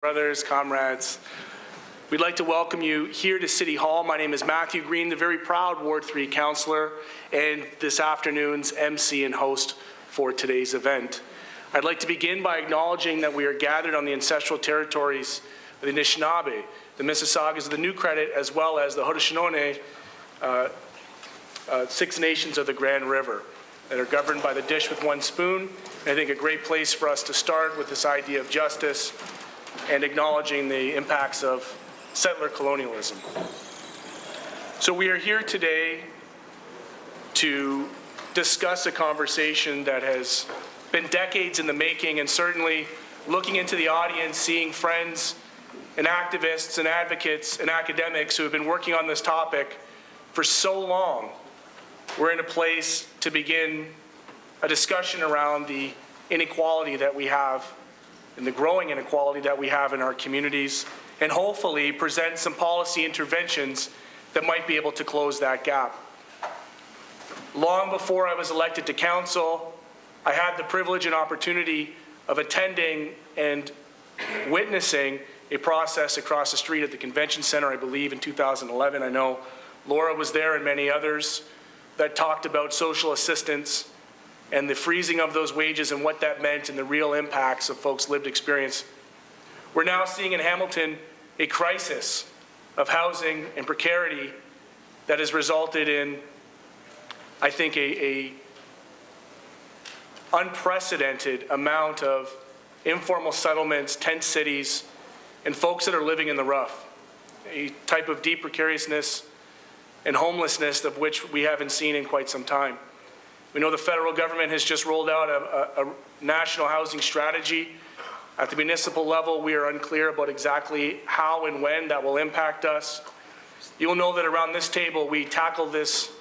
Brothers, comrades, we'd like to welcome you here to City Hall. My name is Matthew Green, the very proud Ward 3 councillor, and this afternoon's MC and host for today's event. I'd like to begin by acknowledging that we are gathered on the ancestral territories of the Anishinaabe, the Mississaugas of the New Credit, as well as the Haudenosaunee, Six Nations of the Grand River, that are governed by the dish with one spoon. And I think a great place for us to start with this idea of justice and acknowledging the impacts of settler colonialism. So we are here today to discuss a conversation that has been decades in the making, and certainly looking into the audience, seeing friends and activists and advocates and academics who have been working on this topic for so long, we're in a place to begin a discussion around the inequality that we have and the growing inequality that we have in our communities, and hopefully present some policy interventions that might be able to close that gap. Long before I was elected to council, I had the privilege and opportunity of attending and witnessing a process across the street at the Convention Centre, I believe in 2011. I know Laura was there and many others, that talked about social assistance and the freezing of those wages and what that meant and the real impacts of folks' lived experience. We're now seeing in Hamilton a crisis of housing and precarity that has resulted in, I think, a unprecedented amount of informal settlements, tent cities, and folks that are living in the rough. A type of deep precariousness and homelessness of which we haven't seen in quite some time. We know the federal government has just rolled out a national housing strategy. At the municipal level, we are unclear about exactly how and when that will impact us. You'll know that around this table, we tackle this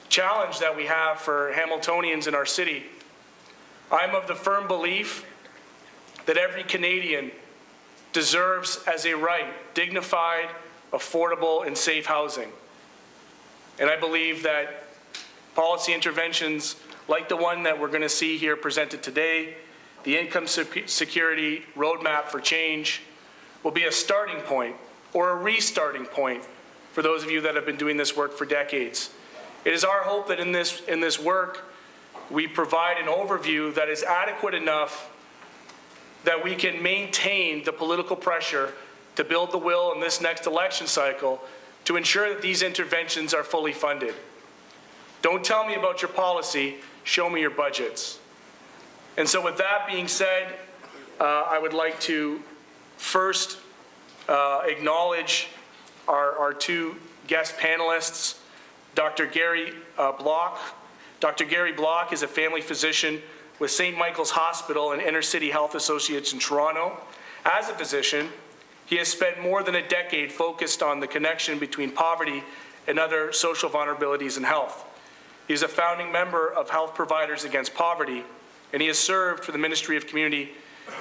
challenge that we have for Hamiltonians in our city. I'm of the firm belief that every Canadian deserves as a right dignified, affordable, and safe housing. And I believe that policy interventions like the one that we're going to see here presented today, the income security roadmap for change, will be a starting point or a restarting point for those of you that have been doing this work for decades. It is our hope that in this work, we provide an overview that is adequate enough that we can maintain the political pressure to build the will in this next election cycle to ensure that these interventions are fully funded. Don't tell me about your policy, show me your budgets. And so with that being said, I would like to first acknowledge our two guest panelists, Dr. Gary Bloch. Dr. Gary Bloch is a family physician with St. Michael's Hospital and Inner City Health Associates in Toronto. As a physician, he has spent more than a decade focused on the connection between poverty and other social vulnerabilities in health. He is a founding member of Health Providers Against Poverty, and he has served for the Ministry of Community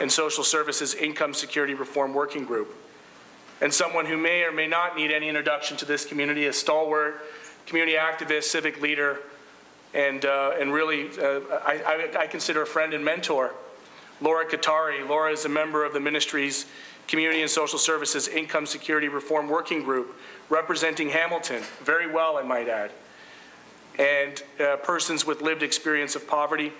and Social Services Income Security Reform Working Group. And someone who may or may not need any introduction to this community, a stalwart community activist, civic leader, and really, I consider a friend and mentor, Laura Cattari. Laura is a member of the Ministry's Community and Social Services Income Security Reform Working Group, representing Hamilton, very well, I might add, and persons with lived experience of poverty.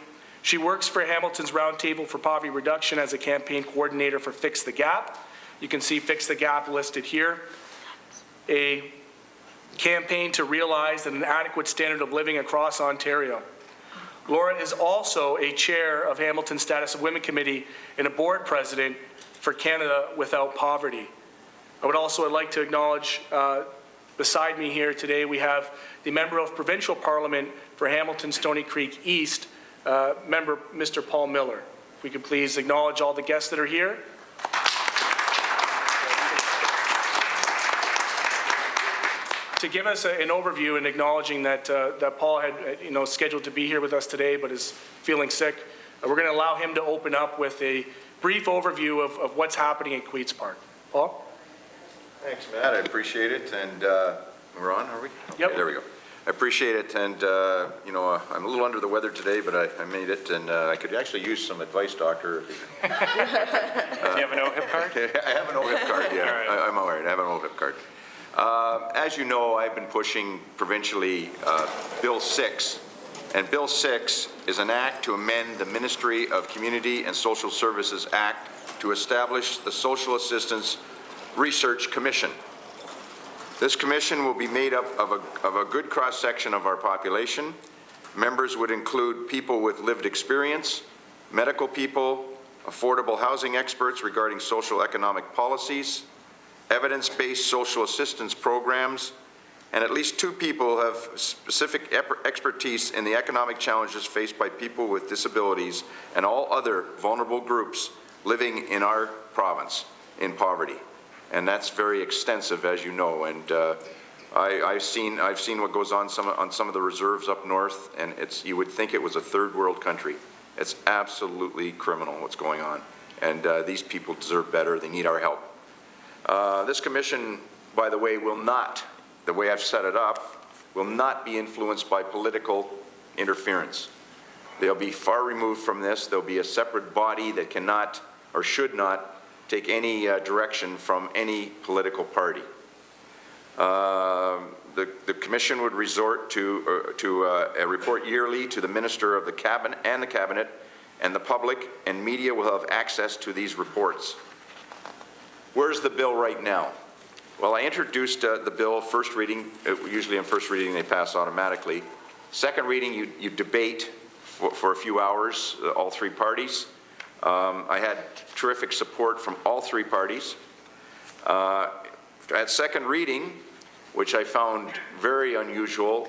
She works for Hamilton's Roundtable for Poverty Reduction as a campaign coordinator for Fix the Gap. You can see Fix the Gap listed here. A campaign to realize an adequate standard of living across Ontario. Laura is also a chair of Hamilton's Status of Women Committee and a board president for Canada Without Poverty. I would also like to acknowledge, beside me here today, we have the member of Provincial Parliament for Hamilton Stony Creek East, member Mr. Paul Miller. If we could please acknowledge all the guests that are here. To give us an overview and acknowledging that that Paul had scheduled to be here with us today but is feeling sick, we're going to allow him to open up with a brief overview of what's happening at Queets Park. Paul? Thanks, Matt. I appreciate it. And we're on, are we? Yep. Okay, there we go. I appreciate it, and you know, I'm a little under the weather today, but I made it, and I could actually use some advice, Doctor. Do you have an OHIP card? I have an OHIP card, yeah. Right. I'm all right, I have an OHIP card. As you know, I've been pushing provincially Bill 6, and Bill 6 is an act to amend the Ministry of Community and Social Services Act to establish the Social Assistance Research Commission. This commission will be made up of a good cross-section of our population. Members would include people with lived experience, medical people, affordable housing experts regarding social economic policies, evidence-based social assistance programs, and at least 2 people who have specific expertise in the economic challenges faced by people with disabilities and all other vulnerable groups living in our province in poverty. And that's very extensive, as you know. And I've seen what goes on some of the reserves up north, and you would think it was a third world country. It's absolutely criminal what's going on, and these people deserve better. They need our help. This commission, by the way, will not, the way I've set it up, will not be influenced by political interference. They'll be far removed from this. There'll be a separate body that cannot or should not take any direction from any political party. The commission would resort to a report yearly to the Minister of the Cabinet, and the public and media will have access to these reports. Where's the bill right now? Well, I introduced the bill first reading. Usually in first reading they pass automatically. Second reading you debate for a few hours, all 3 parties. I had terrific support from all 3 parties. At second reading, which I found very unusual,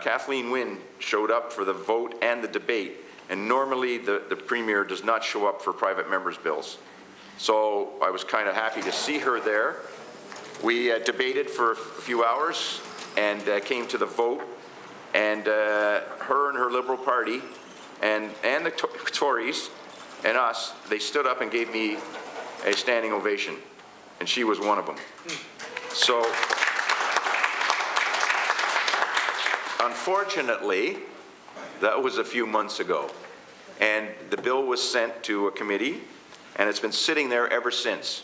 Kathleen Wynne showed up for the vote and the debate, and normally the Premier does not show up for private members' bills. So I was kind of happy to see her there. We debated for a few hours and came to the vote, and her and her Liberal Party and the Tories and us, they stood up and gave me a standing ovation, and she was one of them. So, unfortunately, that was a few months ago, and the bill was sent to a committee, and it's been sitting there ever since.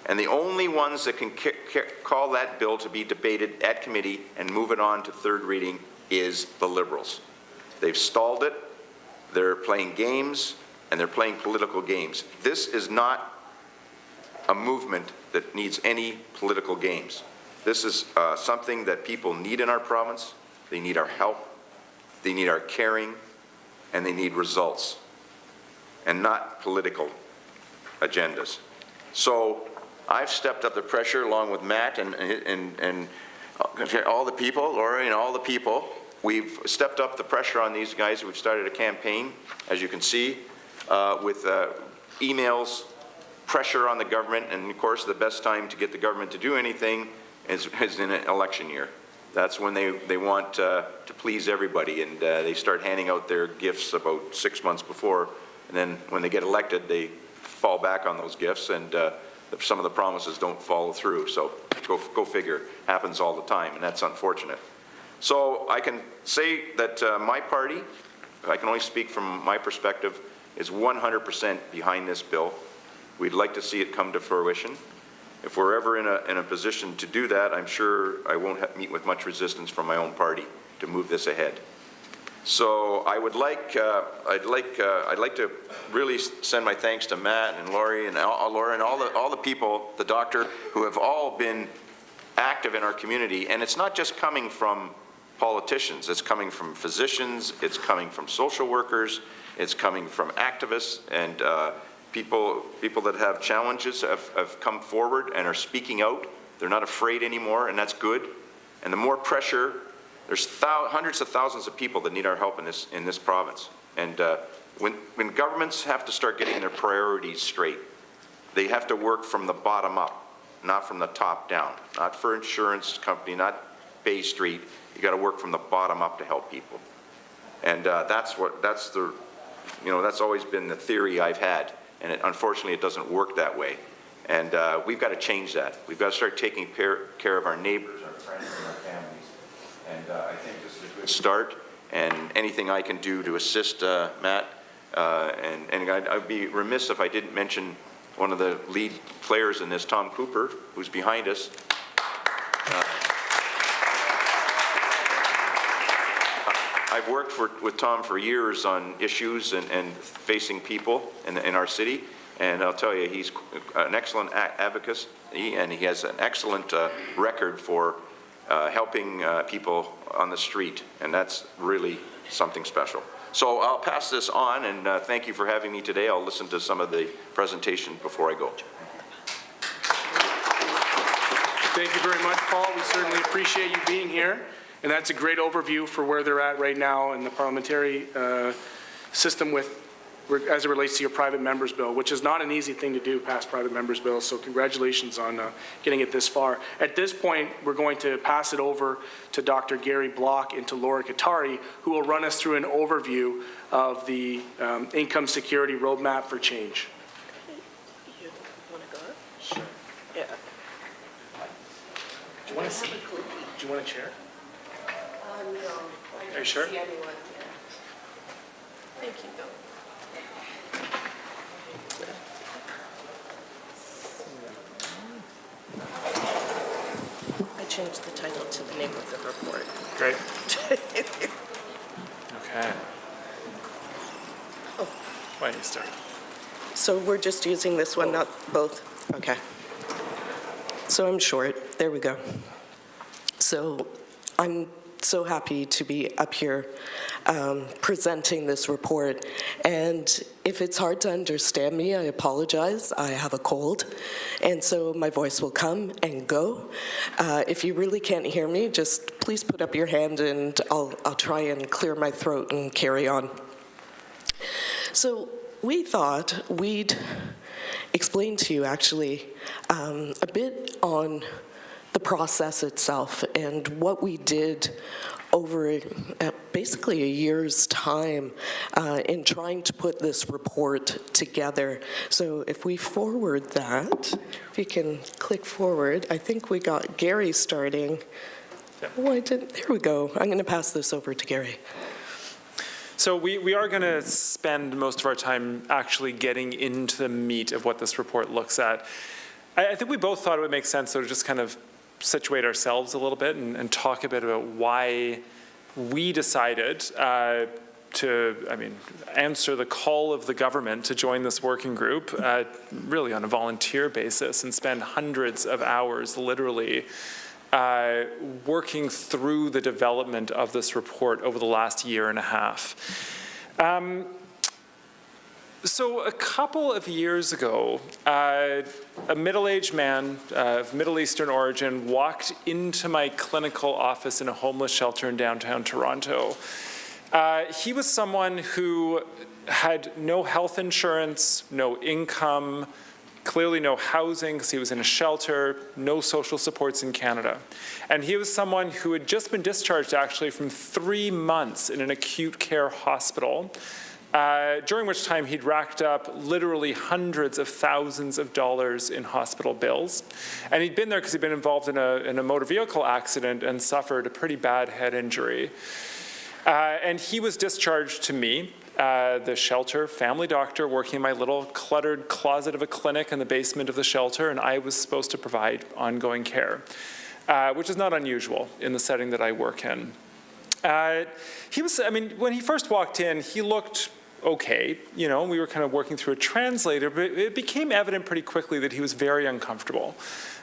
And the only ones that can call that bill to be debated at committee and move it on to third reading is the Liberals. They've stalled it, they're playing games, and they're playing political games. This is not a movement that needs any political games. This is something that people need in our province. They need our help, they need our caring, and they need results, and not political agendas. So I've stepped up the pressure along with Matt and all the people, Laura and all the people. We've stepped up the pressure on these guys. We've started a campaign, as you can see, with emails, pressure on the government, and of course the best time to get the government to do anything is in an election year. That's when they want to please everybody, and they start handing out their gifts about 6 months before, and then when they get elected they fall back on those gifts, and some of the promises don't follow through. So go figure. Happens all the time, and that's unfortunate. So I can say that my party, I can only speak from my perspective, is 100% behind this bill. We'd like to see it come to fruition. If we're ever in a position to do that, I'm sure I won't meet with much resistance from my own party to move this ahead. So I would like, I'd like to really send my thanks to Matt and Laurie and Laura and all the people, the doctor, who have all been active in our community. And it's not just coming from politicians. It's coming from physicians. It's coming from social workers. It's coming from activists, and people that have challenges have come forward and are speaking out. They're not afraid anymore, and that's good. And the more pressure, there's hundreds of thousands of people that need our help in this province. And when governments have to start getting their priorities straight, they have to work from the bottom up, not from the top down. Not for insurance company, not Bay Street. You got to work from the bottom up to help people. And that's always been the theory I've had. And unfortunately, it doesn't work that way. And we've got to change that. We've got to start taking care of our neighbors, our friends, and our families. And I think this is a good start, and anything I can do to assist Matt. And I'd be remiss if I didn't mention one of the lead players in this, Tom Cooper, who's behind us. I've worked with Tom for years on issues and facing people in our city, and I'll tell you, he's an excellent advocate, and he has an excellent record for helping people on the street, and that's really something special. So I'll pass this on, and thank you for having me today. I'll listen to some of the presentation before I go. Thank you very much, Paul. We certainly appreciate you being here. And that's a great overview for where they're at right now in the parliamentary system as it relates to your private members bill, which is not an easy thing to do, pass private members bills. So congratulations on getting it this far. At this point, we're going to pass it over to Dr. Gary Bloch and to Laura Cattari, who will run us through an overview of the income security roadmap for change. You want to go? Sure. Yeah. Do you want a chair? No. Are you sure? See anyone, yeah. Thank you, though. I changed the title to the name of the report. Great. Okay. Oh. Why don't you start? So we're just using this one, not both? Okay. So I'm short. There we go. So I'm so happy to be up here presenting this report. And if it's hard to understand me, I apologize. I have a cold, and so my voice will come and go. If you really can't hear me, just please put up your hand, and I'll try and clear my throat and carry on. So we thought we'd explain to you, actually, a bit on the process itself and what we did over basically a year's time in trying to put this report together. So if we forward that, if you can click forward, I think we got Gary starting. Yep. Oh, I didn't. There we go. I'm going to pass this over to Gary. So we are going to spend most of our time actually getting into the meat of what this report looks at. I think we both thought it would make sense, though, to just kind of situate ourselves a little bit and talk a bit about why we decided to answer the call of the government to join this working group, really on a volunteer basis, and spend hundreds of hours literally working through the development of this report over the last year and a half. So a couple of years ago, a middle-aged man of Middle Eastern origin walked into my clinical office in a homeless shelter in downtown Toronto. He was someone who had no health insurance, no income, clearly no housing because he was in a shelter, no social supports in Canada. And he was someone who had just been discharged actually from 3 months in an acute care hospital, during which time he'd racked up literally hundreds of thousands of dollars in hospital bills. And he'd been there because he'd been involved in a motor vehicle accident and suffered a pretty bad head injury. And he was discharged to me, the shelter family doctor, working in my little cluttered closet of a clinic in the basement of the shelter, and I was supposed to provide ongoing care, which is not unusual in the setting that I work in. When he first walked in, he looked okay. We were kind of working through a translator, but it became evident pretty quickly that he was very uncomfortable,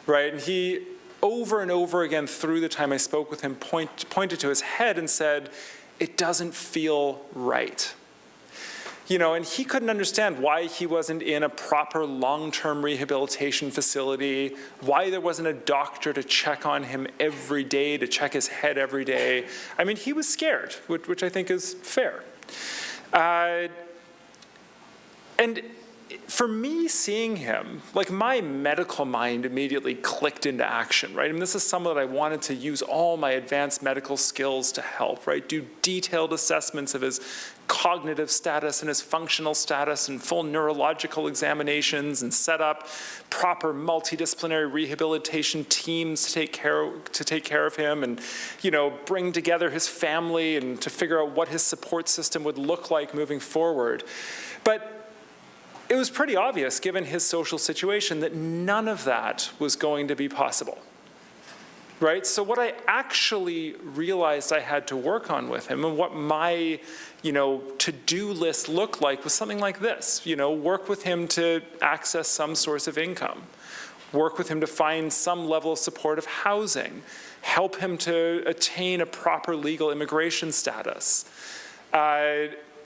right? And he, over and over again through the time I spoke with him, pointed to his head and said, "It doesn't feel right." And he couldn't understand why he wasn't in a proper long-term rehabilitation facility, why there wasn't a doctor to check on him every day, to check his head every day. He was scared, which I think is fair. And for me, seeing him, like my medical mind immediately clicked into action, right? I mean, this is someone that I wanted to use all my advanced medical skills to help, right? Do detailed assessments of his cognitive status and his functional status and full neurological examinations and set up proper multidisciplinary rehabilitation teams to take care of him and, you know, bring together his family and to figure out what his support system would look like moving forward. But it was pretty obvious, given his social situation, that none of that was going to be possible, right? So what I actually realized I had to work on with him and what my, to-do list looked like was something like this, work with him to access some source of income, work with him to find some level of supportive housing, help him to attain a proper legal immigration status,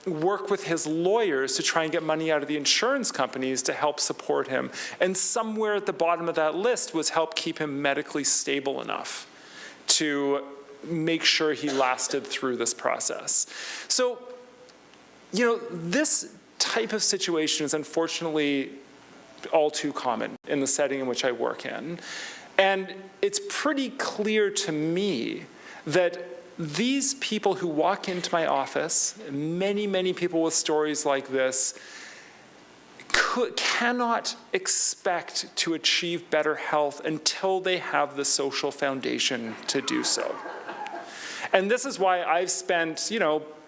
work with his lawyers to try and get money out of the insurance companies to help support him. And somewhere at the bottom of that list was help keep him medically stable enough to make sure he lasted through this process. So, this type of situation is unfortunately all too common in the setting in which I work in. And it's pretty clear to me that these people who walk into my office, many, many people with stories like this, cannot expect to achieve better health until they have the social foundation to do so. And this is why I've spent,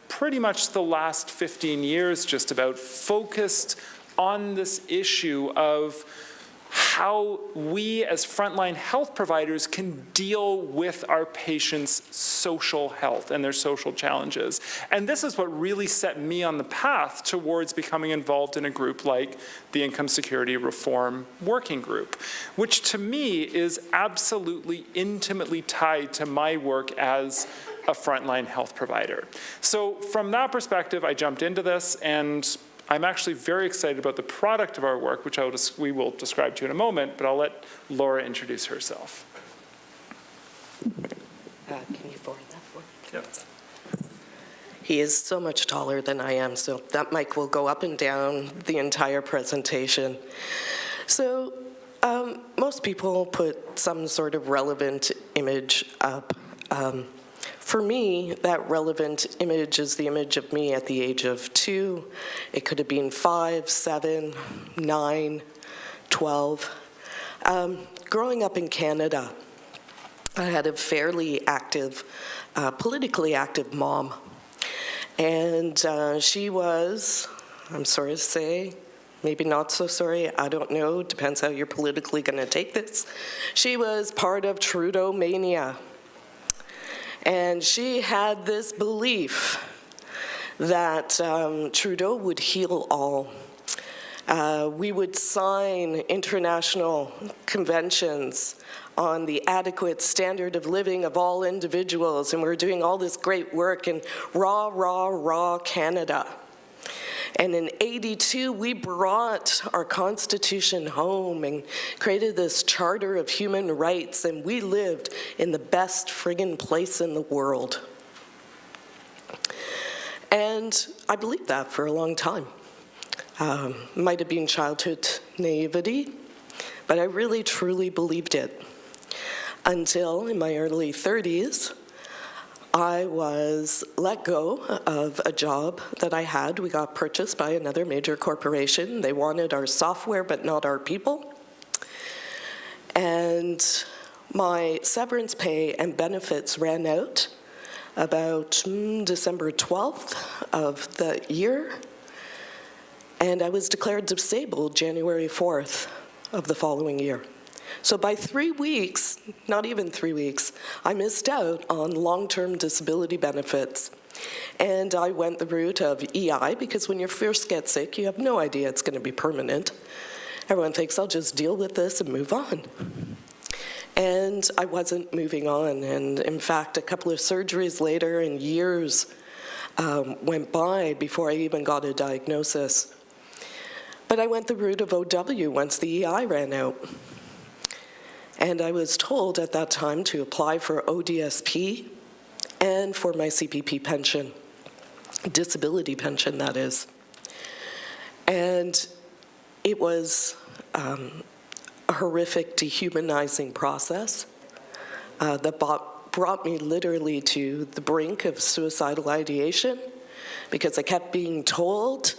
pretty much the last 15 years just about focused on this issue of how we as frontline health providers can deal with our patients' social health and their social challenges. And this is what really set me on the path towards becoming involved in a group like the Income Security Reform Working Group, which to me is absolutely intimately tied to my work as a frontline health provider. So from that perspective, I jumped into this, and I'm actually very excited about the product of our work, which we will describe to you in a moment, but I'll let Laura introduce herself. Can you forward that for me? Yep. He is so much taller than I am, so that mic will go up and down the entire presentation. So most people put some sort of relevant image up. For me, that relevant image is the image of me at the age of 2. It could have been 5, 7, 9, 12. Growing up in Canada, I had a fairly active, politically active mom. And she was, I'm sorry to say, maybe not so sorry, I don't know, depends how you're politically going to take this. She was part of Trudeau mania. And she had this belief that Trudeau would heal all. We would sign international conventions on the adequate standard of living of all individuals, and we're doing all this great work in raw Canada. And in '82, we brought our Constitution home and created this Charter of Human Rights, and we lived in the best friggin' place in the world. And I believed that for a long time. Might have been childhood naivety, but I really, truly believed it. Until in my early 30s, I was let go of a job that I had. We got purchased by another major corporation. They wanted our software, but not our people. And my severance pay and benefits ran out about December 12th of the year. And I was declared disabled January 4th of the following year. So by 3 weeks, not even 3 weeks, I missed out on long-term disability benefits. And I went the route of EI, because when you first get sick, you have no idea it's going to be permanent. Everyone thinks, I'll just deal with this and move on. And I wasn't moving on. And in fact, a couple of surgeries later and years went by before I even got a diagnosis. But I went the route of OW once the EI ran out. And I was told at that time to apply for ODSP and for my CPP pension, disability pension, that is. And it was a horrific, dehumanizing process that brought me literally to the brink of suicidal ideation, because I kept being told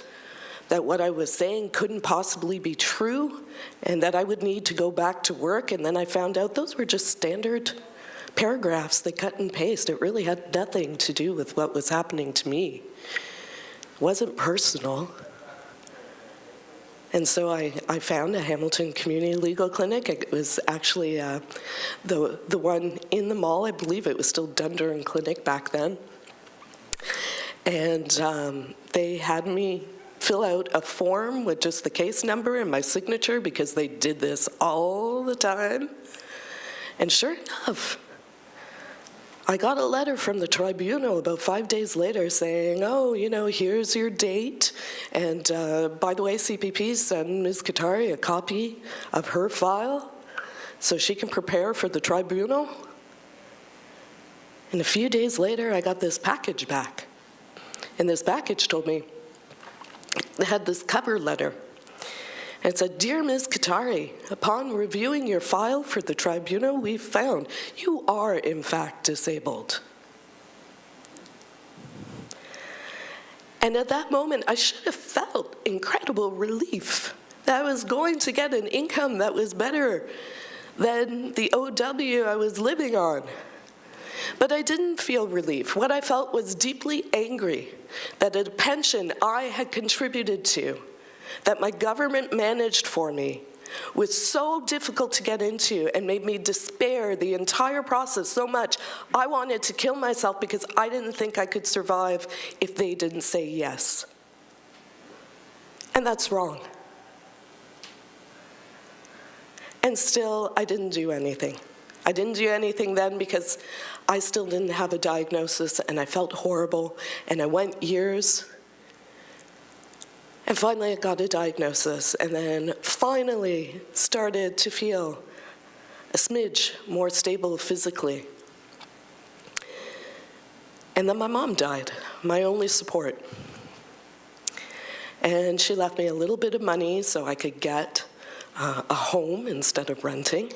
that what I was saying couldn't possibly be true and that I would need to go back to work. And then I found out those were just standard paragraphs they cut and paste. It really had nothing to do with what was happening to me. It wasn't personal. And so I found a Hamilton Community Legal Clinic. It was actually the one in the mall. I believe it was still Dundurn Clinic back then. And they had me fill out a form with just the case number and my signature, because they did this all the time. And sure enough, I got a letter from the tribunal about 5 days later saying, oh, you know, here's your date. And by the way, CPP sent Ms. Cattari a copy of her file so she can prepare for the tribunal. And a few days later, I got this package back. And this package told me, it had this cover letter. And it said, Dear Ms. Cattari, upon reviewing your file for the tribunal, we found you are, in fact, disabled. And at that moment, I should have felt incredible relief that I was going to get an income that was better than the OW I was living on. But I didn't feel relief. What I felt was deeply angry that a pension I had contributed to, that my government managed for me, was so difficult to get into and made me despair the entire process so much, I wanted to kill myself because I didn't think I could survive if they didn't say yes. And that's wrong. And still, I didn't do anything. I didn't do anything then because I still didn't have a diagnosis, and I felt horrible, and I went years. And finally, I got a diagnosis, and then finally started to feel a smidge more stable physically. And then my mom died, my only support. And she left me a little bit of money so I could get a home instead of renting.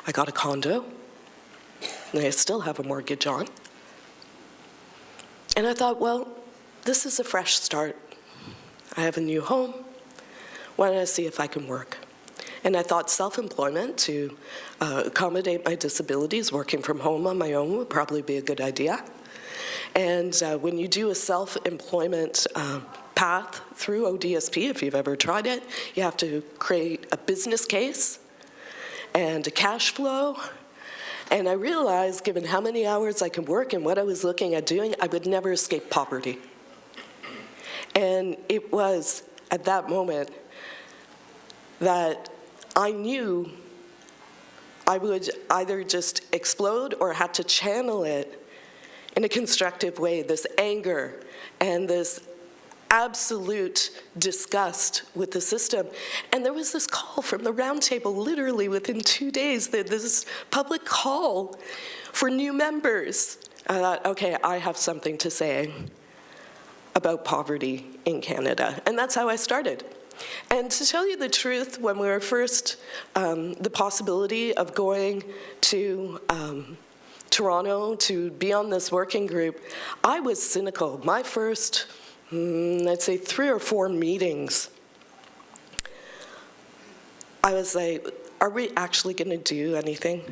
I got a condo, and I still have a mortgage on. And I thought, well, this is a fresh start. I have a new home. Why don't I see if I can work? And I thought self-employment to accommodate my disabilities, working from home on my own would probably be a good idea. And when you do a self-employment path through ODSP, if you've ever tried it, you have to create a business case and a cash flow. And I realized, given how many hours I can work and what I was looking at doing, I would never escape poverty. And it was at that moment that I knew I would either just explode or had to channel it in a constructive way, this anger and this absolute disgust with the system. And there was this call from the Roundtable literally within 2 days, this public call for new members. I thought, okay, I have something to say about poverty in Canada. And that's how I started. And to tell you the truth, when we were first, the possibility of going to Toronto to be on this working group, I was cynical. My first, I'd say 3 or 4 meetings, I was like, are we actually going to do anything?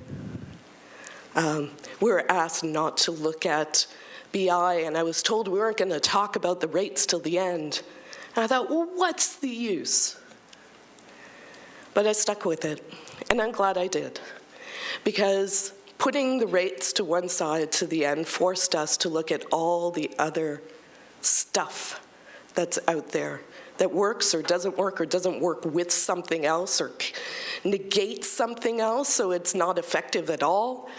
We were asked not to look at BI, and I was told we weren't going to talk about the rates till the end. And I thought, well, what's the use? But I stuck with it, and I'm glad I did, because putting the rates to one side to the end forced us to look at all the other stuff that's out there that works or doesn't work with something else or negates something else, so it's not effective at all.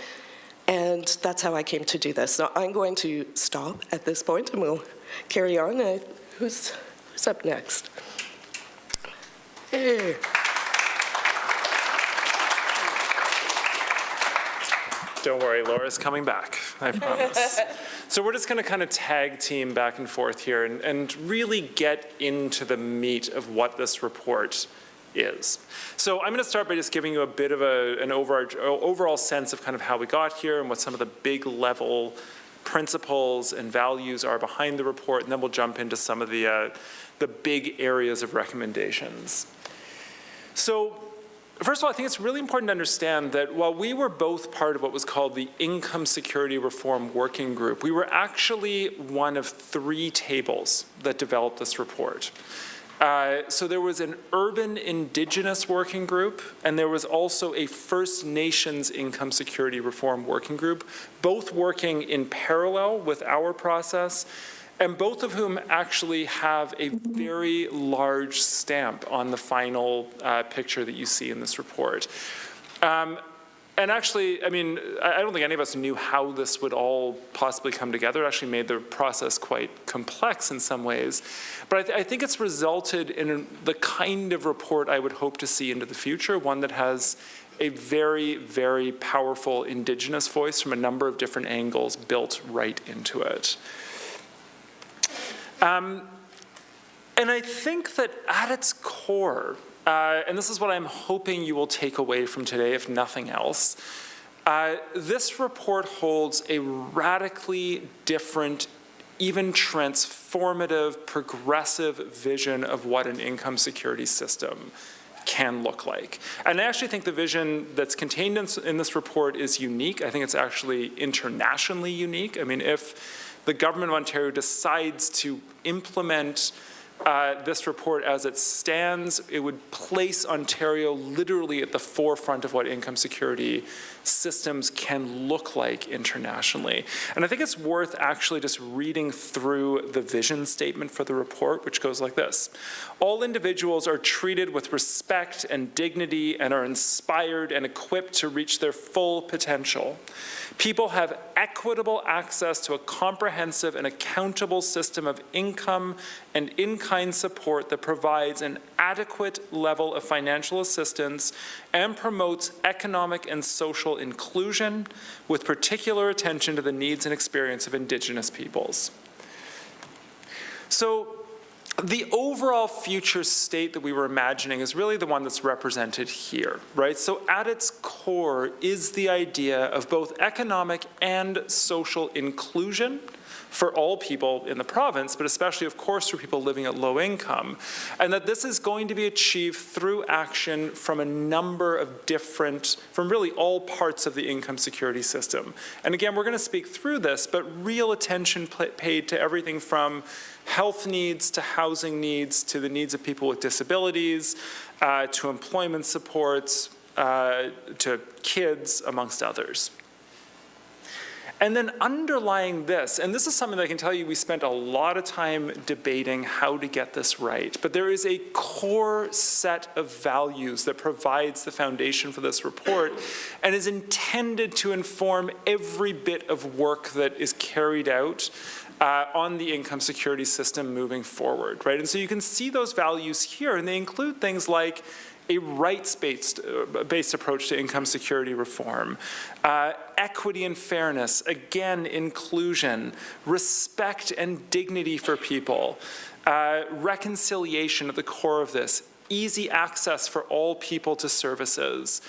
And that's how I came to do this. So I'm going to stop at this point and we'll carry on. Who's up next? Hey. Don't worry, Laura's coming back, I promise. So we're just going to kind of tag team back and forth here and really get into the meat of what this report is. So I'm going to start by just giving you a bit of an overall sense of kind of how we got here and what some of the big level principles and values are behind the report, and then we'll jump into some of the big areas of recommendations. So first of all, I think it's really important to understand that while we were both part of what was called the Income Security Reform Working Group, we were actually one of 3 tables that developed this report. So there was an urban indigenous working group, and there was also a First Nations Income Security Reform Working Group, both working in parallel with our process, and both of whom actually have a very large stamp on the final picture that you see in this report. And actually, I mean, I don't think any of us knew how this would all possibly come together. It actually made the process quite complex in some ways. But I think it's resulted in the kind of report I would hope to see into the future, one that has a very, very powerful Indigenous voice from a number of different angles built right into it. And I think that at its core, and this is what I'm hoping you will take away from today, if nothing else, this report holds a radically different, even transformative, progressive vision of what an income security system can look like. And I actually think the vision that's contained in this report is unique. I think it's actually internationally unique. I mean, if the government of Ontario decides to implement this report as it stands, it would place Ontario literally at the forefront of what income security systems can look like internationally. And I think it's worth actually just reading through the vision statement for the report, which goes like this. All individuals are treated with respect and dignity and are inspired and equipped to reach their full potential. People have equitable access to a comprehensive and accountable system of income and in-kind support that provides an adequate level of financial assistance and promotes economic and social inclusion with particular attention to the needs and experience of Indigenous peoples. So the overall future state that we were imagining is really the one that's represented here, right? So at its core is the idea of both economic and social inclusion for all people in the province, but especially, of course, for people living at low income, and that this is going to be achieved through action from a number of different, from really all parts of the income security system. And again, we're going to speak through this, but real attention paid to everything from health needs to housing needs to the needs of people with disabilities, to employment supports, to kids, amongst others. And then underlying this, and this is something that I can tell you we spent a lot of time debating how to get this right, but there is a core set of values that provides the foundation for this report and is intended to inform every bit of work that is carried out on the income security system moving forward, right? And so you can see those values here, and they include things like a rights-based approach to income security reform, equity and fairness, again, inclusion, respect and dignity for people, reconciliation at the core of this, easy access for all people to services,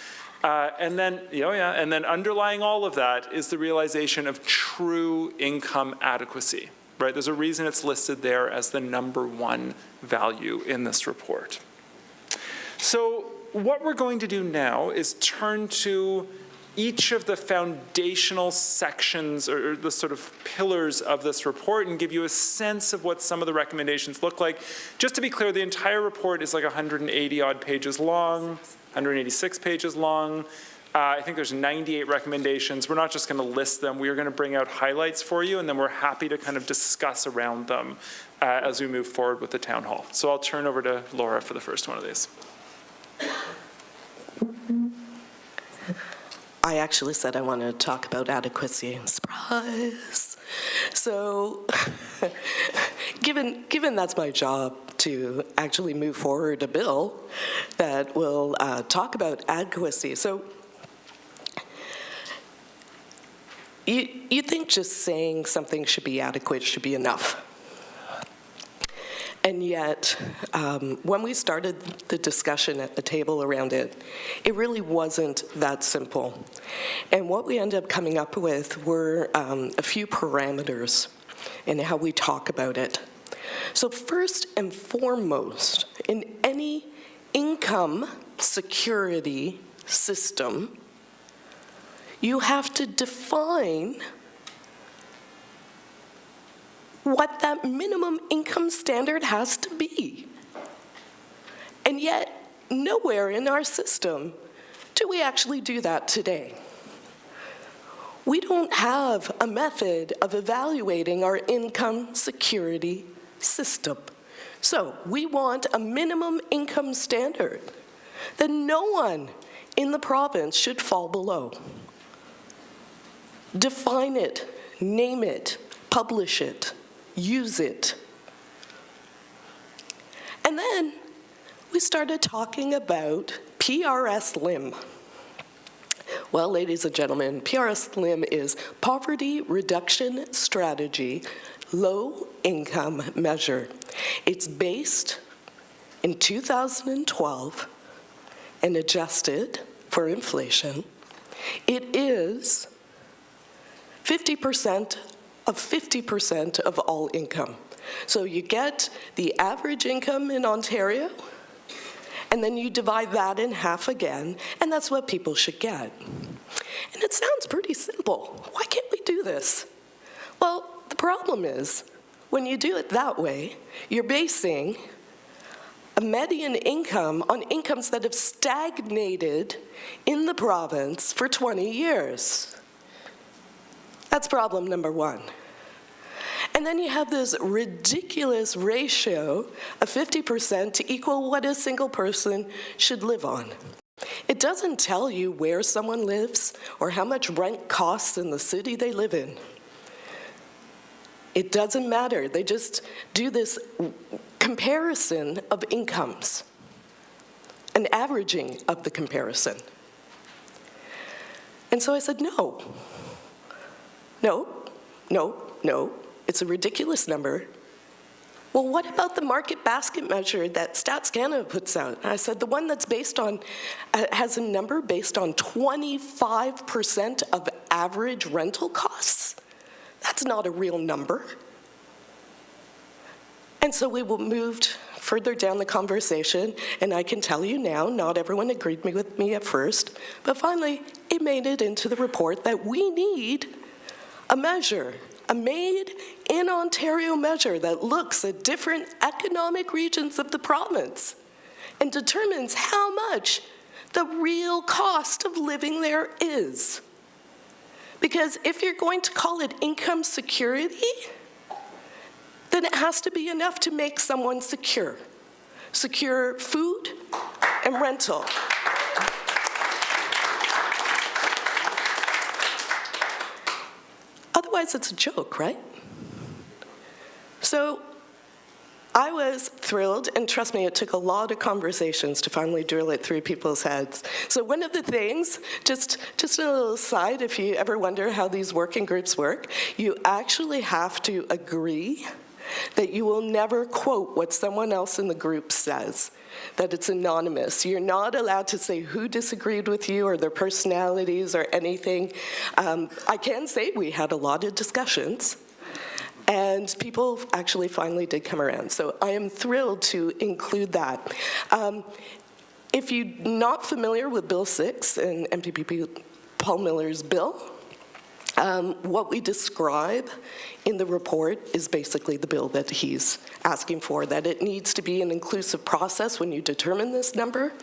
and then underlying all of that is the realization of true income adequacy, right? There's a reason it's listed there as the #1 value in this report. So what we're going to do now is turn to each of the foundational sections or the sort of pillars of this report and give you a sense of what some of the recommendations look like. Just to be clear, the entire report is like 180 odd pages long, 186 pages long. I think there's 98 recommendations. We're not just going to list them. We are going to bring out highlights for you, and then we're happy to kind of discuss around them as we move forward with the town hall. So I'll turn over to Laura for the first one of these. I actually said I want to talk about adequacy. Surprise! So, given that's my job to actually move forward a bill that will talk about adequacy. So, you think just saying something should be adequate should be enough. And yet, when we started the discussion at the table around it, it really wasn't that simple. And what we ended up coming up with were a few parameters in how we talk about it. So first and foremost, in any income security system, you have to define what that minimum income standard has to be. And yet, nowhere in our system do we actually do that today. We don't have a method of evaluating our income security system. So we want a minimum income standard that no one in the province should fall below. Define it, name it, publish it, use it. And then we started talking about PRS-LIM. Well, ladies and gentlemen, PRS-LIM is Poverty Reduction Strategy Low Income Measure. It's based in 2012 and adjusted for inflation. It is 50% of all income. So you get the average income in Ontario, and then you divide that in half again, and that's what people should get. And it sounds pretty simple. Why can't we do this? Well, the problem is, when you do it that way, you're basing a median income on incomes that have stagnated in the province for 20 years. That's problem number one. And then you have this ridiculous ratio of 50% to equal what a single person should live on. It doesn't tell you where someone lives or how much rent costs in the city they live in. It doesn't matter. They just do this comparison of incomes, an averaging of the comparison. And so I said, no. It's a ridiculous number. Well, what about the market basket measure that Stats Canada puts out? And I said, the one that's based on, has a number based on 25% of average rental costs? That's not a real number. And so we moved further down the conversation, and I can tell you now, not everyone agreed with me at first, but finally it made it into the report that we need a measure, a made-in-Ontario measure that looks at different economic regions of the province and determines how much the real cost of living there is. Because if you're going to call it income security, then it has to be enough to make someone secure. Secure food and rental. Otherwise, it's a joke, right? So I was thrilled, and trust me, it took a lot of conversations to finally drill it through people's heads. So one of the things, just a little aside, if you ever wonder how these working groups work, you actually have to agree that you will never quote what someone else in the group says, that it's anonymous. You're not allowed to say who disagreed with you or their personalities or anything. I can say we had a lot of discussions, and people actually finally did come around. So I am thrilled to include that. If you're not familiar with Bill 6 and MPP Paul Miller's bill, what we describe in the report is basically the bill that he's asking for, that it needs to be an inclusive process when you determine this number,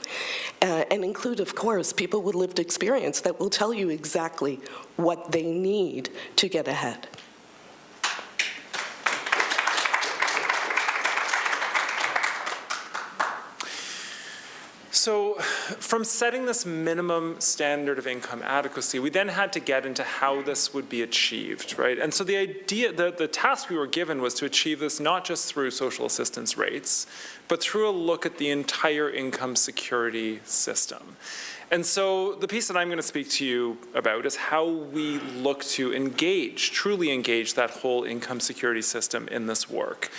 and include, of course, people with lived experience that will tell you exactly what they need to get ahead. So from setting this minimum standard of income adequacy, we then had to get into how this would be achieved, right? And so the idea, the task we were given was to achieve this not just through social assistance rates, but through a look at the entire income security system. And so the piece that I'm going to speak to you about is how we look to engage, truly engage that whole income security system in this work.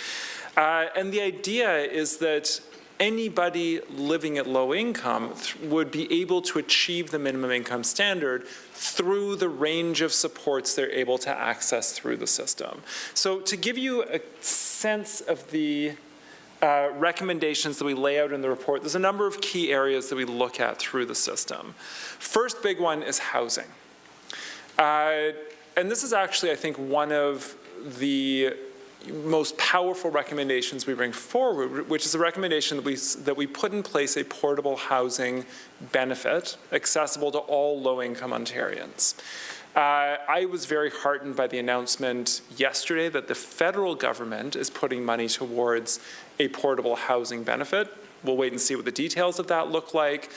And the idea is that anybody living at low income would be able to achieve the minimum income standard through the range of supports they're able to access through the system. So to give you a sense of the recommendations that we lay out in the report, there's a number of key areas that we look at through the system. First big one is housing. And this is actually, I think, one of the most powerful recommendations we bring forward, which is a recommendation that we put in place a portable housing benefit accessible to all low-income Ontarians. I was very heartened by the announcement yesterday that the federal government is putting money towards a portable housing benefit. We'll wait and see what the details of that look like.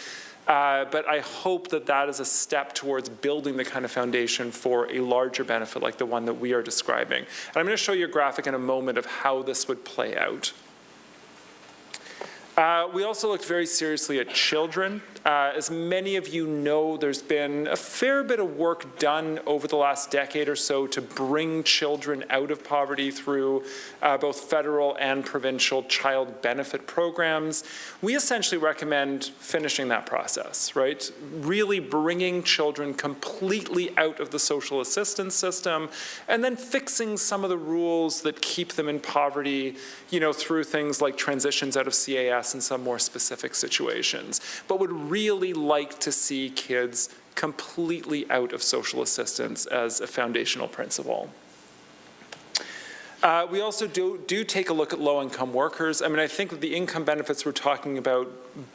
But I hope that that is a step towards building the kind of foundation for a larger benefit like the one that we are describing. And I'm going to show you a graphic in a moment of how this would play out. We also looked very seriously at children. As many of you know, there's been a fair bit of work done over the last decade or so to bring children out of poverty through both federal and provincial child benefit programs. We essentially recommend finishing that process, right? Really bringing children completely out of the social assistance system and then fixing some of the rules that keep them in poverty, through things like transitions out of CAS and some more specific situations, but would really like to see kids completely out of social assistance as a foundational principle. We also do take a look at low-income workers. I mean, I think that the income benefits we're talking about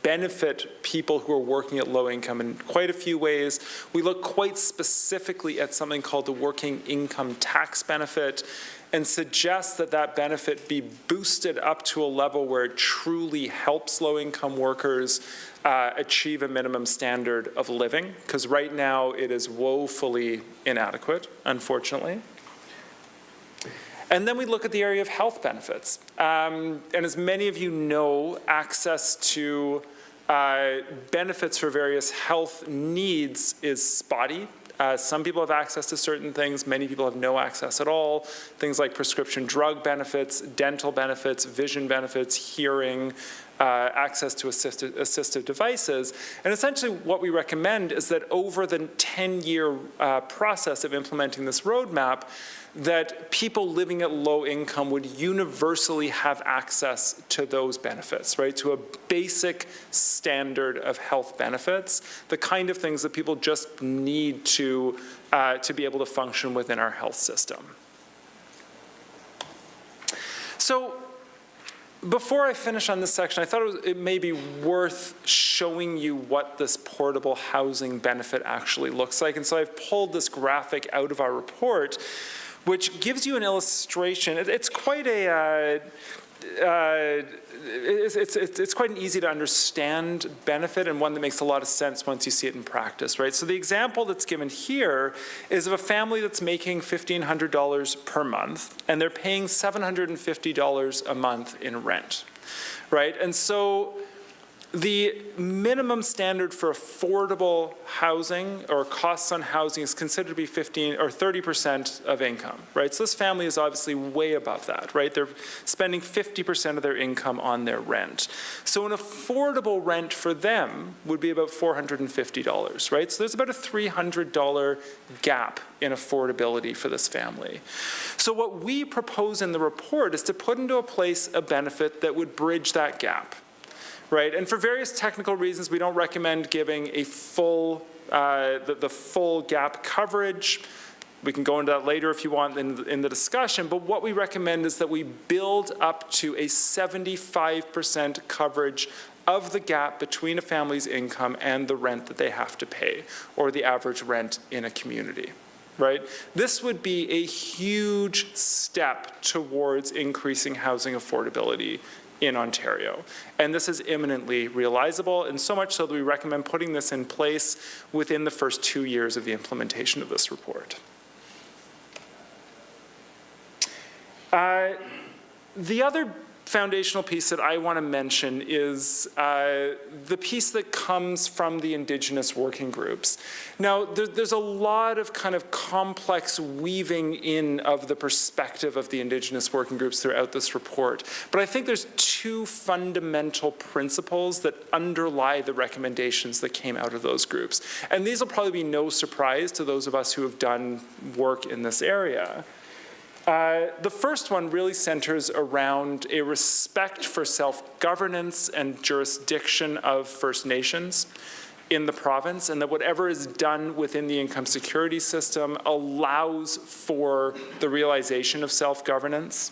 benefit people who are working at low income in quite a few ways. We look quite specifically at something called the working income tax benefit and suggest that that benefit be boosted up to a level where it truly helps low-income workers achieve a minimum standard of living, because right now it is woefully inadequate, unfortunately. And then we look at the area of health benefits. And as many of you know, access to benefits for various health needs is spotty. Some people have access to certain things, many people have no access at all. Things like prescription drug benefits, dental benefits, vision benefits, hearing, access to assistive devices. And essentially what we recommend is that over the 10-year process of implementing this roadmap, that people living at low income would universally have access to those benefits, right? To a basic standard of health benefits, the kind of things that people just need to be able to function within our health system. So before I finish on this section, I thought it may be worth showing you what this portable housing benefit actually looks like. And so I've pulled this graphic out of our report, which gives you an illustration. It's quite a, it's quite an easy to understand benefit and one that makes a lot of sense once you see it in practice, right? So the example that's given here is of a family that's making $1,500 per month and they're paying $750 a month in rent, right? And so the minimum standard for affordable housing or costs on housing is considered to be 15 or 30% of income, right? So this family is obviously way above that, right? They're spending 50% of their income on their rent. So an affordable rent for them would be about $450, right? So there's about a $300 gap in affordability for this family. So what we propose in the report is to put into place a benefit that would bridge that gap. Right, and for various technical reasons, we don't recommend giving a full, the full gap coverage. We can go into that later if you want in the discussion, but what we recommend is that we build up to a 75% coverage of the gap between a family's income and the rent that they have to pay, or the average rent in a community. Right? This would be a huge step towards increasing housing affordability in Ontario. And this is imminently realizable, and so much so that we recommend putting this in place within the first 2 years of the implementation of this report. The other foundational piece that I want to mention is the piece that comes from the Indigenous working groups. Now, there's a lot of kind of complex weaving in of the perspective of the Indigenous working groups throughout this report, but I think there's two fundamental principles that underlie the recommendations that came out of those groups. And these will probably be no surprise to those of us who have done work in this area. The first one really centers around a respect for self-governance and jurisdiction of First Nations in the province, and that whatever is done within the income security system allows for the realization of self-governance.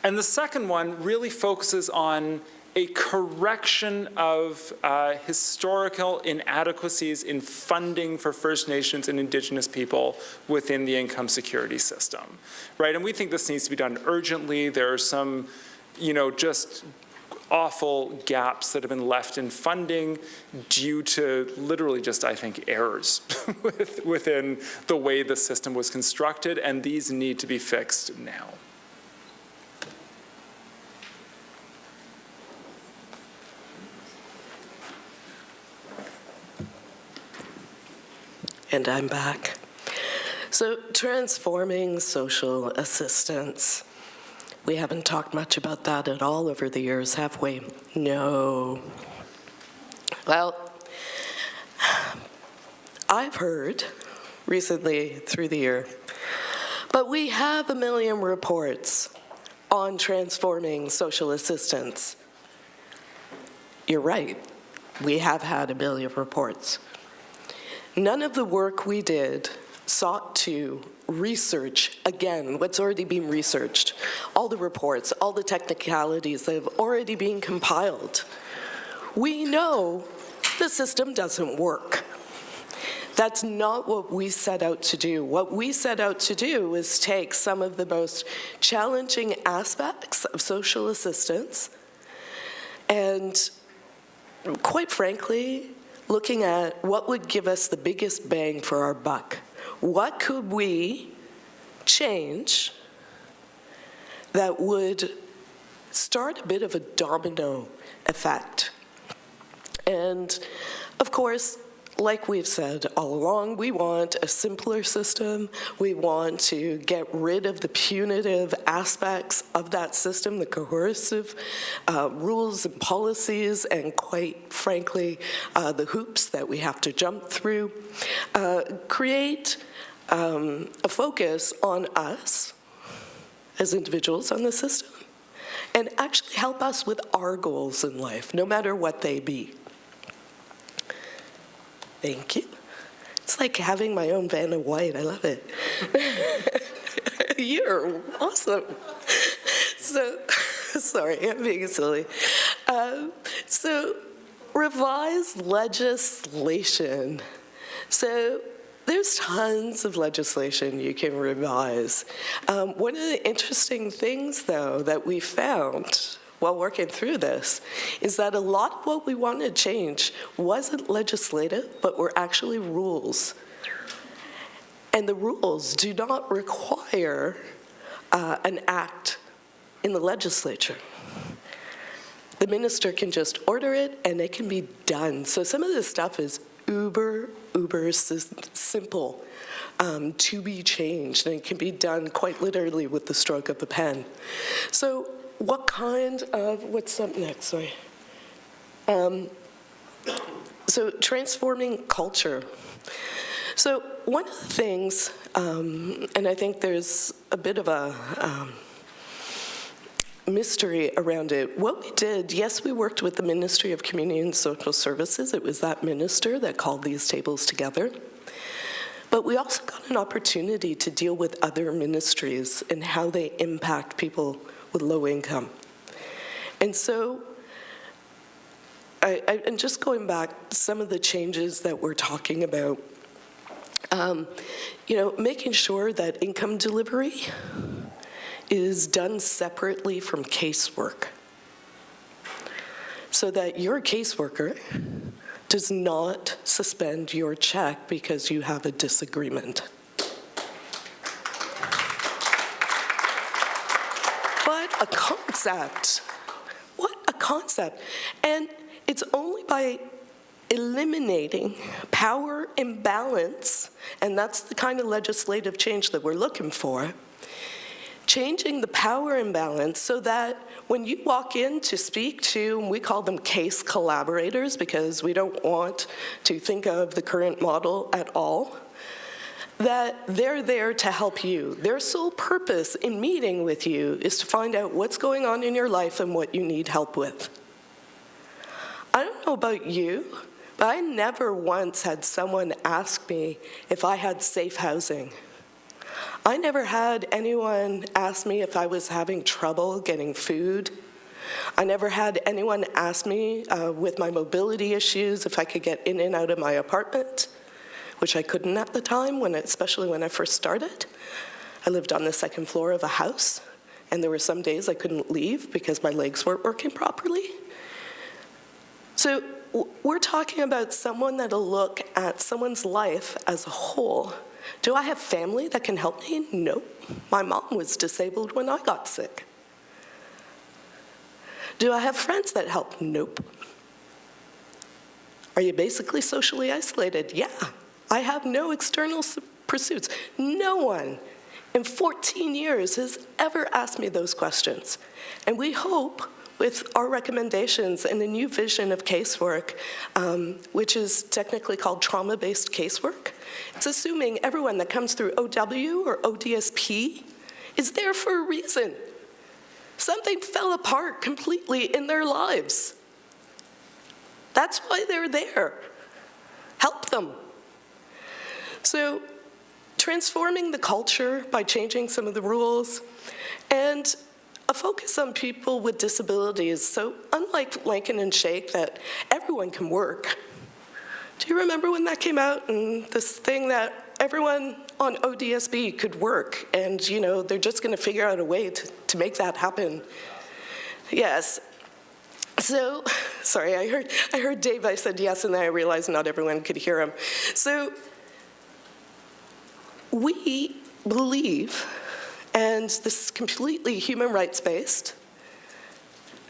And the second one really focuses on a correction of historical inadequacies in funding for First Nations and Indigenous people within the income security system, right? And we think this needs to be done urgently. There are some, just awful gaps that have been left in funding due to literally just, I think, errors within the way the system was constructed, and these need to be fixed now. And I'm back. So, transforming social assistance. We haven't talked much about that at all over the years, have we? No. Well, I've heard recently through the year, but we have 1 million reports on transforming social assistance. You're right. We have had 1 million reports. None of the work we did sought to research, again, what's already been researched, all the reports, all the technicalities that have already been compiled. We know the system doesn't work. That's not what we set out to do. What we set out to do is take some of the most challenging aspects of social assistance and, quite frankly, looking at what would give us the biggest bang for our buck. What could we change that would start a bit of a domino effect? And of course, like we've said all along, we want a simpler system. We want to get rid of the punitive aspects of that system, the coercive rules and policies, and quite frankly, the hoops that we have to jump through. Create a focus on us as individuals on the system, and actually help us with our goals in life, no matter what they be. Thank you. It's like having my own Vanna White. I love it. You're awesome. So, sorry, I'm being silly. So, revised legislation. So, there's tons of legislation you can revise. One of the interesting things, though, that we found while working through this is that a lot of what we wanted to change wasn't legislative, but were actually rules. And the rules do not require an act in the legislature. The minister can just order it and it can be done. So some of this stuff is uber simple to be changed, and it can be done quite literally with the stroke of a pen. So what kind of, what's up next, sorry. So transforming culture. So one of the things, and I think there's a bit of a mystery around it. What we did, yes, we worked with the Ministry of Community and Social Services. It was that minister that called these tables together. But we also got an opportunity to deal with other ministries and how they impact people with low income. And so, and just going back, some of the changes that we're talking about, making sure that income delivery is done separately from casework, so that your caseworker does not suspend your check because you have a disagreement. What a concept. What a concept. And it's only by eliminating power imbalance, and that's the kind of legislative change that we're looking for, changing the power imbalance so that when you walk in to speak to, and we call them case collaborators because we don't want to think of the current model at all, that they're there to help you. Their sole purpose in meeting with you is to find out what's going on in your life and what you need help with. I don't know about you, but I never once had someone ask me if I had safe housing. I never had anyone ask me if I was having trouble getting food. I never had anyone ask me with my mobility issues if I could get in and out of my apartment, which I couldn't at the time, especially when I first started. I lived on the second floor of a house, and there were some days I couldn't leave because my legs weren't working properly. So we're talking about someone that'll look at someone's life as a whole. Do I have family that can help me? No. My mom was disabled when I got sick. Do I have friends that help? Nope. Are you basically socially isolated? Yeah. I have no external pursuits. No one in 14 years has ever asked me those questions. And we hope with our recommendations and the new vision of casework, which is technically called trauma-based casework, it's assuming everyone that comes through OW or ODSP is there for a reason. Something fell apart completely in their lives. That's why they're there. Help them. So transforming the culture by changing some of the rules, and a focus on people with disabilities. So unlike Lincoln and Shake that everyone can work, do you remember when that came out and this thing that everyone on ODSB could work and they're just gonna figure out a way to make that happen? Yes. So, sorry, I heard Dave, I said yes, and then I realized not everyone could hear him. So we believe, and this is completely human rights-based,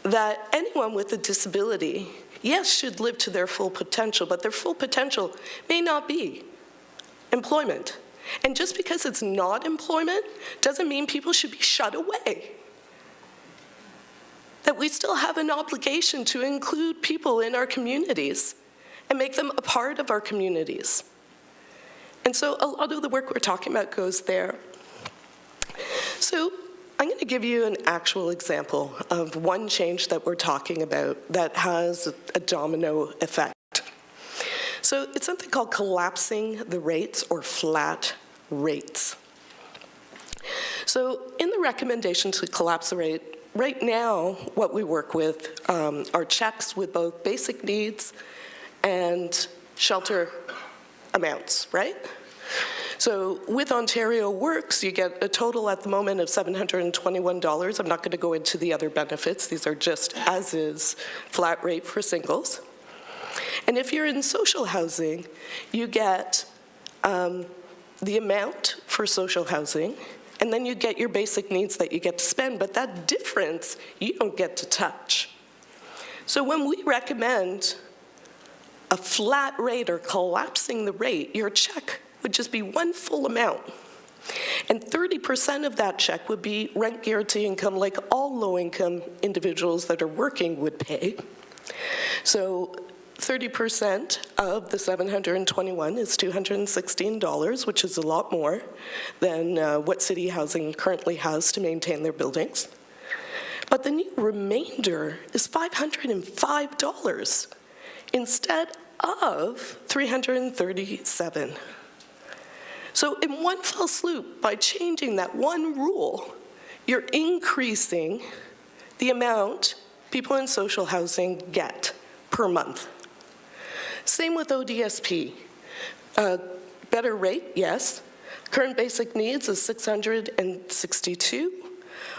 that anyone with a disability, yes, should live to their full potential, but their full potential may not be employment. And just because it's not employment doesn't mean people should be shut away. That we still have an obligation to include people in our communities and make them a part of our communities. And so a lot of the work we're talking about goes there. So I'm going to give you an actual example of one change that we're talking about that has a domino effect. So it's something called collapsing the rates or flat rates. So in the recommendation to collapse the rate, right now what we work with are checks with both basic needs and shelter amounts, right? So with Ontario Works, you get a total at the moment of $721. I'm not going to go into the other benefits. These are just as-is flat rate for singles. And if you're in social housing, you get the amount for social housing, and then you get your basic needs that you get to spend, but that difference you don't get to touch. So when we recommend a flat rate or collapsing the rate, your check would just be one full amount. And 30% of that check would be rent guarantee income like all low-income individuals that are working would pay. So 30% of the $721 is $216, which is a lot more than what city housing currently has to maintain their buildings. But the new remainder is $505 instead of $337. So in one fell swoop, by changing that one rule, you're increasing the amount people in social housing get per month. Same with ODSP. Better rate, yes. Current basic needs is $662.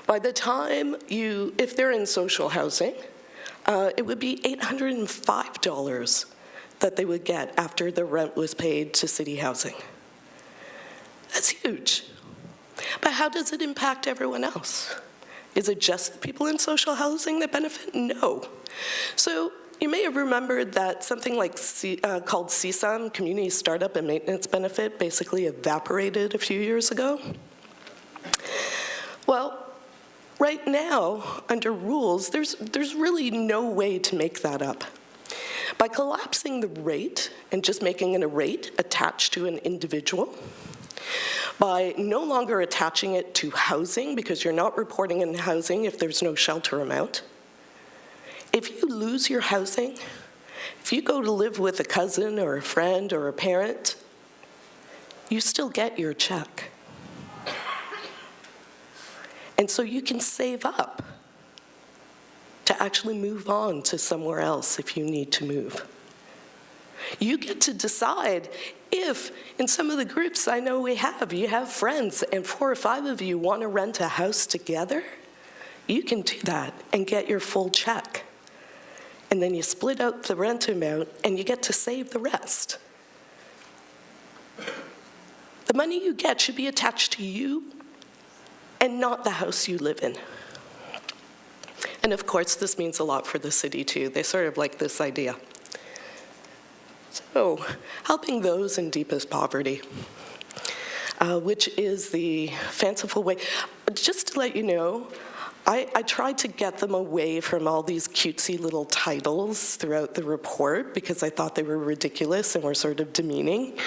By the time if they're in social housing, it would be $805 that they would get after the rent was paid to city housing. That's huge. But how does it impact everyone else? Is it just the people in social housing that benefit? No. So you may have remembered that something like called CSUM, Community Startup and Maintenance Benefit, basically evaporated a few years ago. Well, right now, under rules, there's really no way to make that up. By collapsing the rate and just making it a rate attached to an individual, by no longer attaching it to housing, because you're not reporting in housing if there's no shelter amount. If you lose your housing, if you go to live with a cousin or a friend or a parent, you still get your check. And so you can save up to actually move on to somewhere else if you need to move. You get to decide if, in some of the groups I know you have friends and 4 or 5 of you want to rent a house together, you can do that and get your full check. And then you split out the rent amount and you get to save the rest. The money you get should be attached to you and not the house you live in. And of course, this means a lot for the city too. They sort of like this idea. So, helping those in deepest poverty, which is the fanciful way. Just to let you know, I tried to get them away from all these cutesy little titles throughout the report because I thought they were ridiculous and were sort of demeaning.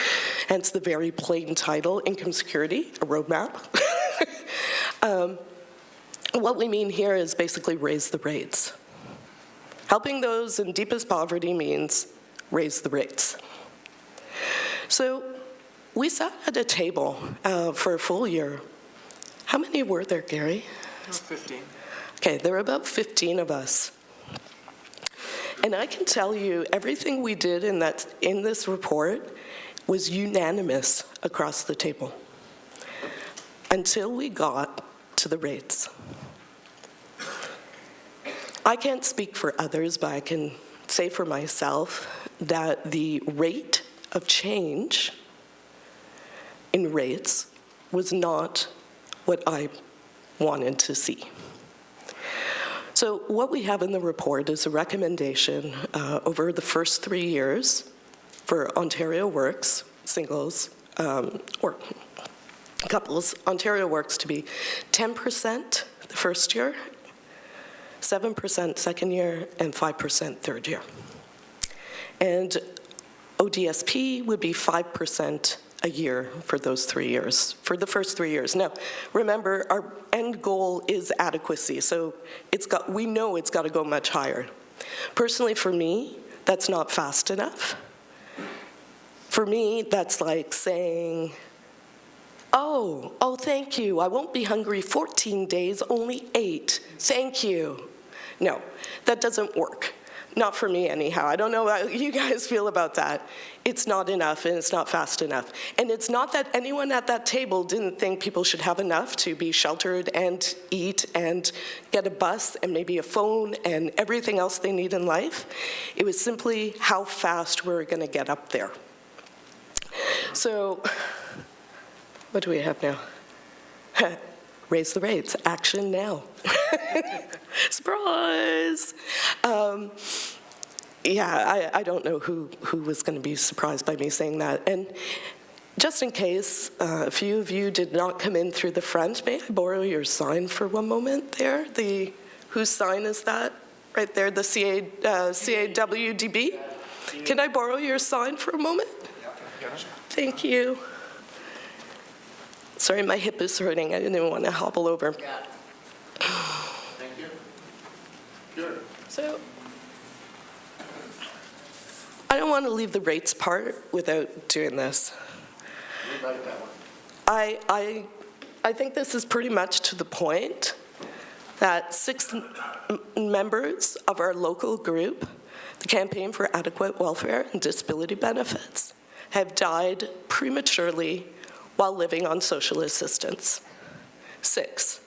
Hence the very plain title, Income Security, a Roadmap. What we mean here is basically raise the rates. Helping those in deepest poverty means raise the rates. So we sat at a table for a full year. How many were there, Gary? 15. Okay, there were about 15 of us. And I can tell you, everything we did in this report was unanimous across the table until we got to the rates. I can't speak for others, but I can say for myself that the rate of change in rates was not what I wanted to see. So what we have in the report is a recommendation over the first 3 years for Ontario Works, singles, or couples, Ontario Works to be 10% the first year, 7% second year, and 5% third year. And ODSP would be 5% a year for those 3 years, for the first 3 years. Now, remember, our end goal is adequacy, so we know it's got to go much higher. Personally, for me, that's not fast enough. For me, that's like saying, oh, thank you, I won't be hungry 14 days, only 8, thank you. No, that doesn't work. Not for me anyhow. I don't know how you guys feel about that. It's not enough and it's not fast enough. And it's not that anyone at that table didn't think people should have enough to be sheltered and eat and get a bus and maybe a phone and everything else they need in life. It was simply how fast we're going to get up there. So, what do we have now? Raise the rates. Action now. Surprise! Yeah, I don't know who was going to be surprised by me saying that. And just in case a few of you did not come in through the front, may I borrow your sign for one moment there? Whose sign is that? Right there, the CAWDB? Can I borrow your sign for a moment? Thank you. Sorry, my hip is hurting. I didn't even want to hobble over. Thank you. Good. So, I don't want to leave the rates part without doing this. You like that one. I think this is pretty much to the point that 6 members of our local group, the Campaign for Adequate Welfare and Disability Benefits, have died prematurely while living on social assistance. 6.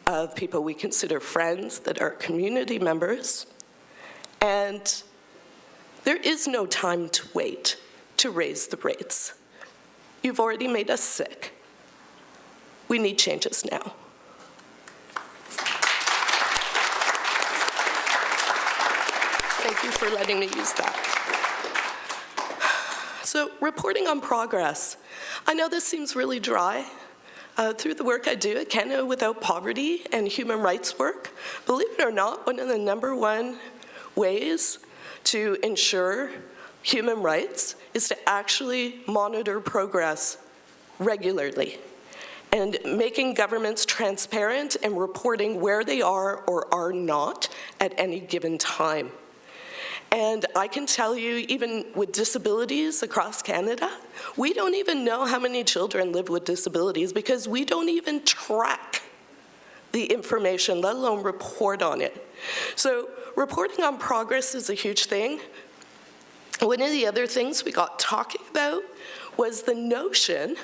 of people we consider friends that are community members, and there is no time to wait to raise the rates. You've already made us sick. We need changes now. Thank you for letting me use that. So, reporting on progress. I know this seems really dry. Through the work I do at Canada Without Poverty and human rights work, believe it or not, one of the #1 ways to ensure human rights is to actually monitor progress regularly and making governments transparent and reporting where they are or are not at any given time. And I can tell you, even with disabilities across Canada, we don't even know how many children live with disabilities because we don't even track the information, let alone report on it. So reporting on progress is a huge thing. One of the other things we got talking about was the notion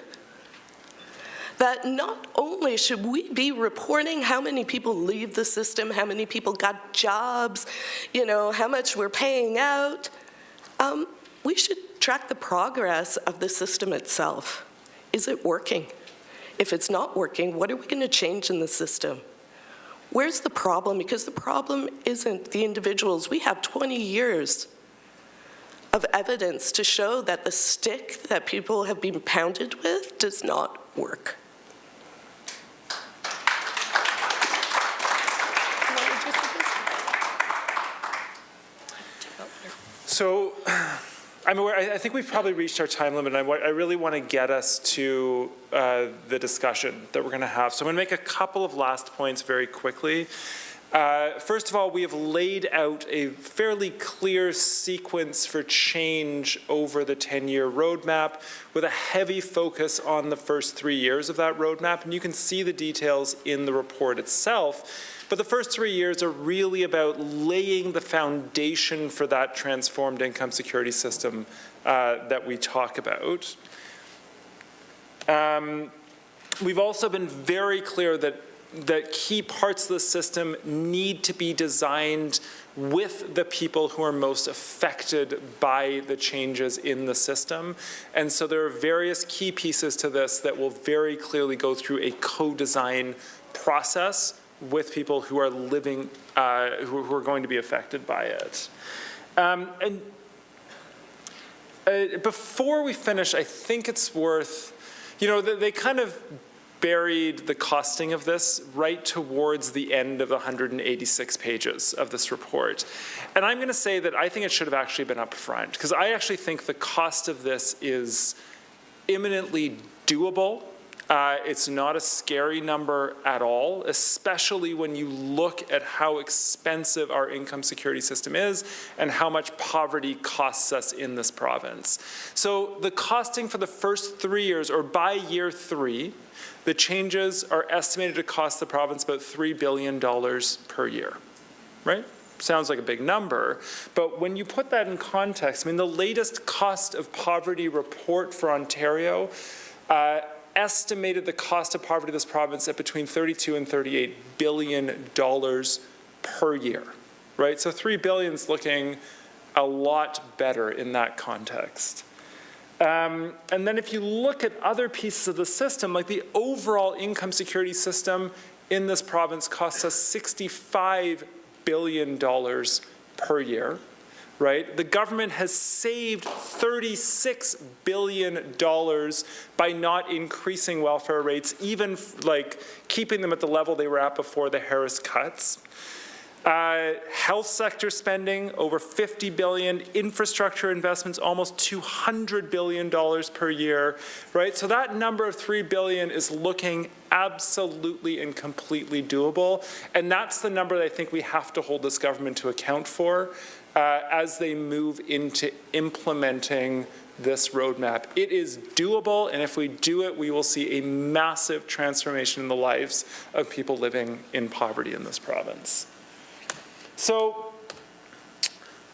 that not only should we be reporting how many people leave the system, how many people got jobs, you know, how much we're paying out, we should track the progress of the system itself. Is it working? If it's not working, what are we going to change in the system? Where's the problem? Because the problem isn't the individuals. We have 20 years of evidence to show that the stick that people have been pounded with does not work. So, I think we've probably reached our time limit, and I really want to get us to the discussion that we're going to have. So I'm going to make a couple of last points very quickly. First of all, we have laid out a fairly clear sequence for change over the 10-year roadmap with a heavy focus on the first 3 years of that roadmap, and you can see the details in the report itself. But the first 3 years are really about laying the foundation for that transformed income security system that we talk about. We've also been very clear that key parts of the system need to be designed with the people who are most affected by the changes in the system. And so there are various key pieces to this that will very clearly go through a co-design process with people who are living, who are going to be affected by it. Before we finish, I think it's worth, you know, they kind of buried the costing of this right towards the end of the 186 pages of this report. And I'm going to say that I think it should have actually been up front, because I actually think the cost of this is imminently doable. It's not a scary number at all, especially when you look at how expensive our income security system is and how much poverty costs us in this province. So the costing for the first 3 years, or by year 3, the changes are estimated to cost the province about $3 billion per year, right? Sounds like a big number, but when you put that in context, I mean, the latest cost of poverty report for Ontario estimated the cost of poverty of this province at between $32 and $38 billion per year, right? So $3 billion is looking a lot better in that context. And then if you look at other pieces of the system, like the overall income security system in this province costs us $65 billion per year, right? The government has saved $36 billion by not increasing welfare rates, even like keeping them at the level they were at before the Harris cuts. Health sector spending, over $50 billion, infrastructure investments, almost $200 billion per year, right? So that number of $3 billion is looking absolutely and completely doable, and that's the number that I think we have to hold this government to account for as they move into implementing this roadmap. It is doable, and if we do it, we will see a massive transformation in the lives of people living in poverty in this province. So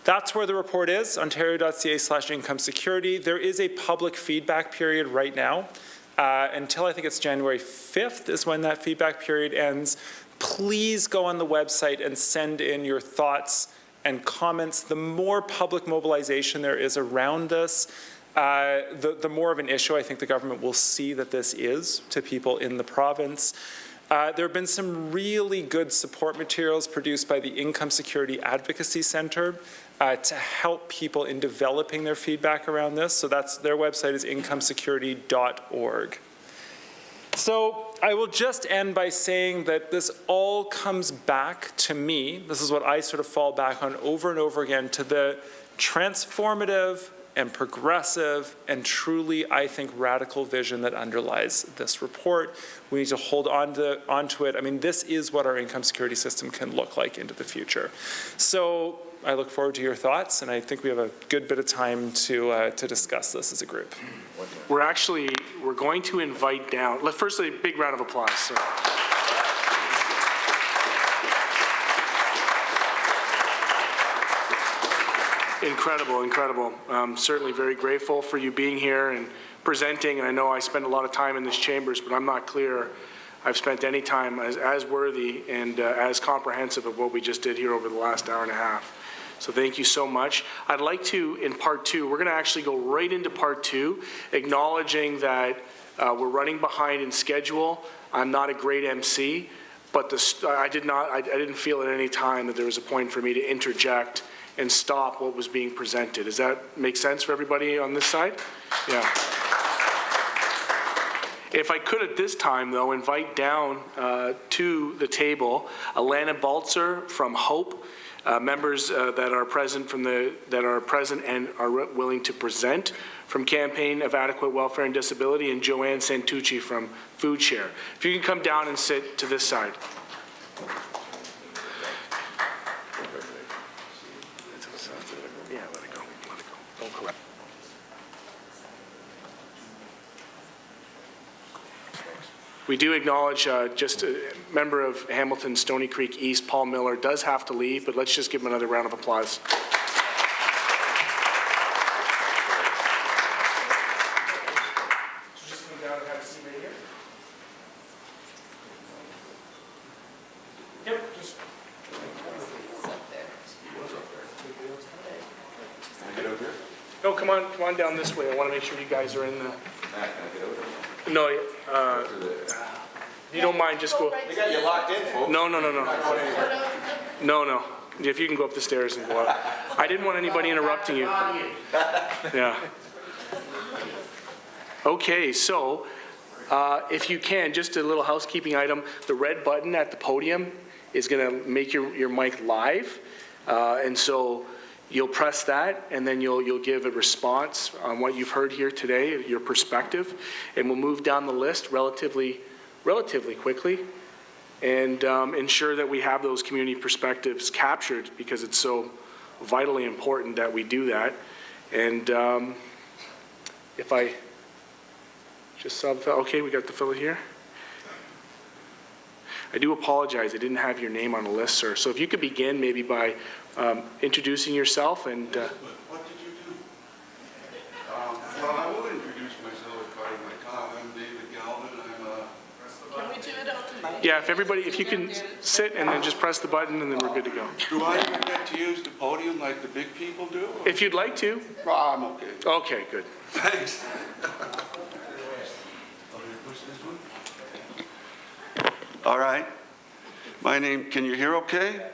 that's where the report is, ontario.ca/income security. There is a public feedback period right now until I think it's January 5th is when that feedback period ends. please go on the website and send in your thoughts and comments. The more public mobilization there is around this, the more of an issue I think the government will see that this is to people in the province. There have been some really good support materials produced by the Income Security Advocacy Centre to help people in developing their feedback around this. So their website is incomesecurity.org. So I will just end by saying that this all comes back to me, this is what I sort of fall back on over and over again, to the transformative and progressive and truly, I think, radical vision that underlies this report. We need to hold onto it. I mean, this is what our income security system can look like into the future. So I look forward to your thoughts, and I think we have a good bit of time to discuss this as a group. We're going to invite down, first a big round of applause. So. Incredible, incredible. Certainly very grateful for you being here and presenting. And I know I spend a lot of time in this chambers, but I'm not clear I've spent any time as worthy and as comprehensive of what we just did here over the last hour and a half. So thank you so much. I'd like to, in part two, we're going to actually go right into part two, acknowledging that we're running behind in schedule. I'm not a great MC, but I didn't feel at any time that there was a point for me to interject and stop what was being presented. Does that make sense for everybody on this side? Yeah. If I could at this time, though, invite down to the table Alana Baltzer from HOPE, members that are present and are willing to present from Campaign of Adequate Welfare and Disability, and Joanne Santucci from Food Share. If you can come down and sit to this side. Yeah, let it go. Let it go. Don't collect. We do acknowledge just a member of Hamilton Stony Creek East, Paul Miller, does have to leave, but let's just give him another round of applause. Just come down and have a seat right here. Yep, just. No, come on down this way. I want to make sure you guys are in the. No, you don't mind, just go. They got you locked in, folks. No. No. If you can go up the stairs and go up. I didn't want anybody interrupting you. Yeah. Okay, so if you can, just a little housekeeping item. The red button at the podium is going to make your mic live, and so you'll press that, and then you'll give a response on what you've heard here today, your perspective, and we'll move down the list relatively quickly, and ensure that we have those community perspectives captured, because it's so vitally important that we do that. And if I just saw the, okay, we got the fellow here. I do apologize, I didn't have your name on the list, sir. So if you could begin maybe by introducing yourself and... What did you do? Well, I will introduce myself as part of my talk. I'm David Galvin. Can we do it on the mic? yeah, if you can sit and then just press the button and then we're good to go. Do I even get to use the podium like the big people do? If you'd like to. Well, I'm okay. Okay, good. Thanks. Push this one. All right. My name, can you hear okay?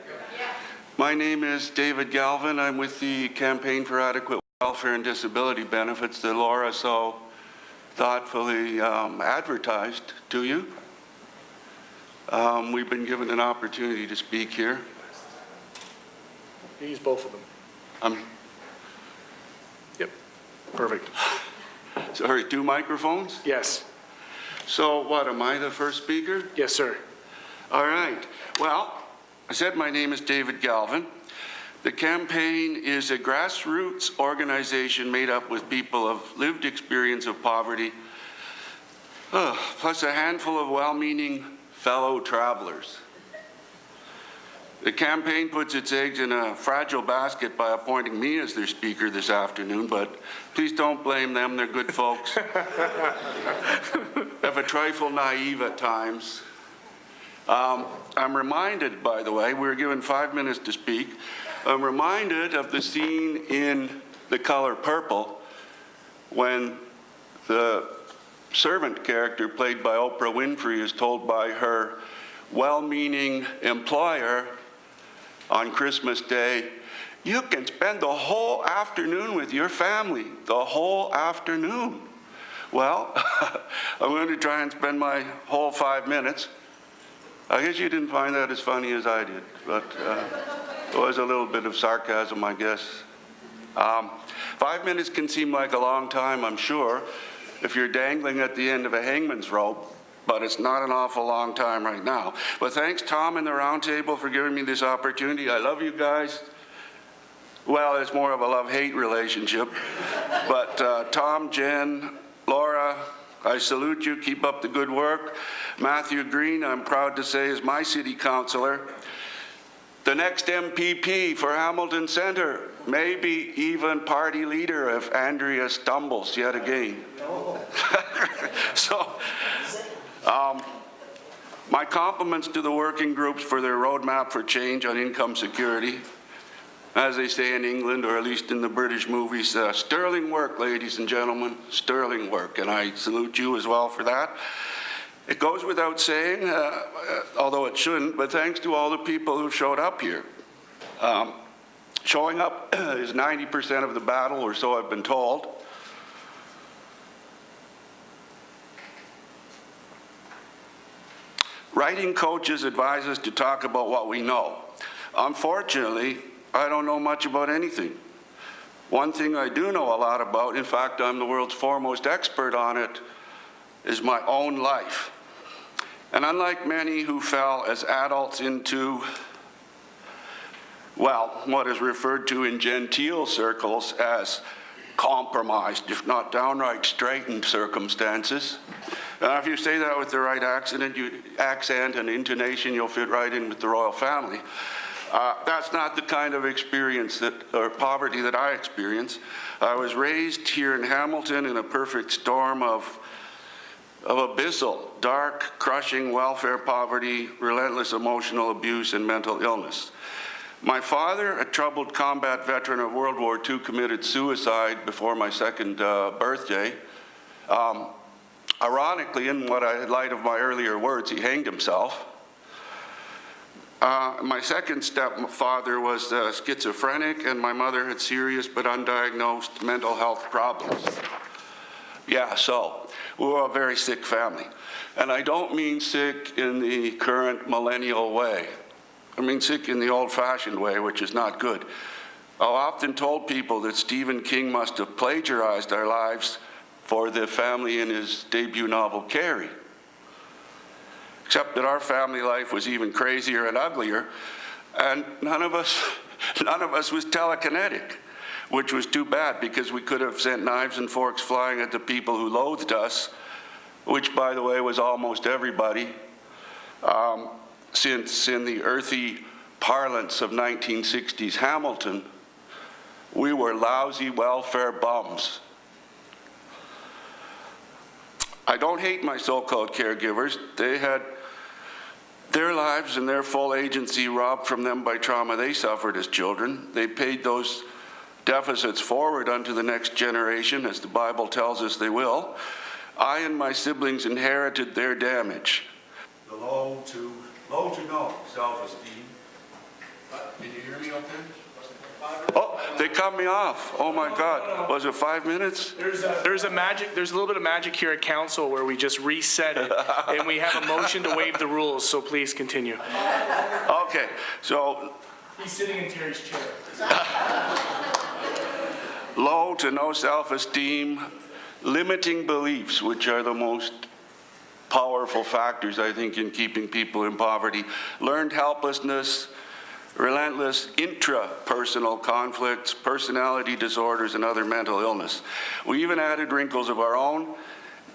My name is David Galvin. I'm with the Campaign for Adequate Welfare and Disability Benefits that Laura so thoughtfully advertised to you. We've been given an opportunity to speak here. You use both of them. Yep, perfect. Sorry, 2 microphones? Yes. So what, am I the first speaker? Yes, sir. All right. Well, I said my name is David Galvin. The campaign is a grassroots organization made up with people of lived experience of poverty, plus a handful of well-meaning fellow travelers. The campaign puts its eggs in a fragile basket by appointing me as their speaker this afternoon, but please don't blame them, they're good folks. Have a trifle naive at times. I'm reminded, by the way, we were given 5 minutes to speak. I'm reminded of the scene in The Color Purple when the servant character played by Oprah Winfrey is told by her well-meaning employer on Christmas Day, "You can spend the whole afternoon with your family, the whole afternoon." Well, I'm going to try and spend my whole 5 minutes. I guess you didn't find that as funny as I did, but it was a little bit of sarcasm, I guess. 5 minutes can seem like a long time, I'm sure, if you're dangling at the end of a hangman's rope, but it's not an awful long time right now. But thanks, Tom and the Roundtable, for giving me this opportunity. I love you guys. Well, it's more of a love-hate relationship. But Tom, Jen, Laura, I salute you. Keep up the good work. Matthew Green, I'm proud to say, is my city councillor. The next MPP for Hamilton Centre, maybe even party leader if Andrea stumbles yet again. So, my compliments to the working groups for their roadmap for change on income security. As they say in England, or at least in the British movies, sterling work, ladies and gentlemen, sterling work, and I salute you as well for that. It goes without saying, although it shouldn't, but thanks to all the people who showed up here. Showing up is 90% of the battle, or so I've been told. Writing coaches advise us to talk about what we know. Unfortunately, I don't know much about anything. One thing I do know a lot about, in fact, I'm the world's foremost expert on it, is my own life. And unlike many who fell as adults into, well, what is referred to in genteel circles as compromised, if not downright straitened circumstances. If you say that with the right accent and intonation, you'll fit right in with the royal family. That's not the kind of experience or poverty that I experience. I was raised here in Hamilton in a perfect storm of abyssal, dark, crushing welfare poverty, relentless emotional abuse, and mental illness. My father, a troubled combat veteran of World War II, committed suicide before my second birthday. Ironically, in light of my earlier words, he hanged himself. My second stepfather was schizophrenic, and my mother had serious but undiagnosed mental health problems. Yeah, so we were a very sick family. And I don't mean sick in the current millennial way. I mean sick in the old-fashioned way, which is not good. I often told people that Stephen King must have plagiarized our lives for the family in his debut novel, Carrie. Except that our family life was even crazier and uglier, and none of us was telekinetic, which was too bad because we could have sent knives and forks flying at the people who loathed us, which, by the way, was almost everybody, since in the earthy parlance of 1960s Hamilton, we were lousy welfare bums. I don't hate my so-called caregivers. They had their lives and their full agency robbed from them by trauma they suffered as children. They paid those deficits forward unto the next generation, as the Bible tells us they will. I and my siblings inherited their damage. The low to no self-esteem. Can you hear me okay? Oh, they cut me off. Oh my God. Was it 5 minutes? There's a little bit of magic here at council where we just reset it, and we have a motion to waive the rules, so please continue. Okay, so He's sitting in Terry's chair. low to no self-esteem, limiting beliefs, which are the most powerful factors, I think, in keeping people in poverty, learned helplessness, relentless intrapersonal conflicts, personality disorders, and other mental illness. We even added wrinkles of our own,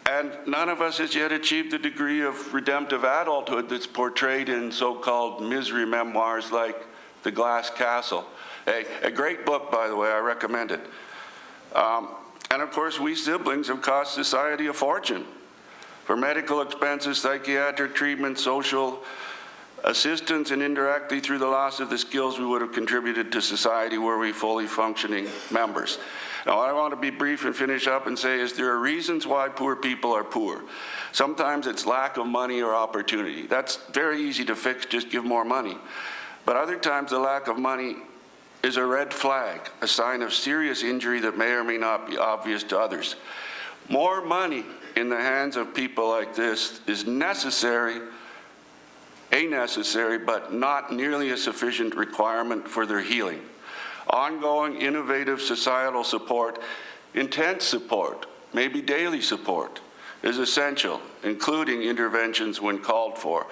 and none of us has yet achieved the degree of redemptive adulthood that's portrayed in so-called misery memoirs like The Glass Castle. A great book, by the way, I recommend it. And of course, we siblings have cost society a fortune for medical expenses, psychiatric treatment, social assistance, and indirectly through the loss of the skills we would have contributed to society were we fully functioning members. Now, I want to be brief and finish up and say is there are reasons why poor people are poor. Sometimes it's lack of money or opportunity. That's very easy to fix, just give more money. But other times the lack of money is a red flag, a sign of serious injury that may or may not be obvious to others. More money in the hands of people like this is necessary, but not nearly a sufficient requirement for their healing. Ongoing, innovative societal support, intense support, maybe daily support, is essential, including interventions when called for.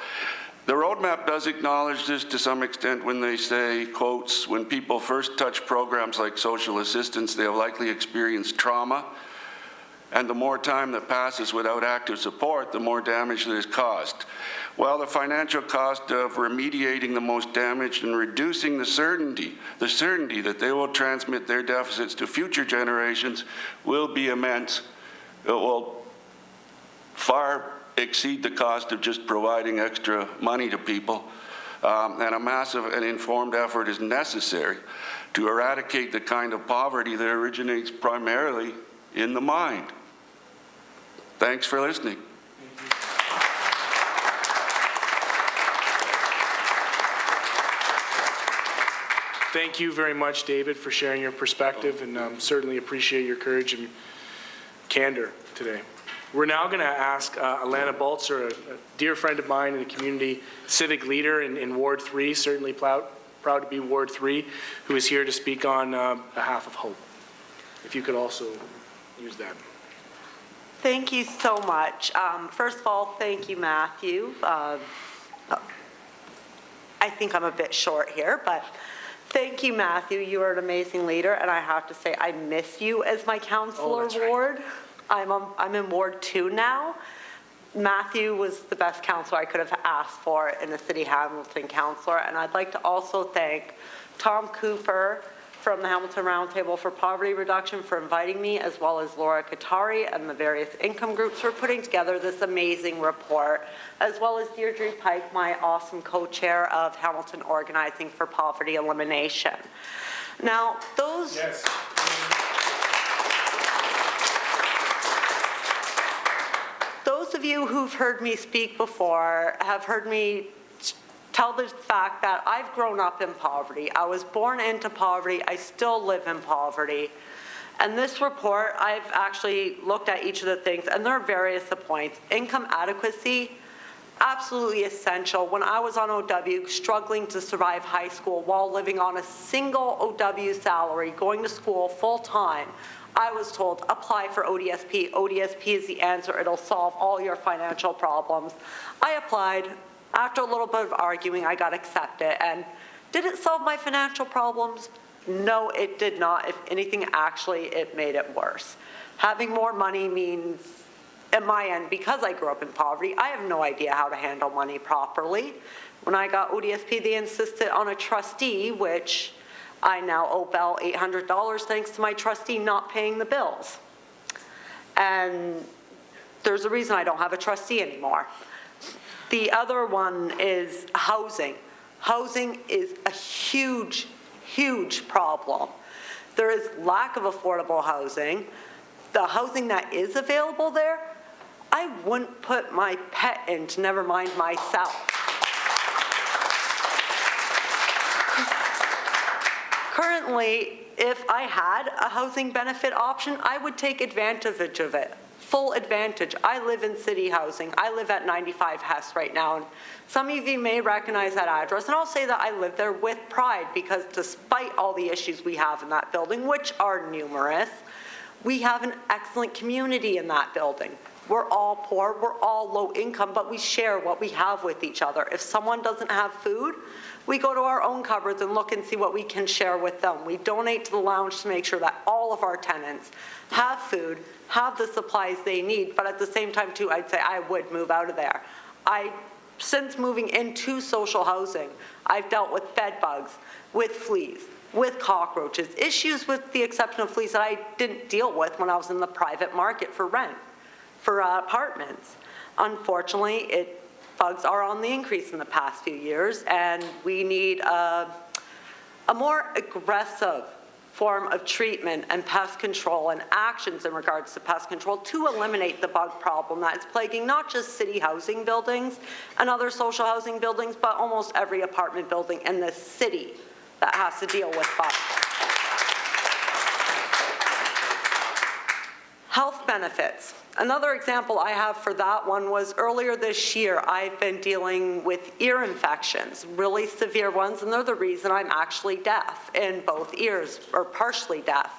The roadmap does acknowledge this to some extent when they say, quotes, when people first touch programs like social assistance, they have likely experienced trauma, and the more time that passes without active support, the more damage that is caused. Well, the financial cost of remediating the most damaged and reducing the certainty that they will transmit their deficits to future generations will be immense. It will far exceed the cost of just providing extra money to people. And a massive and informed effort is necessary to eradicate the kind of poverty that originates primarily in the mind. Thanks for listening. Thank you very much, David, for sharing your perspective, and certainly appreciate your courage and candor today. We're now going to ask Alana Baltzer, a dear friend of mine in the community, civic leader in Ward 3, certainly proud to be Ward 3, who is here to speak on behalf of Hope. If you could also use that. Thank you so much. First of all, thank you, Matthew. I think I'm a bit short here, but thank you, Matthew. You are an amazing leader, and I have to say I miss you as my counselor ward. I'm in Ward 2 now. Matthew was the best counselor I could have asked for in the City Hamilton counselor, and I'd like to also thank Tom Cooper from the Hamilton Roundtable for Poverty Reduction for inviting me, as well as Laura Cattari and the various income groups for putting together this amazing report, as well as Deirdre Pike, my awesome co-chair of Hamilton Organizing for Poverty Elimination. Now, those of you who've heard me speak before have heard me tell the fact that I've grown up in poverty. I was born into poverty. I still live in poverty. And this report, I've actually looked at each of the things, and there are various points. Income adequacy, absolutely essential. When I was on OW, struggling to survive high school while living on a single OW salary, going to school full-time, I was told, apply for ODSP. ODSP is the answer. It'll solve all your financial problems. I applied. After a little bit of arguing, I got accepted. And did it solve my financial problems? No, it did not. If anything, actually, it made it worse. Having more money means, at my end, because I grew up in poverty, I have no idea how to handle money properly. When I got ODSP, they insisted on a trustee, which I now owe Bell $800 thanks to my trustee not paying the bills. And there's a reason I don't have a trustee anymore. The other one is housing. Housing is a huge, huge problem. There is lack of affordable housing. The housing that is available there, I wouldn't put my pet in, to never mind myself. Currently, if I had a housing benefit option, I would take advantage of it. Full advantage. I live in city housing. I live at 95 Hess right now. And some of you may recognize that address. And I'll say that I live there with pride, because despite all the issues we have in that building, which are numerous, we have an excellent community in that building. We're all poor, we're all low income, but we share what we have with each other. If someone doesn't have food, we go to our own cupboards and look and see what we can share with them. We donate to the lounge to make sure that all of our tenants have food, have the supplies they need, but at the same time too, I'd say I would move out of there. Since moving into social housing, I've dealt with bed bugs, with fleas, with cockroaches, issues with the exception of fleas that I didn't deal with when I was in the private market for rent, for apartments. Unfortunately, bugs are on the increase in the past few years, and we need a more aggressive form of treatment and pest control and actions in regards to pest control to eliminate the bug problem that is plaguing not just city housing buildings and other social housing buildings, but almost every apartment building in the city that has to deal with bugs. Health benefits. Another example I have for that one was earlier this year, I've been dealing with ear infections, really severe ones, and they're the reason I'm actually deaf in both ears, or partially deaf.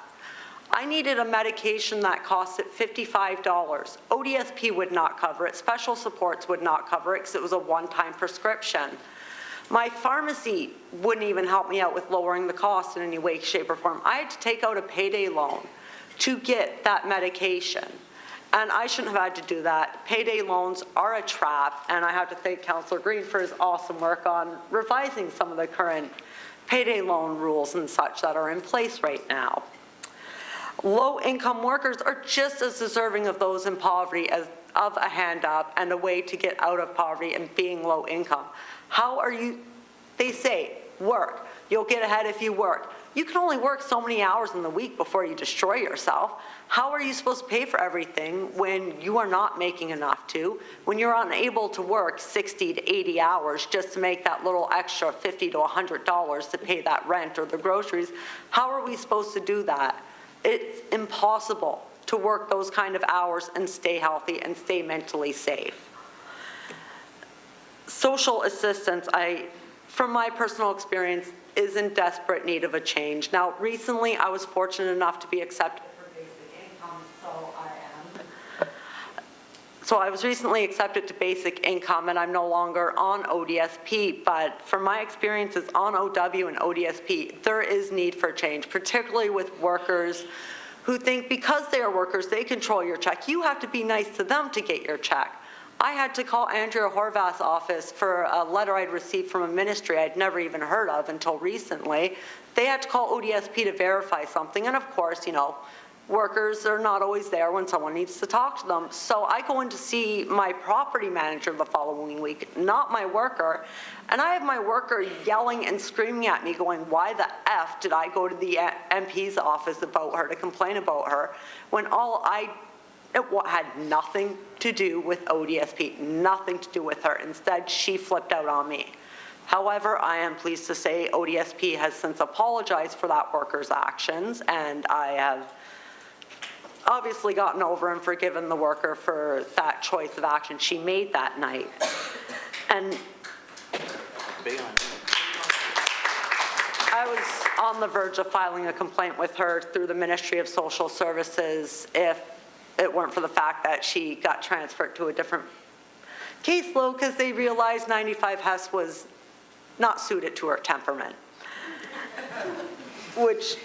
I needed a medication that costed $55. ODSP would not cover it. Special supports would not cover it because it was a one-time prescription. My pharmacy wouldn't even help me out with lowering the cost in any way, shape, or form. I had to take out a payday loan to get that medication. And I shouldn't have had to do that. Payday loans are a trap, and I have to thank Councillor Green for his awesome work on revising some of the current payday loan rules and such that are in place right now. Low-income workers are just as deserving of those in poverty as of a hand up and a way to get out of poverty and being low income. How are you, they say, work. You'll get ahead if you work. You can only work so many hours in the week before you destroy yourself. How are you supposed to pay for everything when you are not making enough to, when you're unable to work 60 to 80 hours just to make that little extra $50 to $100 to pay that rent or the groceries? How are we supposed to do that? It's impossible to work those kind of hours and stay healthy and stay mentally safe. Social assistance, from my personal experience, is in desperate need of a change. Now, recently, I was fortunate enough to be accepted for basic income, so I was recently accepted to basic income, and I'm no longer on ODSP, but from my experiences on OW and ODSP, there is need for change, particularly with workers who think because they are workers, they control your check. You have to be nice to them to get your check. I had to call Andrea Horvath's office for a letter I'd received from a ministry I'd never even heard of until recently. They had to call ODSP to verify something, and of course, you know, workers are not always there when someone needs to talk to them. So I go in to see my property manager the following week, not my worker, and I have my worker yelling and screaming at me going, why the F did I go to the MP's office about her to complain about her when it had nothing to do with ODSP, nothing to do with her. Instead, she flipped out on me. However, I am pleased to say ODSP has since apologized for that worker's actions, and I have obviously gotten over and forgiven the worker for that choice of action she made that night. And I was on the verge of filing a complaint with her through the Ministry of Social Services if it weren't for the fact that she got transferred to a different caseload because they realized 95 Hess was not suited to her temperament. Which,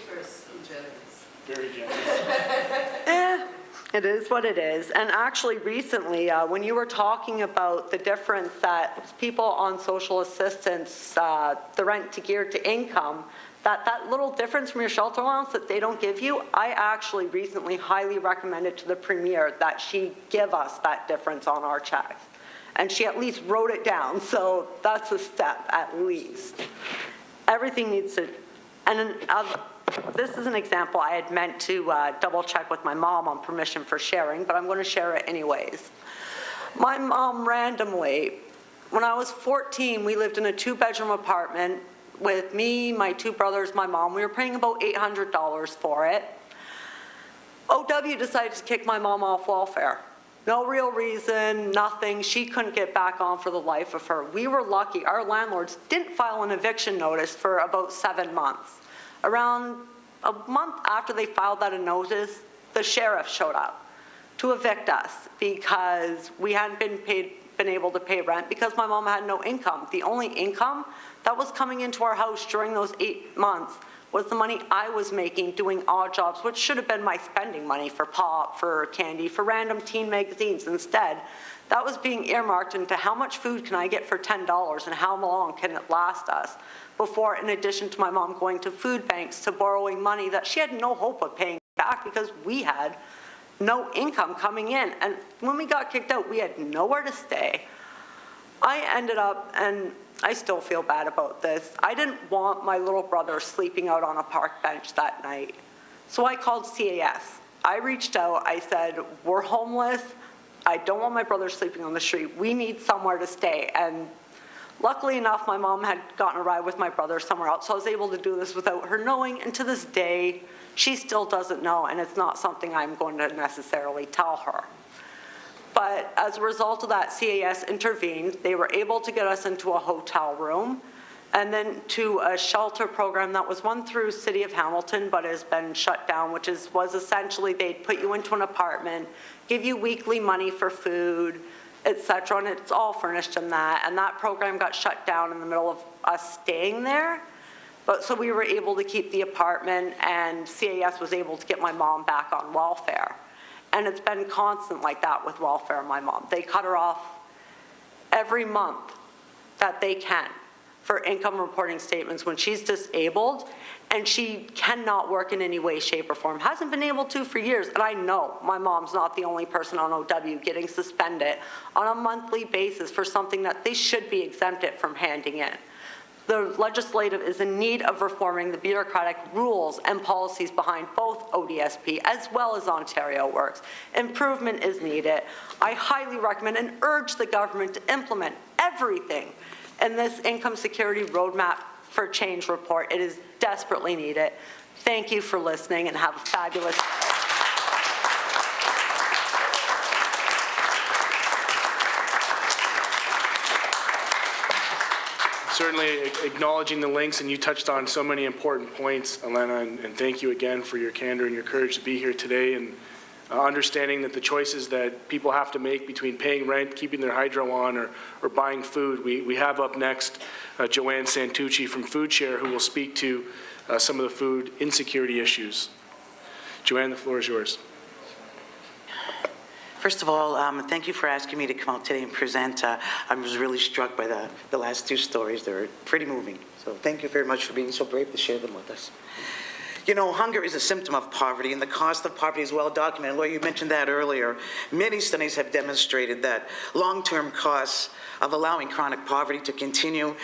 Very generous. it is what it is. And actually recently, when you were talking about the difference that people on social assistance, the rent to geared to income, that little difference from your shelter allowance that they don't give you, I actually recently highly recommended to the Premier that she give us that difference on our checks. And she at least wrote it down, so that's a step at least. Everything needs to, and this is an example I had meant to double check with my mom on permission for sharing, but I'm going to share it anyways. My mom randomly, when I was 14, we lived in a 2-bedroom apartment with me, my 2 brothers, my mom. We were paying about $800 for it. OW decided to kick my mom off welfare. No real reason, nothing. She couldn't get back on for the life of her. We were lucky. Our landlords didn't file an eviction notice for about 7 months. Around a month after they filed that notice, the sheriff showed up to evict us because we hadn't been able to pay rent because my mom had no income. The only income that was coming into our house during those 8 months was the money I was making doing odd jobs, which should have been my spending money for pop, for candy, for random teen magazines. Instead, that was being earmarked into how much food can I get for $10 and how long can it last us before, in addition to my mom going to food banks to borrowing money that she had no hope of paying back because we had no income coming in. And when we got kicked out, we had nowhere to stay. I ended up, and I still feel bad about this, I didn't want my little brother sleeping out on a park bench that night. So I called CAS. I reached out, I said, we're homeless, I don't want my brother sleeping on the street, we need somewhere to stay. And luckily enough, my mom had gotten a ride with my brother somewhere else, so I was able to do this without her knowing, and to this day, she still doesn't know, and it's not something I'm going to necessarily tell her. But as a result of that, CAS intervened. They were able to get us into a hotel room and then to a shelter program that was run through City of Hamilton but has been shut down, which was essentially they'd put you into an apartment, give you weekly money for food, etc., and it's all furnished in that. And that program got shut down in the middle of us staying there. But so we were able to keep the apartment, and CAS was able to get my mom back on welfare. And it's been constant like that with welfare and my mom. They cut her off every month that they can for income reporting statements when she's disabled and she cannot work in any way, shape, or form. Hasn't been able to for years. And I know my mom's not the only person on OW getting suspended on a monthly basis for something that they should be exempted from handing in. The legislative is in need of reforming the bureaucratic rules and policies behind both ODSP as well as Ontario Works. Improvement is needed. I highly recommend and urge the government to implement everything in this income security roadmap for change report. It is desperately needed. Thank you for listening and have a fabulous Certainly acknowledging the links, and you touched on so many important points, Elena, and thank you again for your candor and your courage to be here today, and understanding that the choices that people have to make between paying rent, keeping their hydro on, or buying food. We have up next Joanne Santucci from Food Share, who will speak to some of the food insecurity issues. Joanne, the floor is yours. First of all, thank you for asking me to come out today and present. I was really struck by the last two stories. They were pretty moving. So thank you very much for being so brave to share them with us. You know, hunger is a symptom of poverty, and the cost of poverty is well documented. Laura, you mentioned that earlier. Many studies have demonstrated that long-term costs of allowing chronic poverty to continue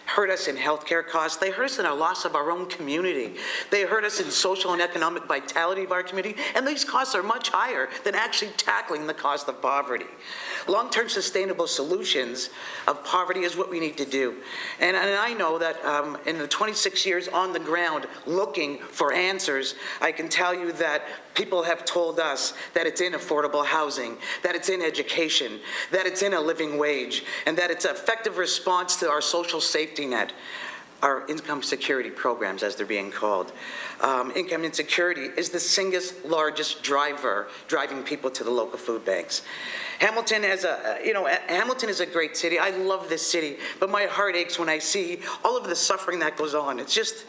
hurt us in healthcare costs. They hurt us in our loss of our own community. They hurt us in social and economic vitality of our community, and these costs are much higher than actually tackling the cost of poverty. Long-term sustainable solutions of poverty is what we need to do. And I know that in the 26 years on the ground looking for answers, I can tell you that people have told us that it's in affordable housing, that it's in education, that it's in a living wage, and that it's an effective response to our social safety net, our income security programs, as they're being called. Income insecurity is the single largest driver driving people to the local food banks. Hamilton is a great city. I love this city, but my heart aches when I see all of the suffering that goes on. It's just,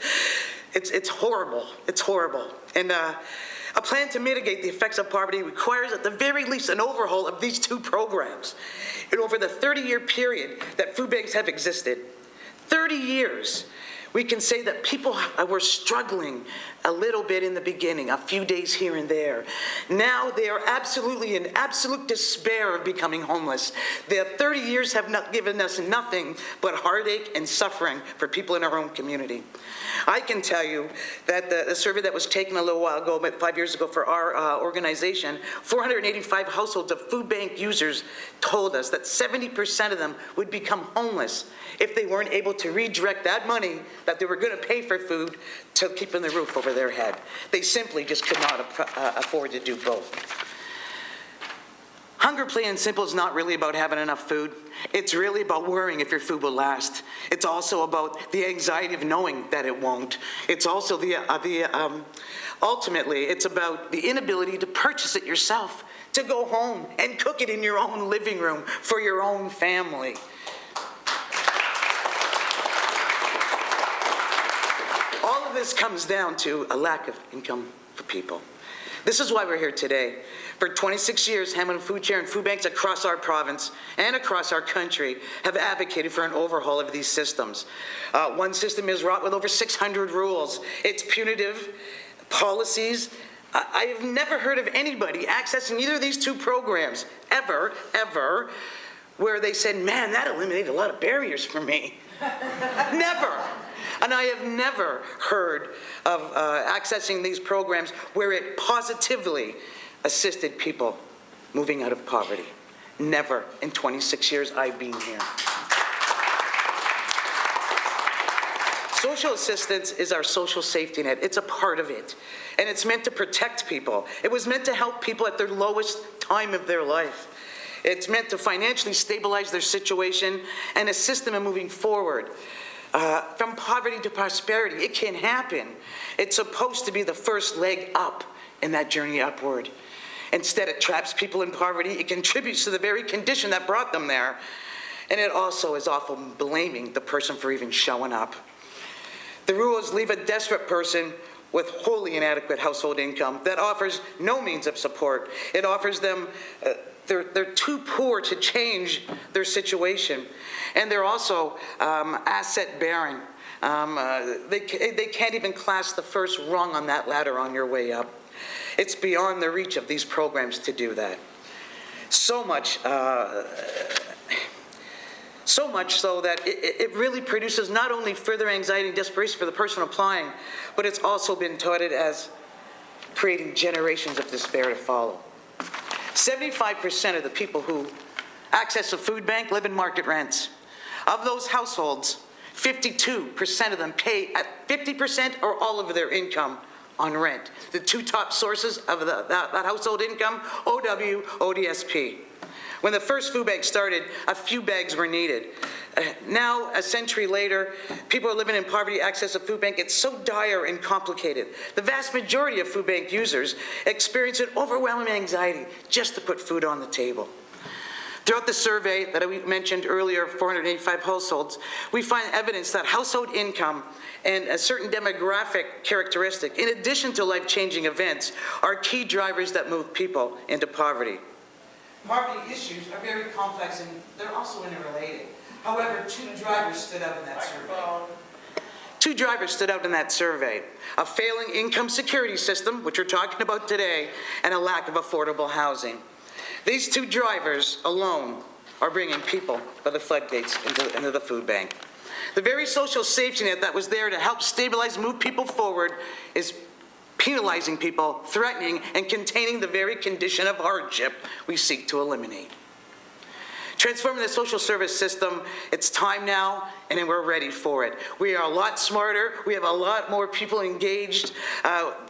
it's horrible. It's horrible. And a plan to mitigate the effects of poverty requires at the very least an overhaul of these two programs. And over the 30-year period that food banks have existed, 30 years, we can say that people were struggling a little bit in the beginning, a few days here and there. Now they are absolutely in absolute despair of becoming homeless. The 30 years have not given us nothing but heartache and suffering for people in our own community. I can tell you that the survey that was taken a little while ago, about 5 years ago for our organization, 485 households of food bank users told us that 70% of them would become homeless if they weren't able to redirect that money that they were going to pay for food to keeping the roof over their head. They simply just could not afford to do both. Hunger, plain and simple, is not really about having enough food. It's really about worrying if your food will last. It's also about the anxiety of knowing that it won't. It's also ultimately, it's about the inability to purchase it yourself, to go home and cook it in your own living room for your own family. All of this comes down to a lack of income for people. This is why we're here today. For 26 years, Hamilton Food Share and food banks across our province and across our country have advocated for an overhaul of these systems. One system is wrought with over 600 rules. It's punitive policies. I have never heard of anybody accessing either of these two programs, ever, where they said, man, that eliminated a lot of barriers for me. Never. And I have never heard of accessing these programs where it positively assisted people moving out of poverty. Never in 26 years I've been here. Social assistance is our social safety net. It's a part of it. And it's meant to protect people. It was meant to help people at their lowest time of their life. It's meant to financially stabilize their situation and assist them in moving forward. From poverty to prosperity, it can happen. It's supposed to be the first leg up in that journey upward. Instead, it traps people in poverty. It contributes to the very condition that brought them there. And it also is often blaming the person for even showing up. The rules leave a desperate person with wholly inadequate household income that offers no means of support. It offers them, they're too poor to change their situation. And they're also asset-bearing. They can't even class the first rung on that ladder on your way up. It's beyond the reach of these programs to do that. So much so that it really produces not only further anxiety and desperation for the person applying, but it's also been touted as creating generations of despair to follow. 75% of the people who access a food bank live in market rents. Of those households, 52% of them pay at 50% or all of their income on rent. The two top sources of that household income, OW, ODSP. When the first food bank started, a few bags were needed. Now, a century later, people are living in poverty, access a food bank. It's so dire and complicated. The vast majority of food bank users experience an overwhelming anxiety just to put food on the table. Throughout the survey that we mentioned earlier, 485 households, we find evidence that household income and a certain demographic characteristic, in addition to life-changing events, are key drivers that move people into poverty. Poverty issues are very complex and they're also interrelated. However, two drivers stood out in that survey. Two drivers stood out in that survey: a failing income security system, which we're talking about today, and a lack of affordable housing. These two drivers alone are bringing people by the floodgates into the food bank. The very social safety net that was there to help stabilize, move people forward, is penalizing people, threatening, and containing the very condition of hardship we seek to eliminate. Transforming the social service system, it's time now, and we're ready for it. We are a lot smarter. We have a lot more people engaged.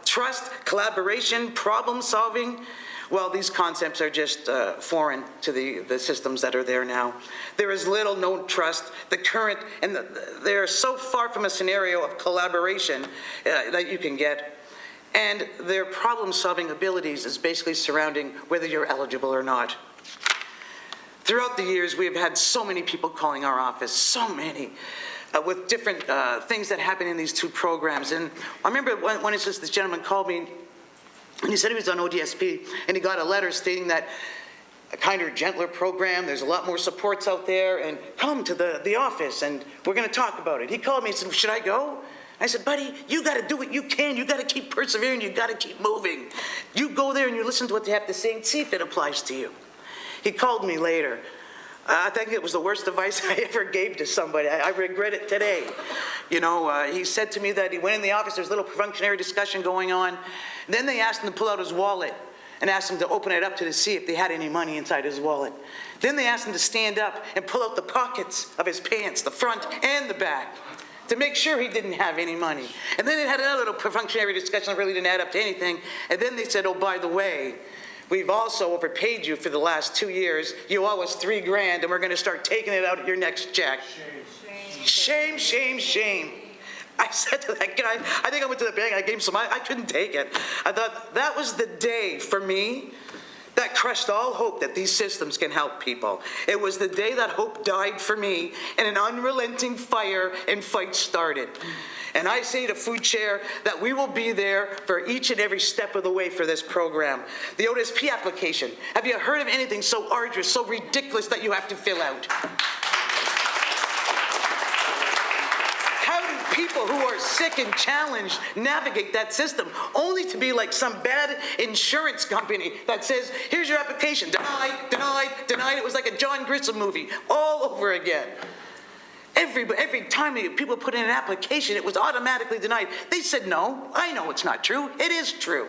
Trust, collaboration, problem solving. Well, these concepts are just foreign to the systems that are there now. There is little, no trust. They're so far from a scenario of collaboration that you can get. And their problem-solving abilities is basically surrounding whether you're eligible or not. Throughout the years, we have had so many people calling our office, so many, with different things that happen in these two programs. And I remember one instance, this gentleman called me, and he said he was on ODSP, and he got a letter stating that a kinder, gentler program, there's a lot more supports out there, and come to the office, and we're going to talk about it. He called me and said, should I go? I said, buddy, you got to do what you can. You got to keep persevering. You got to keep moving. You go there and you listen to what they have to say and see if it applies to you. He called me later. I think it was the worst advice I ever gave to somebody. I regret it today. You know, he said to me that he went in the office, there was a little perfunctory discussion going on. And then they asked him to pull out his wallet and asked him to open it up to see if they had any money inside his wallet. Then they asked him to stand up and pull out the pockets of his pants, the front and the back, to make sure he didn't have any money. And then they had another little perfunctory discussion that really didn't add up to anything. And then they said, oh, by the way, we've also overpaid you for the last 2 years. You owe us $3 grand, and we're going to start taking it out of your next check. Shame, shame, shame. I said to that guy, I think I went to the bank, I gave him some, I couldn't take it. I thought that was the day for me that crushed all hope that these systems can help people. It was the day that hope died for me and an unrelenting fire and fight started. And I say to Food Chair that we will be there for each and every step of the way for this program. The ODSP application, have you heard of anything so arduous, so ridiculous that you have to fill out? people who are sick and challenged navigate that system, only to be like some bad insurance company that says, here's your application, denied, denied, denied. It was like a John Grissom movie all over again. Every time people put in an application, it was automatically denied. They said, no, I know it's not true. It is true.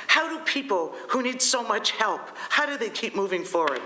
How do people who need so much help, how do they keep moving forward?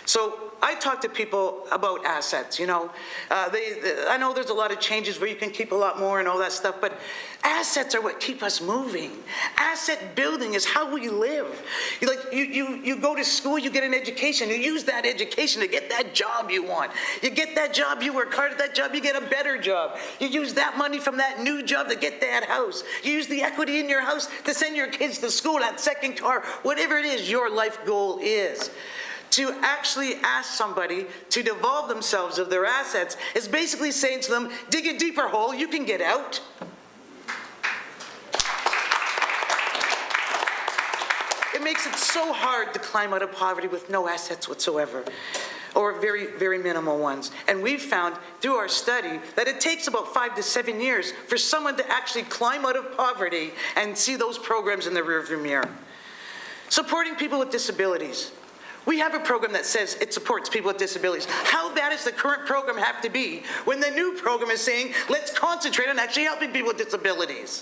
So I talk to people about assets, you know. I know there's a lot of changes where you can keep a lot more and all that stuff, but assets are what keep us moving. Asset building is how we live. You go to school, you get an education, you use that education to get that job you want. You get that job, you work hard at that job, you get a better job. You use that money from that new job to get that house. You use the equity in your house to send your kids to school, that second car, whatever it is your life goal is. To actually ask somebody to devolve themselves of their assets is basically saying to them, dig a deeper hole, you can get out. It makes it so hard to climb out of poverty with no assets whatsoever, or very, very minimal ones. And we've found through our study that it takes about 5 to 7 years for someone to actually climb out of poverty and see those programs in the rearview mirror. Supporting people with disabilities. We have a program that says it supports people with disabilities. How bad does the current program have to be when the new program is saying, let's concentrate on actually helping people with disabilities?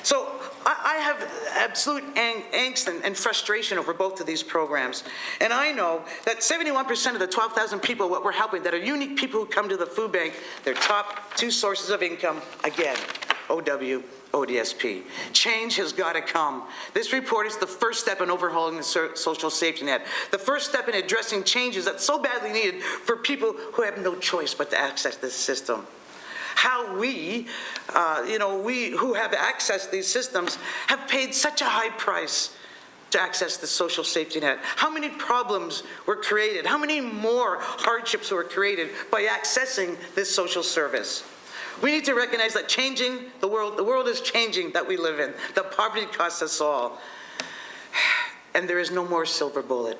So I have absolute angst and frustration over both of these programs. And I know that 71% of the 12,000 people what we're helping that are unique people who come to the food bank, their top 2 sources of income, again, OW, ODSP. Change has got to come. This report is the first step in overhauling the social safety net, the first step in addressing changes that's so badly needed for people who have no choice but to access this system. How we who have accessed these systems have paid such a high price to access the social safety net. How many problems were created? How many more hardships were created by accessing this social service? We need to recognize that the world is changing that we live in. The poverty costs us all. And there is no more silver bullet.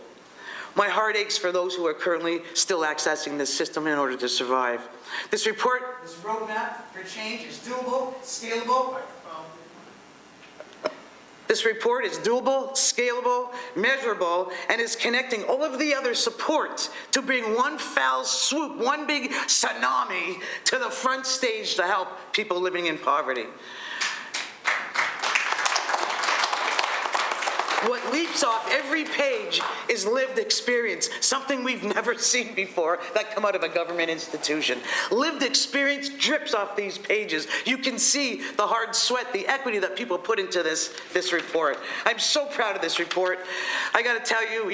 My heart aches for those who are currently still accessing this system in order to survive. This roadmap for change is doable, scalable. This report is doable, scalable, measurable, and is connecting all of the other supports to bring one foul swoop, one big tsunami to the front stage to help people living in poverty. What leaps off every page is lived experience, something we've never seen before that come out of a government institution. Lived experience drips off these pages. You can see the hard sweat, the equity that people put into this report. I'm so proud of this report. I got to tell you,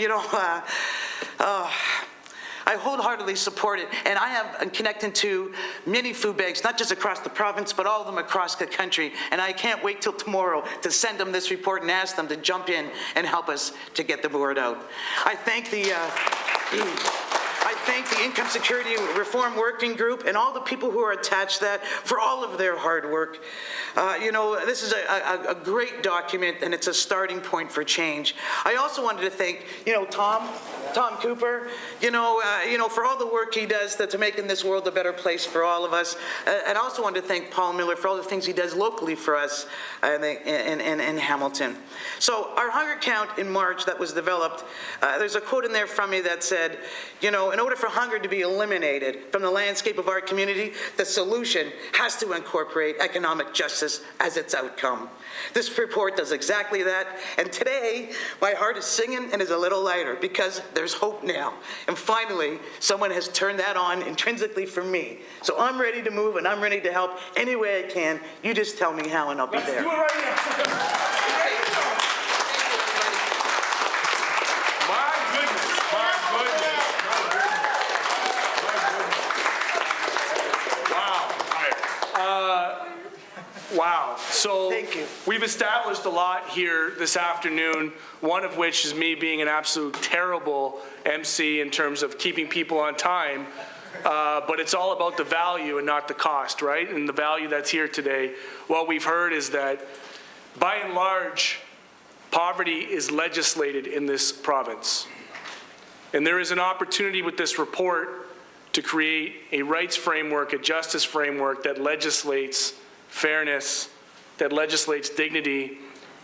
I wholeheartedly support it, and I'm connected to many food banks, not just across the province, but all of them across the country, and I can't wait till tomorrow to send them this report and ask them to jump in and help us to get the word out. I thank the Income Security Reform Working Group and all the people who are attached to that for all of their hard work. This is a great document, and it's a starting point for change. I also wanted to thank, Tom Cooper, for all the work he does to making this world a better place for all of us. And I also wanted to thank Paul Miller for all the things he does locally for us in Hamilton. So our hunger count in March that was developed, there's a quote in there from me that said, in order for hunger to be eliminated from the landscape of our community, the solution has to incorporate economic justice as its outcome. This report does exactly that, and today my heart is singing and is a little lighter because there's hope now. And finally, someone has turned that on intrinsically for me. So I'm ready to move and I'm ready to help any way I can. You just tell me how and I'll be there. Do it right now. Wow. So thank you. We've established a lot here this afternoon, one of which is me being an absolute terrible MC in terms of keeping people on time. But it's all about the value and not the cost, right? And the value that's here today. What we've heard is that, by and large, poverty is legislated in this province. And there is an opportunity with this report to to create a rights framework, a justice framework that legislates fairness, that legislates dignity,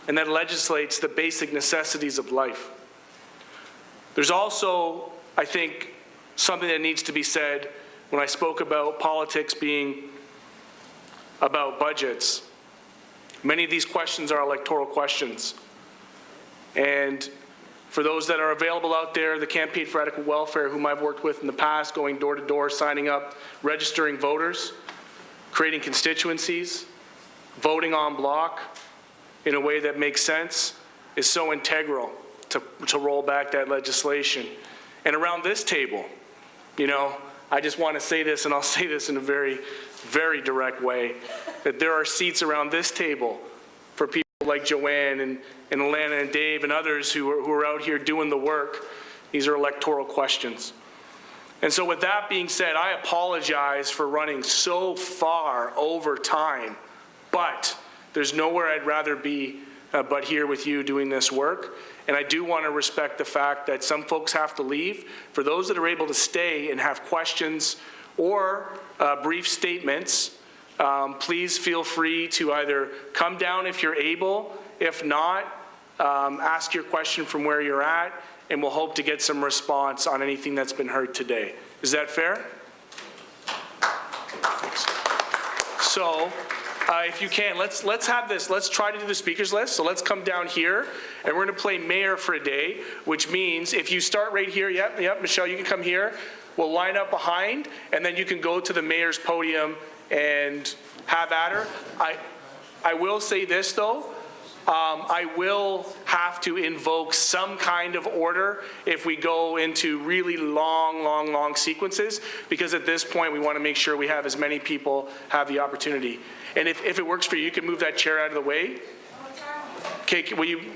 and that legislates the basic necessities of life. There's also, I think, something that needs to be said when I spoke about politics being about budgets. Many of these questions are electoral questions. And for those that are available out there, the Campaign for Adequate Welfare, whom I've worked with in the past, going door to door, signing up, registering voters, creating constituencies, voting en bloc in a way that makes sense, is so integral to roll back that legislation. And around this table, you know, I just want to say this, and I'll say this in a very, very direct way, that there are seats around this table for people like Joanne and Alana and Dave and others who are out here doing the work. These are electoral questions. And so with that being said, I apologize for running so far over time, but there's nowhere I'd rather be but here with you doing this work. And I do want to respect the fact that some folks have to leave. For those that are able to stay and have questions or brief statements, please feel free to either come down if you're able. If not, ask your question from where you're at, and we'll hope to get some response on anything that's been heard today. Is that fair? Thanks. So, if you can, let's have this. Let's try to do the speakers list. So let's come down here, and we're going to play mayor for a day, which means if you start right here, yep, Michelle, you can come here. We'll line up behind, and then you can go to the mayor's podium and have at her. I will say this, though. I will have to invoke some kind of order if we go into really long sequences, because at this point we want to make sure we have as many people have the opportunity. And if it works for you, you can move that chair out of the way. Okay,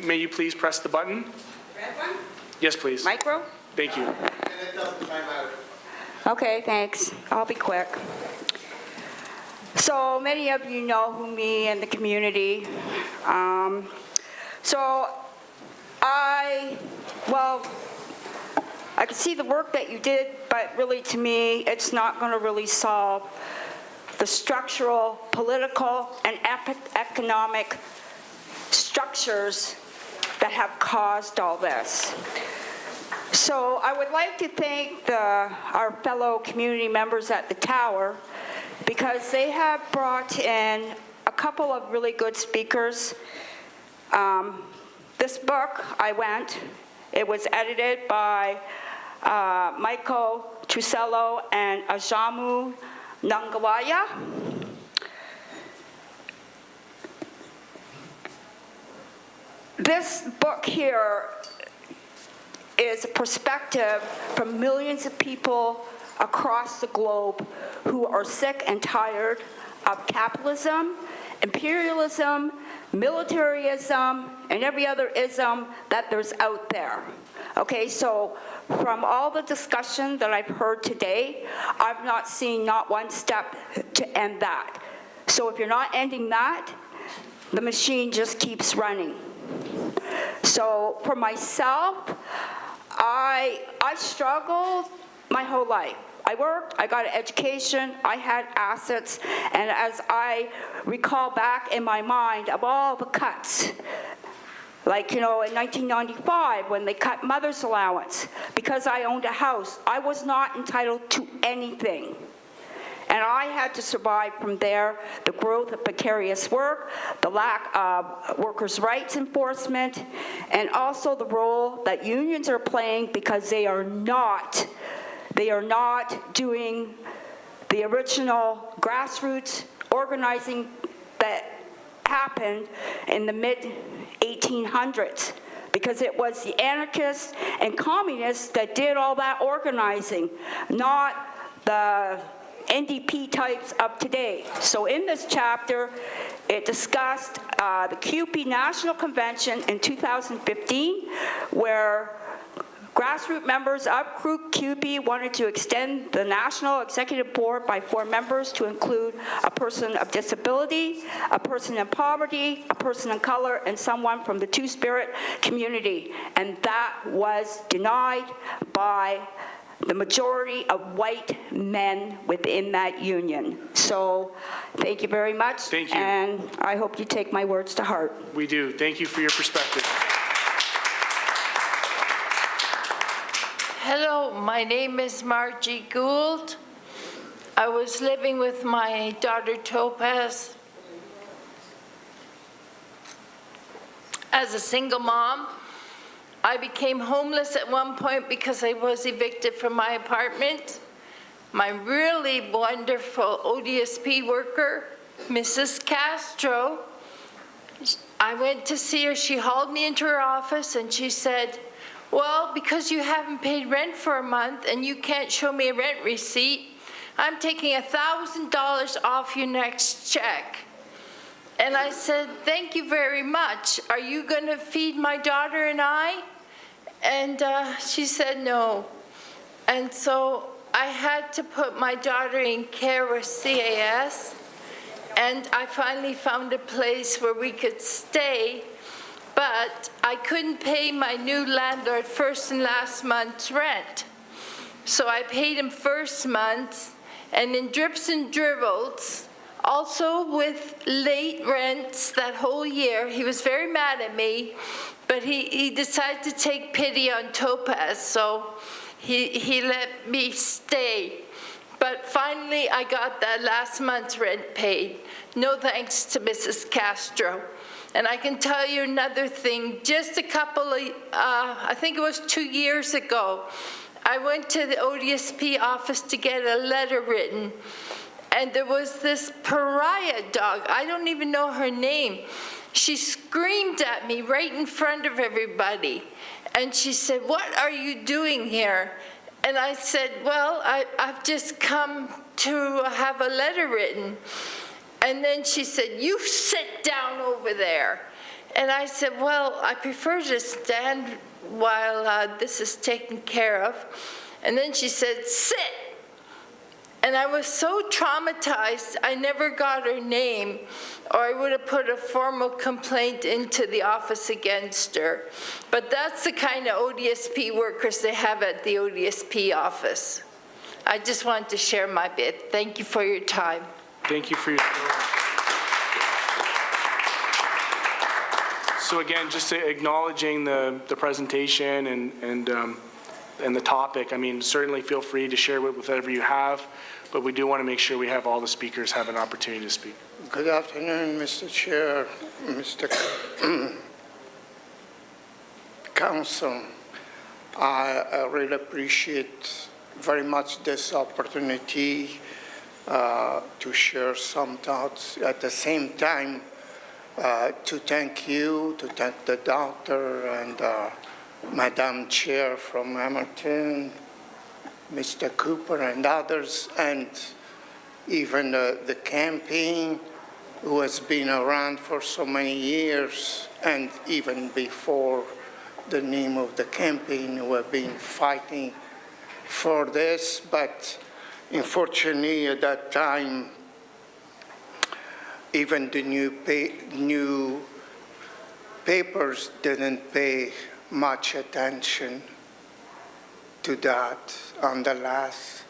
may you please press the button? Red one? Yes, please. Micro? Thank you. Okay, thanks. I'll be quick. So many of you know who me and the community. I can see the work that you did, but really to me, it's not going to really solve the structural, political, and economic structures that have caused all this. So I would like to thank our fellow community members at the Tower, because they have brought in a couple of really good speakers. This book, it was edited by Michael Trusello and Ajamu Nangawaya. This book here is a perspective from millions of people across the globe who are sick and tired of capitalism, imperialism, militarism, and every other ism that there's out there. Okay, so from all the discussion that I've heard today, I've not seen not one step to end that. So if you're not ending that, the machine just keeps running. So for myself, I struggled my whole life. I worked, I got an education, I had assets, and as I recall back in my mind of all the cuts, like, in 1995 when they cut mother's allowance, because I owned a house, I was not entitled to anything. And I had to survive from there, the growth of precarious work, the lack of workers' rights enforcement, and also the role that unions are playing, because they are not doing the original grassroots organizing that happened in the mid-1800s, because it was the anarchists and communists that did all that organizing, not the NDP types of today. So in this chapter, it discussed the CUPE National Convention in 2015, where grassroots members of CUPE wanted to extend the National Executive Board by 4 members to include a person of disability, a person in poverty, a person of color, and someone from the Two-Spirit community. And that was denied by the majority of white men within that union. So thank you very much. Thank you. And I hope you take my words to heart. We do. Thank you for your perspective. Hello, my name is Margie Gould. I was living with my daughter Topaz as a single mom. I became homeless at one point because I was evicted from my apartment. My really wonderful ODSP worker, Mrs. Castro, I went to see her. She hauled me into her office and she said, well, because you haven't paid rent for a month and you can't show me a rent receipt, I'm taking $1,000 off your next check. And I said, thank you very much. Are you going to feed my daughter and I? And she said no. And so I had to put my daughter in care with CAS. And I finally found a place where we could stay. But I couldn't pay my new landlord first and last month's rent. So I paid him first month, and in drips and dribbles, also with late rents that whole year. He was very mad at me, but he decided to take pity on Topaz, so he let me stay. But finally, I got that last month's rent paid. No thanks to Mrs. Castro. And I can tell you another thing, just a couple of, I think it was 2 years ago, I went to the ODSP office to get a letter written, and there was this pariah dog, I don't even know her name. She screamed at me right in front of everybody, and she said, what are you doing here? And I said, well, I've just come to have a letter written. And then she said, you sit down over there. And I said, well, I prefer to stand while this is taken care of. And then she said, sit. And I was so traumatized, I never got her name, or I would have put a formal complaint into the office against her. But that's the kind of ODSP workers they have at the ODSP office. I just wanted to share my bit. Thank you for your time. Thank you for your story. So again, just acknowledging the presentation and the topic, I mean, certainly feel free to share with whatever you have, but we do want to make sure we have all the speakers have an opportunity to speak. Good afternoon, Mr. Chair, Mr. Council. I really appreciate very much this opportunity to share some thoughts. At the same time, to thank you, to thank the doctor and Madam Chair from Hamilton, Mr. Cooper and others, and even the campaign who has been around for so many years, and even before the name of the campaign, who have been fighting for this. But unfortunately, at that time, even the new papers didn't pay much attention to that. On the last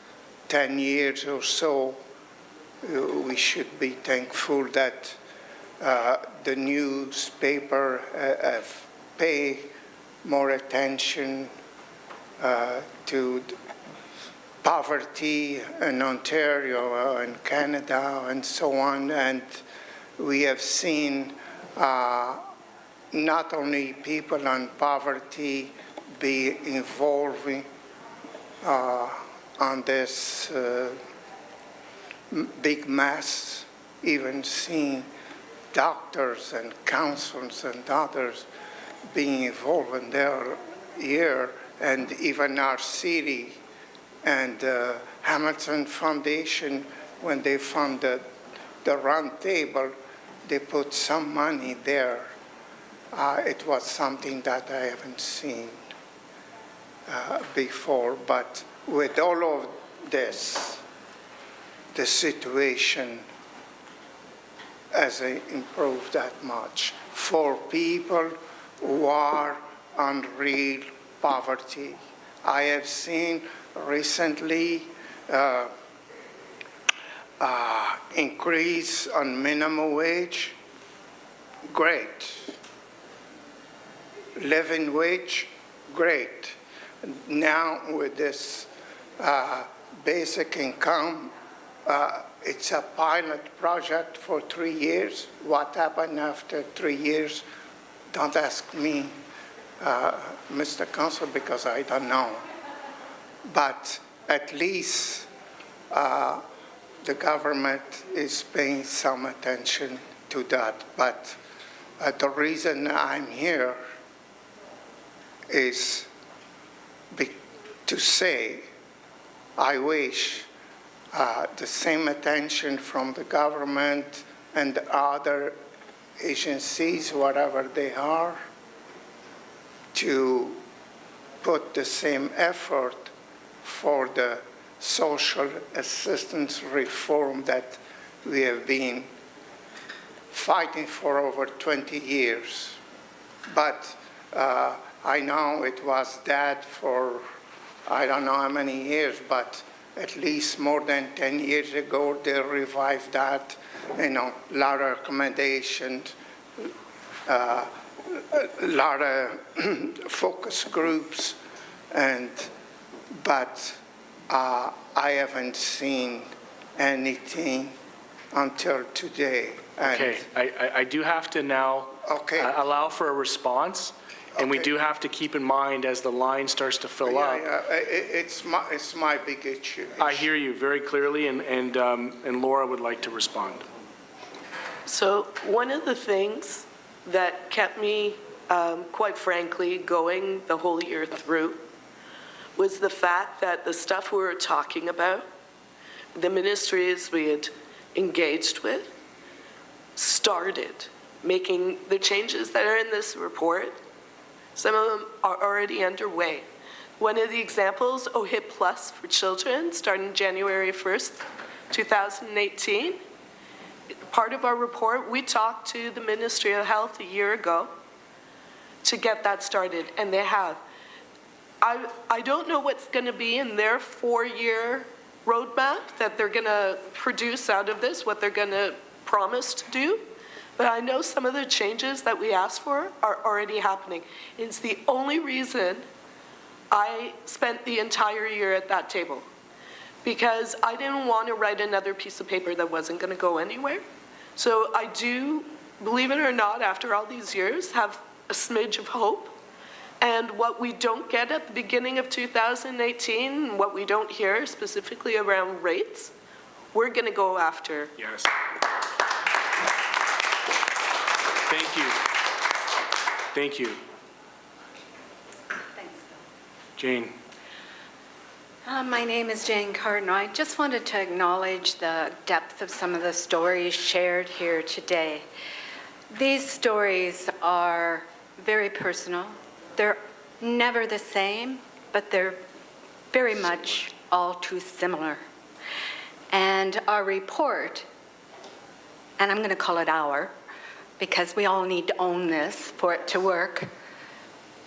10 years or so, we should be thankful that the newspaper have paid more attention to poverty in Ontario and Canada and so on. And we have seen not only people on poverty be involving on this big mess, even seeing doctors and councils and others being involved in their year, and even our city and Hamilton Foundation, when they funded the Roundtable, they put some money there. It was something that I haven't seen before, but with all of this, the situation hasn't improved that much for people who are on real poverty. I have seen recently increase on minimum wage. Great. Living wage, great. Now with this basic income, it's a pilot project for 3 years. What happened after 3 years? Don't ask me, Mr. Council, because I don't know. But at least the government is paying some attention to that. But the reason I'm here is to say I wish the same attention from the government and other agencies, whatever they are, to put the same effort for the social assistance reform that we have been fighting for over 20 years. But I know it was dead for I don't know how many years, but at least more than 10 years ago, they revived that, a lot of recommendations, a lot of focus groups, but I haven't seen anything until today. Okay, I do have to now allow for a response. And we do have to keep in mind as the line starts to fill up. It's my big issue. I hear you very clearly, and Laura would like to respond. So one of the things that kept me, quite frankly, going the whole year through was the fact that the stuff we were talking about, the ministries we had engaged with, started making the changes that are in this report. Some of them are already underway. One of the examples, OHIP Plus for children, starting January 1st, 2018. Part of our report, we talked to the Ministry of Health a year ago to get that started, and they have. I don't know what's going to be in their 4-year roadmap that they're going to produce out of this, what they're going to promise to do. But I know some of the changes that we asked for are already happening. It's the only reason I spent the entire year at that table, because I didn't want to write another piece of paper that wasn't going to go anywhere. So I do, believe it or not, after all these years, have a smidge of hope. And what we don't get at the beginning of 2018, what we don't hear specifically around rates, we're going to go after. Yes. Thank you. Thank you. Thanks. Jane. My name is Jane Cardinal. I just wanted to acknowledge the depth of some of the stories shared here today. These stories are very personal. They're never the same, but they're very much all too similar. And our report, and I'm going to call it our, because we all need to own this for it to work,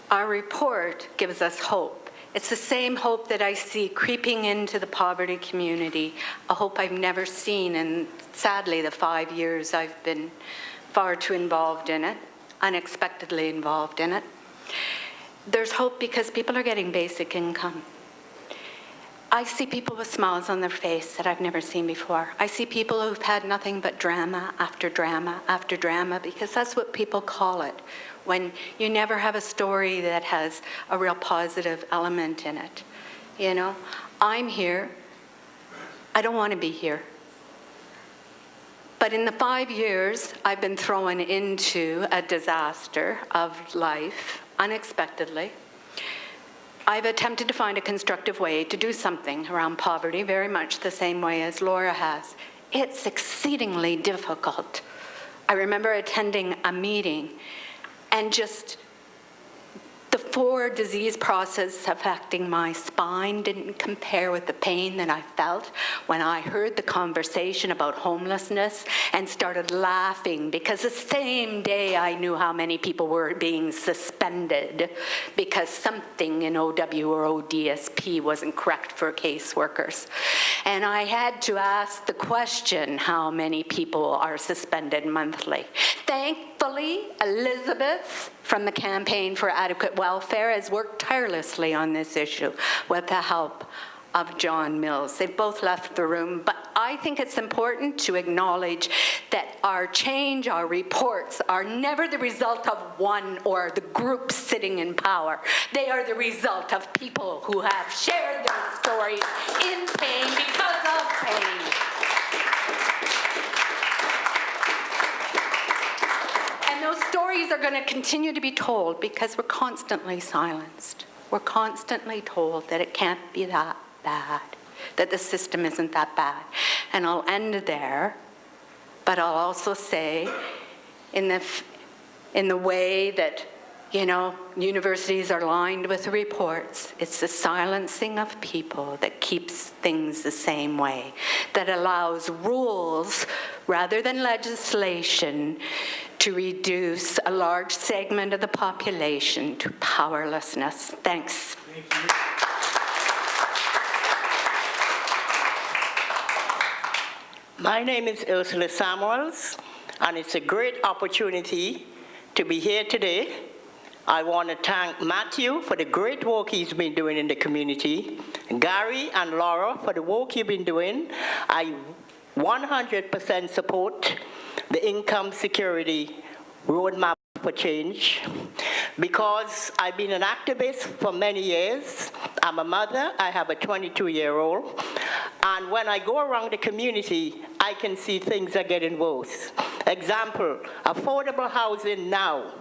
our report gives us hope. It's the same hope that I see creeping into the poverty community, a hope I've never seen in, sadly, the 5 years I've been far too involved in it, unexpectedly involved in it. There's hope because people are getting basic income. I see people with smiles on their face that I've never seen before. I see people who've had nothing but drama after drama after drama, because that's what people call it, when you never have a story that has a real positive element in it. You know, I'm here. I don't want to be here. But in the 5 years, I've been thrown into a disaster of life unexpectedly. I've attempted to find a constructive way to do something around poverty, very much the same way as Laura has. It's exceedingly difficult. I remember attending a meeting and just the 4 disease process affecting my spine didn't compare with the pain that I felt when I heard the conversation about homelessness and started laughing, because the same day I knew how many people were being suspended because something in OW or ODSP wasn't correct for caseworkers. And I had to ask the question, how many people are suspended monthly? Thankfully, Elizabeth from the Campaign for Adequate Welfare has worked tirelessly on this issue with the help of John Mills. They've both left the room, but I think it's important to acknowledge that our change, our reports, are never the result of one or the group sitting in power. They are the result of people who have shared their stories in pain because of pain. And those stories are going to continue to be told because we're constantly silenced. We're constantly told that it can't be that bad, that the system isn't that bad. And I'll end there, but I'll also say in the way that, you know, universities are lined with reports, it's the silencing of people that keeps things the same way, that allows rules rather than legislation to reduce a large segment of the population to powerlessness. Thanks. Thank you. My name is Ursula Samuels, and it's a great opportunity to be here today. I want to thank Matthew for the great work he's been doing in the community, Gary and Laura for the work you've been doing. I 100% support the income security roadmap for change, because I've been an activist for many years. I'm a mother, I have a 22-year-old, and when I go around the community, I can see things are getting worse. Example, affordable housing now.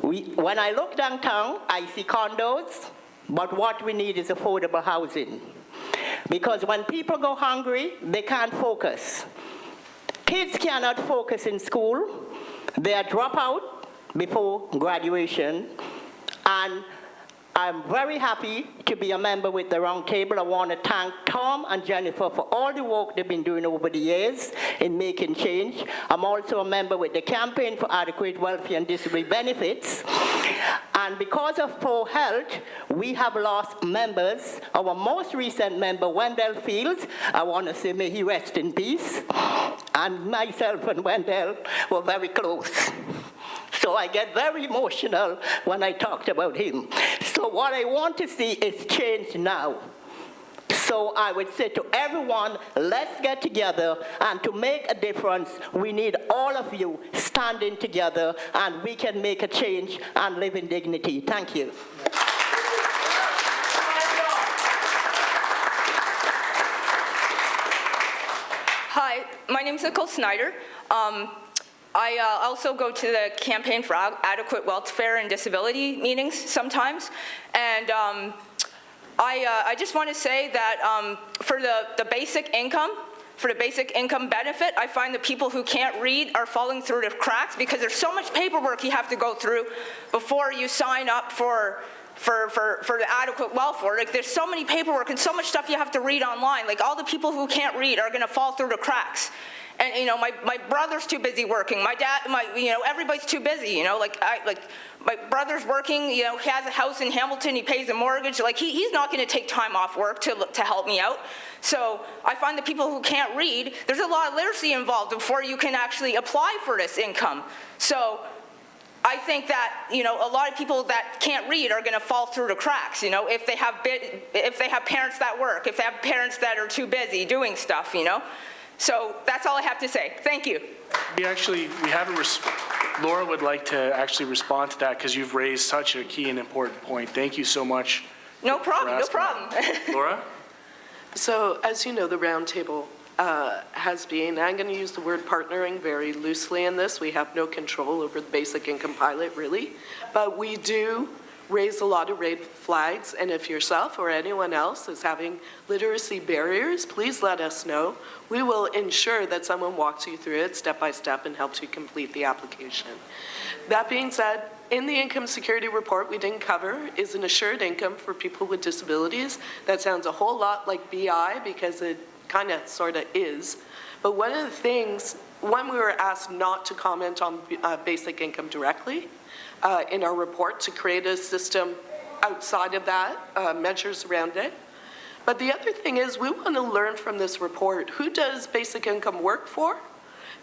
When I look downtown, I see condos, but what we need is affordable housing. Because when people go hungry, they can't focus. Kids cannot focus in school. They are drop out before graduation. And I'm very happy to be a member with the Roundtable. I want to thank Tom and Jennifer for all the work they've been doing over the years in making change. I'm also a member with the Campaign for Adequate Welfare and Disability Benefits. And because of poor health, we have lost members. Our most recent member, Wendell Fields, I want to say may he rest in peace. And myself and Wendell were very close. So I get very emotional when I talked about him. So what I want to see is change now. So I would say to everyone, let's get together, and to make a difference, we need all of you standing together, and we can make a change and live in dignity. Thank you. Hi, my name is Nicole Snyder. I also go to the Campaign for Adequate Welfare and Disability meetings sometimes, and I just want to say that for the basic income, benefit, I find that people who can't read are falling through the cracks because there's so much paperwork you have to go through before you sign up for the adequate welfare. Like, there's so many paperwork and so much stuff you have to read online. Like, all the people who can't read are going to fall through the cracks. And, you know, my brother's too busy working. My dad, everybody's too busy, you know. Like my brother's working, you know, he has a house in Hamilton, he pays a mortgage. Like, he's not going to take time off work to help me out. So I find that people who can't read, there's a lot of literacy involved before you can actually apply for this income. So I think that, you know, a lot of people that can't read are going to fall through the cracks, you know, if they have parents that work, if they have parents that are too busy doing stuff, you know. So that's all I have to say. Thank you. Laura would like to actually respond to that because you've raised such a key and important point. Thank you so much. No problem, no problem. Laura? So, as you know, the Roundtable has been, I'm going to use the word partnering very loosely in this. We have no control over the basic income pilot, really. But we do raise a lot of red flags, and if yourself or anyone else is having literacy barriers, please let us know. We will ensure that someone walks you through it step by step and helps you complete the application. That being said, in the income security report we didn't cover is an assured income for people with disabilities. That sounds a whole lot like BI because it kind of sort of is. But one of the things, one, we were asked not to comment on basic income directly in our report, to create a system outside of that, measures around it. But the other thing is we want to learn from this report, who does basic income work for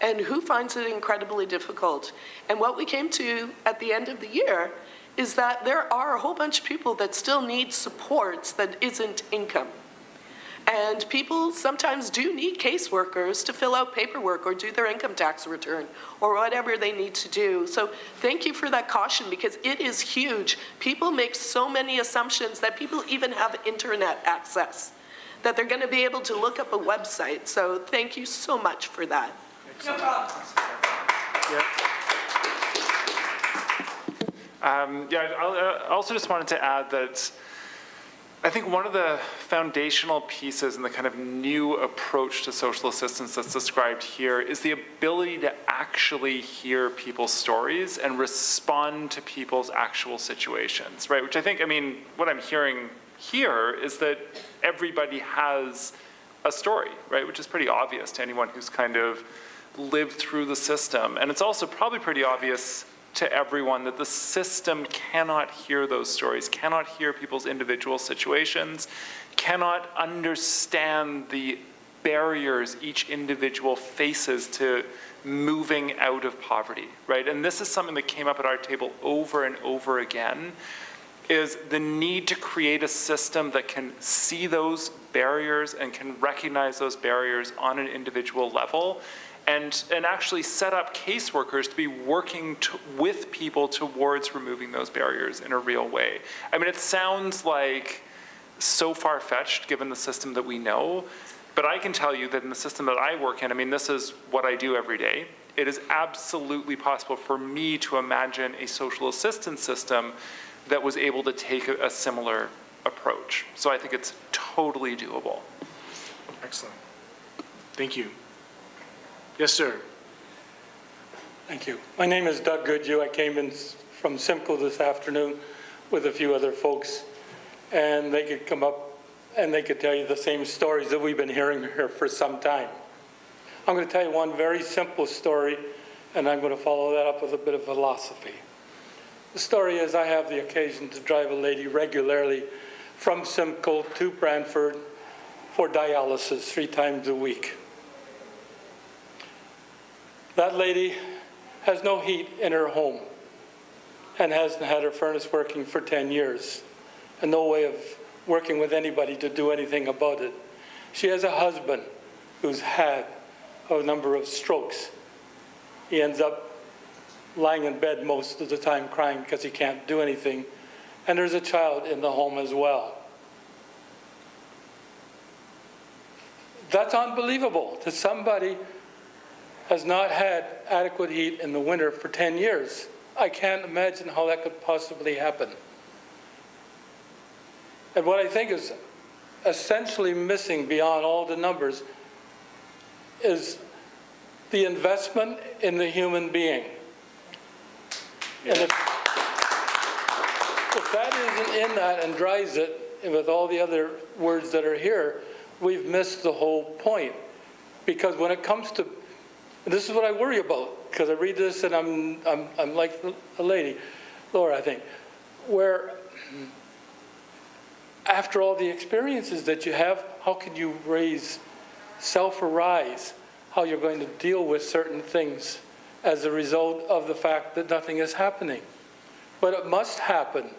and who finds it incredibly difficult. And what we came to at the end of the year is that there are a whole bunch of people that still need supports that isn't income. And people sometimes do need caseworkers to fill out paperwork or do their income tax return or whatever they need to do. So thank you for that caution, because it is huge. People make so many assumptions that people even have internet access, that they're going to be able to look up a website. So thank you so much for that. No problem. I also just wanted to add that I think one of the foundational pieces in the kind of new approach to social assistance that's described here is the ability to actually hear people's stories and respond to people's actual situations, right? Which I think, I mean, what I'm hearing here is that everybody has a story, right? Which is pretty obvious to anyone who's kind of lived through the system. And it's also probably pretty obvious to everyone that the system cannot hear those stories, cannot hear people's individual situations, cannot understand the barriers each individual faces to moving out of poverty, right? And this is something that came up at our table over and over again, is the need to create a system that can see those barriers and can recognize those barriers on an individual level, and actually set up caseworkers to be working with people towards removing those barriers in a real way. I mean, it sounds like so far-fetched given the system that we know, but I can tell you that in the system that I work in, I mean, this is what I do every day. It is absolutely possible for me to imagine a social assistance system that was able to take a similar approach. So I think it's totally doable. Excellent. Thank you. Yes, sir. Thank you. My name is Doug Goodhue. I came in from Simcoe this afternoon with a few other folks, and they could come up and they could tell you the same stories that we've been hearing here for some time. I'm going to tell you one very simple story, and I'm going to follow that up with a bit of philosophy. The story is I have the occasion to drive a lady regularly from Simcoe to Brantford for dialysis 3 times a week. That lady has no heat in her home and hasn't had her furnace working for 10 years and no way of working with anybody to do anything about it. She has a husband who's had a number of strokes. He ends up lying in bed most of the time crying because he can't do anything. And there's a child in the home as well. That's unbelievable that somebody has not had adequate heat in the winter for 10 years. I can't imagine how that could possibly happen. And what I think is essentially missing beyond all the numbers is the investment in the human being. And if that isn't in that and drives it, and with all the other words that are here, we've missed the whole point. Because when it comes to, this is what I worry about, because I read this and I'm like a lady, Laura, I think, where after all the experiences that you have, how can you self-arise how you're going to deal with certain things as a result of the fact that nothing is happening? But it must happen.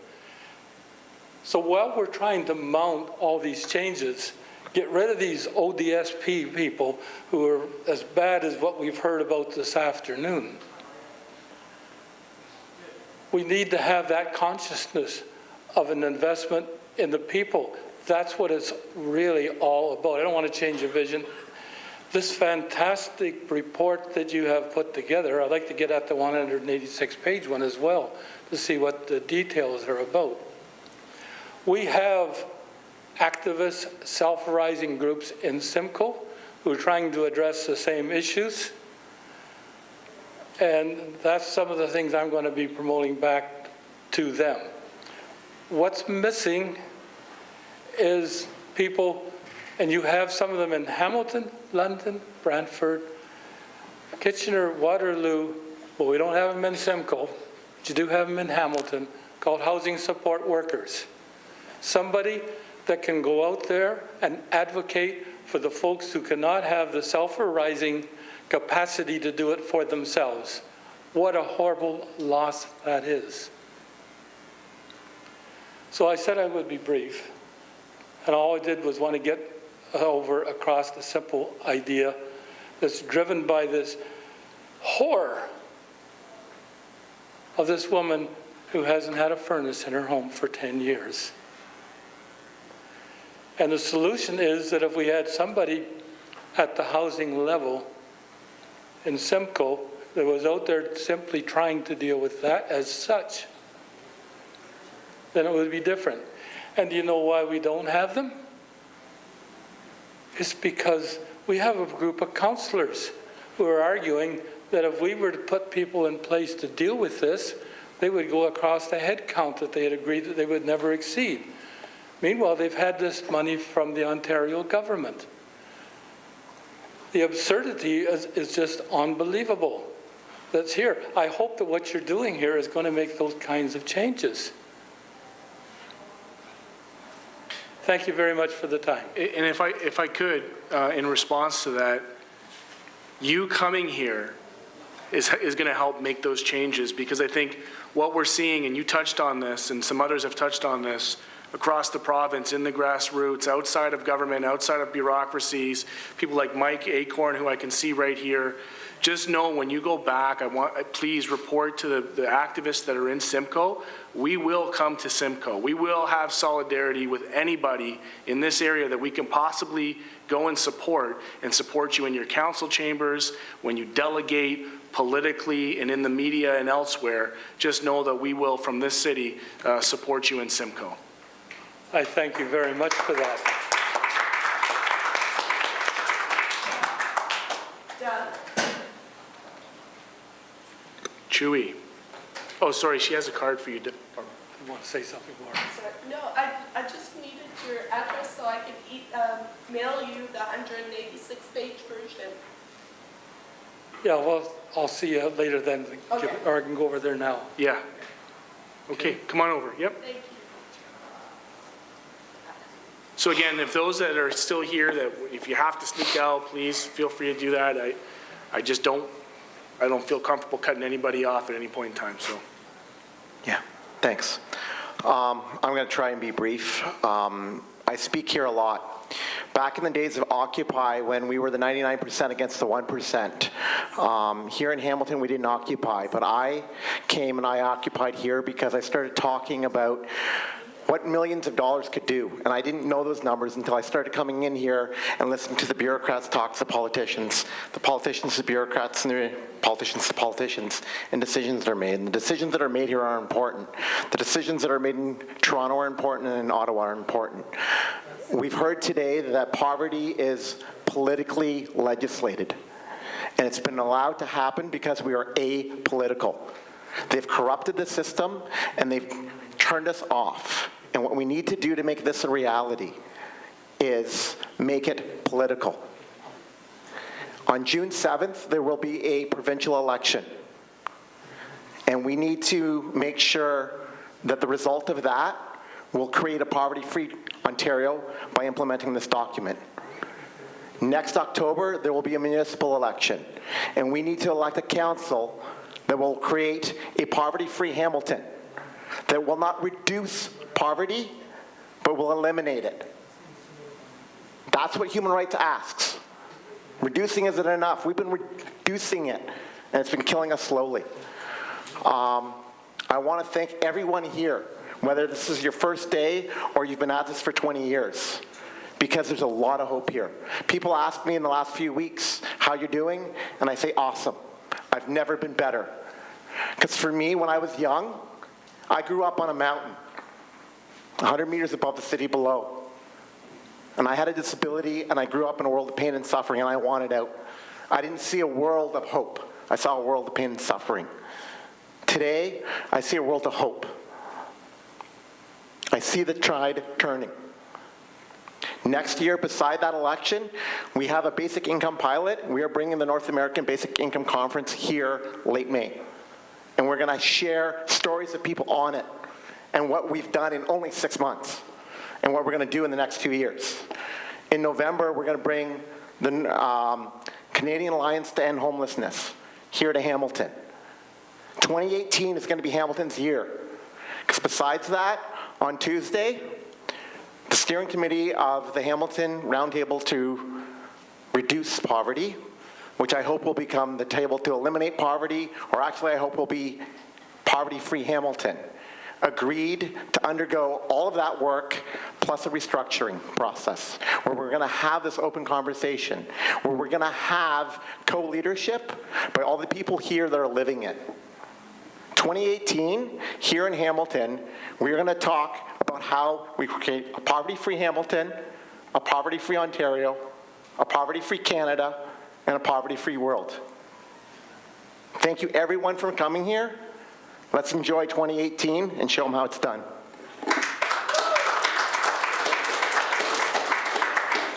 So while we're trying to mount all these changes, get rid of these ODSP people who are as bad as what we've heard about this afternoon. We need to have that consciousness of an investment in the people. That's what it's really all about. I don't want to change your vision. This fantastic report that you have put together, I'd like to get at the 186-page one as well to see what the details are about. We have activist, self-rising groups in Simcoe who are trying to address the same issues. And that's some of the things I'm going to be promoting back to them. What's missing is people, and you have some of them in Hamilton, London, Brantford, Kitchener, Waterloo, but we don't have them in Simcoe, but you do have them in Hamilton, called housing support workers. Somebody that can go out there and advocate for the folks who cannot have the self-arising capacity to do it for themselves. What a horrible loss that is. So I said I would be brief, and all I did was want to get across the simple idea that's driven by this horror of this woman who hasn't had a furnace in her home for 10 years. And the solution is that if we had somebody at the housing level in Simcoe that was out there simply trying to deal with that as such, then it would be different. And do you know why we don't have them? It's because we have a group of councillors who are arguing that if we were to put people in place to deal with this, they would go across the head count that they had agreed that they would never exceed. Meanwhile, they've had this money from the Ontario government. The absurdity is just unbelievable that's here. I hope that what you're doing here is going to make those kinds of changes. Thank you very much for the time. And if I could, in response to that, you coming here is going to help make those changes, because I think what we're seeing, and you touched on this, and some others have touched on this, across the province, in the grassroots, outside of government, outside of bureaucracies, people like Mike Acorn, who I can see right here. Just know when you go back, please report to the activists that are in Simcoe. We will come to Simcoe. We will have solidarity with anybody in this area that we can possibly go and support you in your council chambers, when you delegate politically and in the media and elsewhere. Just know that we will, from this city, support you in Simcoe. I thank you very much for that. Chewy. Oh, sorry, she has a card for you. You want to say something more? No, I just needed your address so I could mail you the 186-page version. Yeah, well, I'll see you later then, Okay. or I can go over there now. Yeah. Okay, come on over. Yep. Thank you. So again, if those that are still here, that if you have to sneak out, please feel free to do that. I just don't feel comfortable cutting anybody off at any point in time, so. Yeah, thanks. I'm going to try and be brief. I speak here a lot. Back in the days of Occupy, when we were the 99% against the 1%, here in Hamilton we didn't occupy, but I came and I occupied here because I started talking about what millions of dollars could do. And I didn't know those numbers until I started coming in here and listening to the bureaucrats talk to the politicians to bureaucrats, and the politicians to politicians, and decisions that are made. And the decisions that are made here are important. The decisions that are made in Toronto are important, and in Ottawa are important. We've heard today that poverty is politically legislated. And it's been allowed to happen because we are apolitical. They've corrupted the system, and they've turned us off. And what we need to do to make this a reality is make it political. On June 7th, there will be a provincial election. And we need to make sure that the result of that will create a poverty-free Ontario by implementing this document. Next October, there will be a municipal election. And we need to elect a council that will create a poverty-free Hamilton, that will not reduce poverty, but will eliminate it. That's what human rights asks. Reducing isn't enough. We've been reducing it, and it's been killing us slowly. I want to thank everyone here, whether this is your first day or you've been at this for 20 years, because there's a lot of hope here. People ask me in the last few weeks how you're doing, and I say, awesome. I've never been better. Because for me, when I was young, I grew up on a mountain, 100 meters above the city below. And I had a disability, and I grew up in a world of pain and suffering, and I wanted out. I didn't see a world of hope. I saw a world of pain and suffering. Today, I see a world of hope. I see the tide turning. Next year, beside that election, we have a basic income pilot. We are bringing the North American Basic Income Conference here late May. And we're going to share stories of people on it and what we've done in only 6 months and what we're going to do in the next 2 years. In November, we're going to bring the Canadian Alliance to End Homelessness here to Hamilton. 2018 is going to be Hamilton's year. Because besides that, on Tuesday, the steering committee of the Hamilton Roundtable to reduce poverty, which I hope will become the table to eliminate poverty, or actually I hope will be poverty-free Hamilton, agreed to undergo all of that work plus a restructuring process where we're going to have this open conversation, where we're going to have co-leadership by all the people here that are living it. 2018, here in Hamilton, we're going to talk about how we create a poverty-free Hamilton, a poverty-free Ontario, a poverty-free Canada, and a poverty-free world. Thank you everyone for coming here. Let's enjoy 2018 and show them how it's done.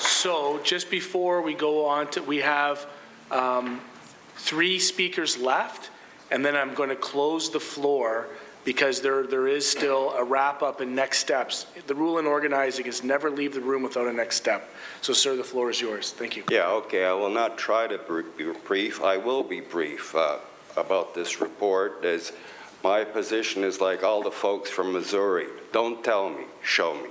So just before we go on to, we have 3 speakers left, and then I'm going to close the floor because there is still a wrap-up and next steps. The rule in organizing is never leave the room without a next step. So, sir, the floor is yours. Thank you. Yeah, okay. I will not try to be brief. I will be brief about this report, as my position is like all the folks from Missouri. Don't tell me, show me.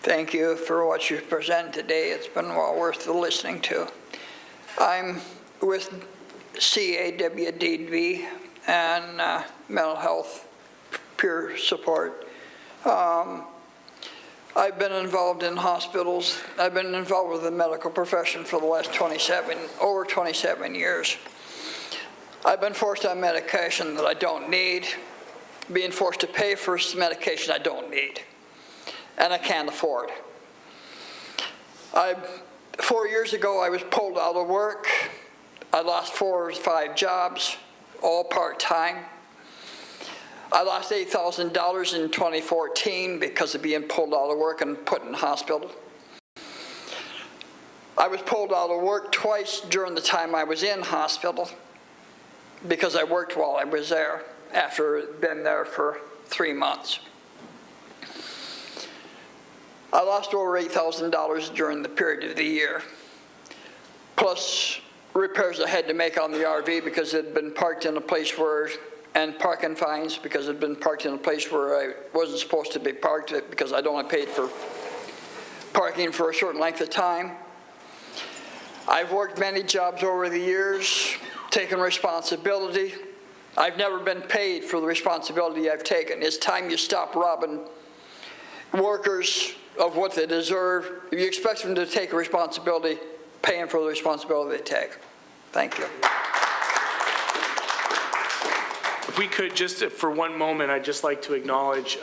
Thank you for what you present today. It's been well worth the listening to. I'm with CAWDB and mental health peer support. I've been involved in hospitals. I've been involved with the medical profession for the last over 27 years. I've been forced on medication that I don't need, being forced to pay for medication I don't need and I can't afford. 4 years ago, I was pulled out of work. I lost 4 or 5 jobs, all part-time. I lost $8,000 in 2014 because of being pulled out of work and put in hospital. I was pulled out of work twice during the time I was in hospital because I worked while I was there after being there for 3 months. I lost over $8,000 during the period of the year, plus repairs I had to make on the RV because it had been parked in a place where, and parking fines because it had been parked in a place where I wasn't supposed to be parked because I'd only paid for parking for a certain length of time. I've worked many jobs over the years, taken responsibility. I've never been paid for the responsibility I've taken. It's time you stop robbing workers of what they deserve. If you expect them to take a responsibility, pay them for the responsibility they take. Thank you. If we could just, for one moment, I'd just like to acknowledge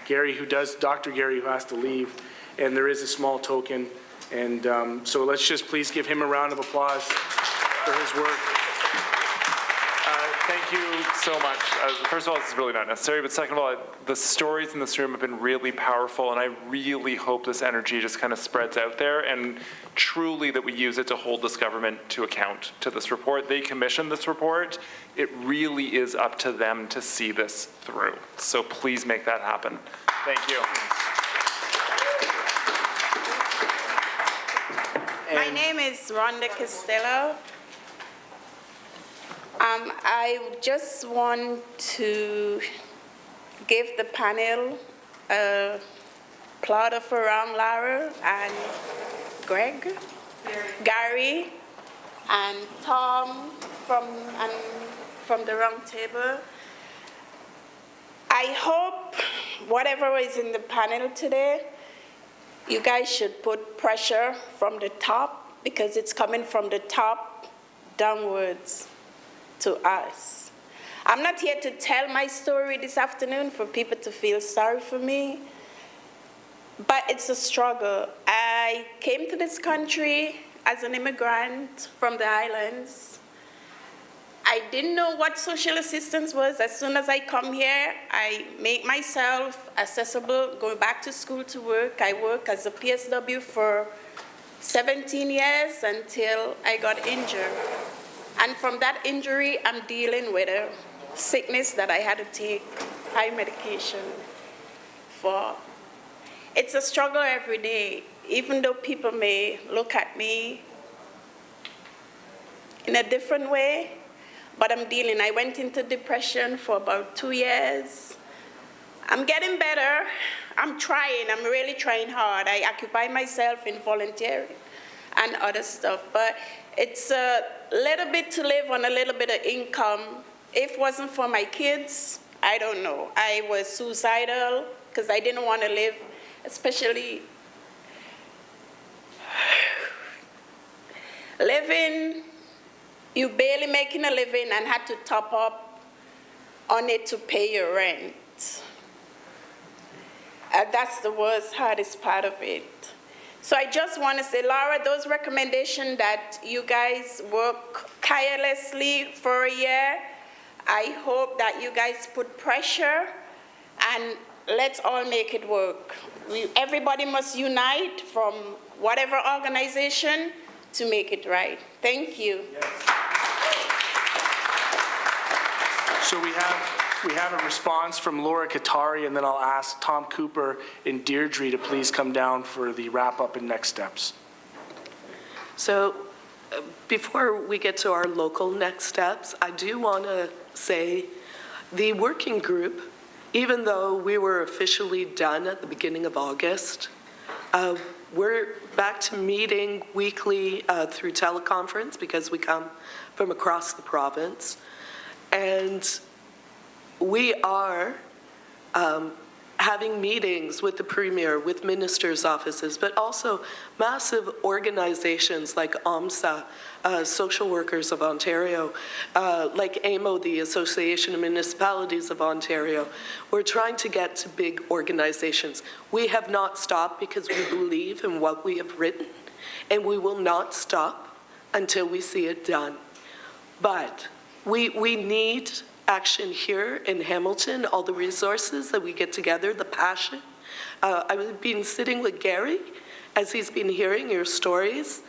Gary, Dr. Gary, who has to leave, and there is a small token. And so let's just please give him a round of applause for his work. Thank you so much. First of all, this is really not necessary, but second of all, the stories in this room have been really powerful, and I really hope this energy just kind of spreads out there, and truly that we use it to hold this government to account to this report. They commissioned this report. It really is up to them to see this through. So please make that happen. Thank you. My name is Rhonda Costello. I just want to give the panel a plot for Laura and Gary, and Tom from the Roundtable. I hope whatever is in the panel today, you guys should put pressure from the top, because it's coming from the top downwards to us. I'm not here to tell my story this afternoon for people to feel sorry for me. but it's a struggle. I came to this country as an immigrant from the islands. I didn't know what social assistance was. As soon as I come here, I make myself accessible, go back to school to work. I work as a PSW for 17 years until I got injured. And from that injury, I'm dealing with a sickness that I had to take high medication for. It's a struggle every day, even though people may look at me in a different way, but I'm dealing. I went into depression for about 2 years. I'm getting better. I'm trying. I'm really trying hard. I occupy myself in volunteering and other stuff, but it's a little bit to live on a little bit of income. If it wasn't for my kids, I don't know. I was suicidal because I didn't want to live, especially living, you barely making a living and had to top up on it to pay your rent. That's the worst, hardest part of it. So I just want to say, Laura, those recommendations that you guys work tirelessly for a year, I hope that you guys put pressure and let's all make it work. Everybody must unite from whatever organization to make it right. Thank you. Yes. So we have a response from Laura Cattari, and then I'll ask Tom Cooper and Deirdre to please come down for the wrap-up and next steps. So before we get to our local next steps, I do want to say the working group, even though we were officially done at the beginning of August, we're back to meeting weekly through teleconference because we come from across the province. And we are having meetings with the Premier, with ministers' offices, but also massive organizations like OMSA, Social Workers of Ontario, like AMO, the Association of Municipalities of Ontario. We're trying to get to big organizations. We have not stopped because we believe in what we have written, and we will not stop until we see it done. But we need action here in Hamilton, all the resources that we get together, the passion. I've been sitting with Gary as he's been hearing your stories,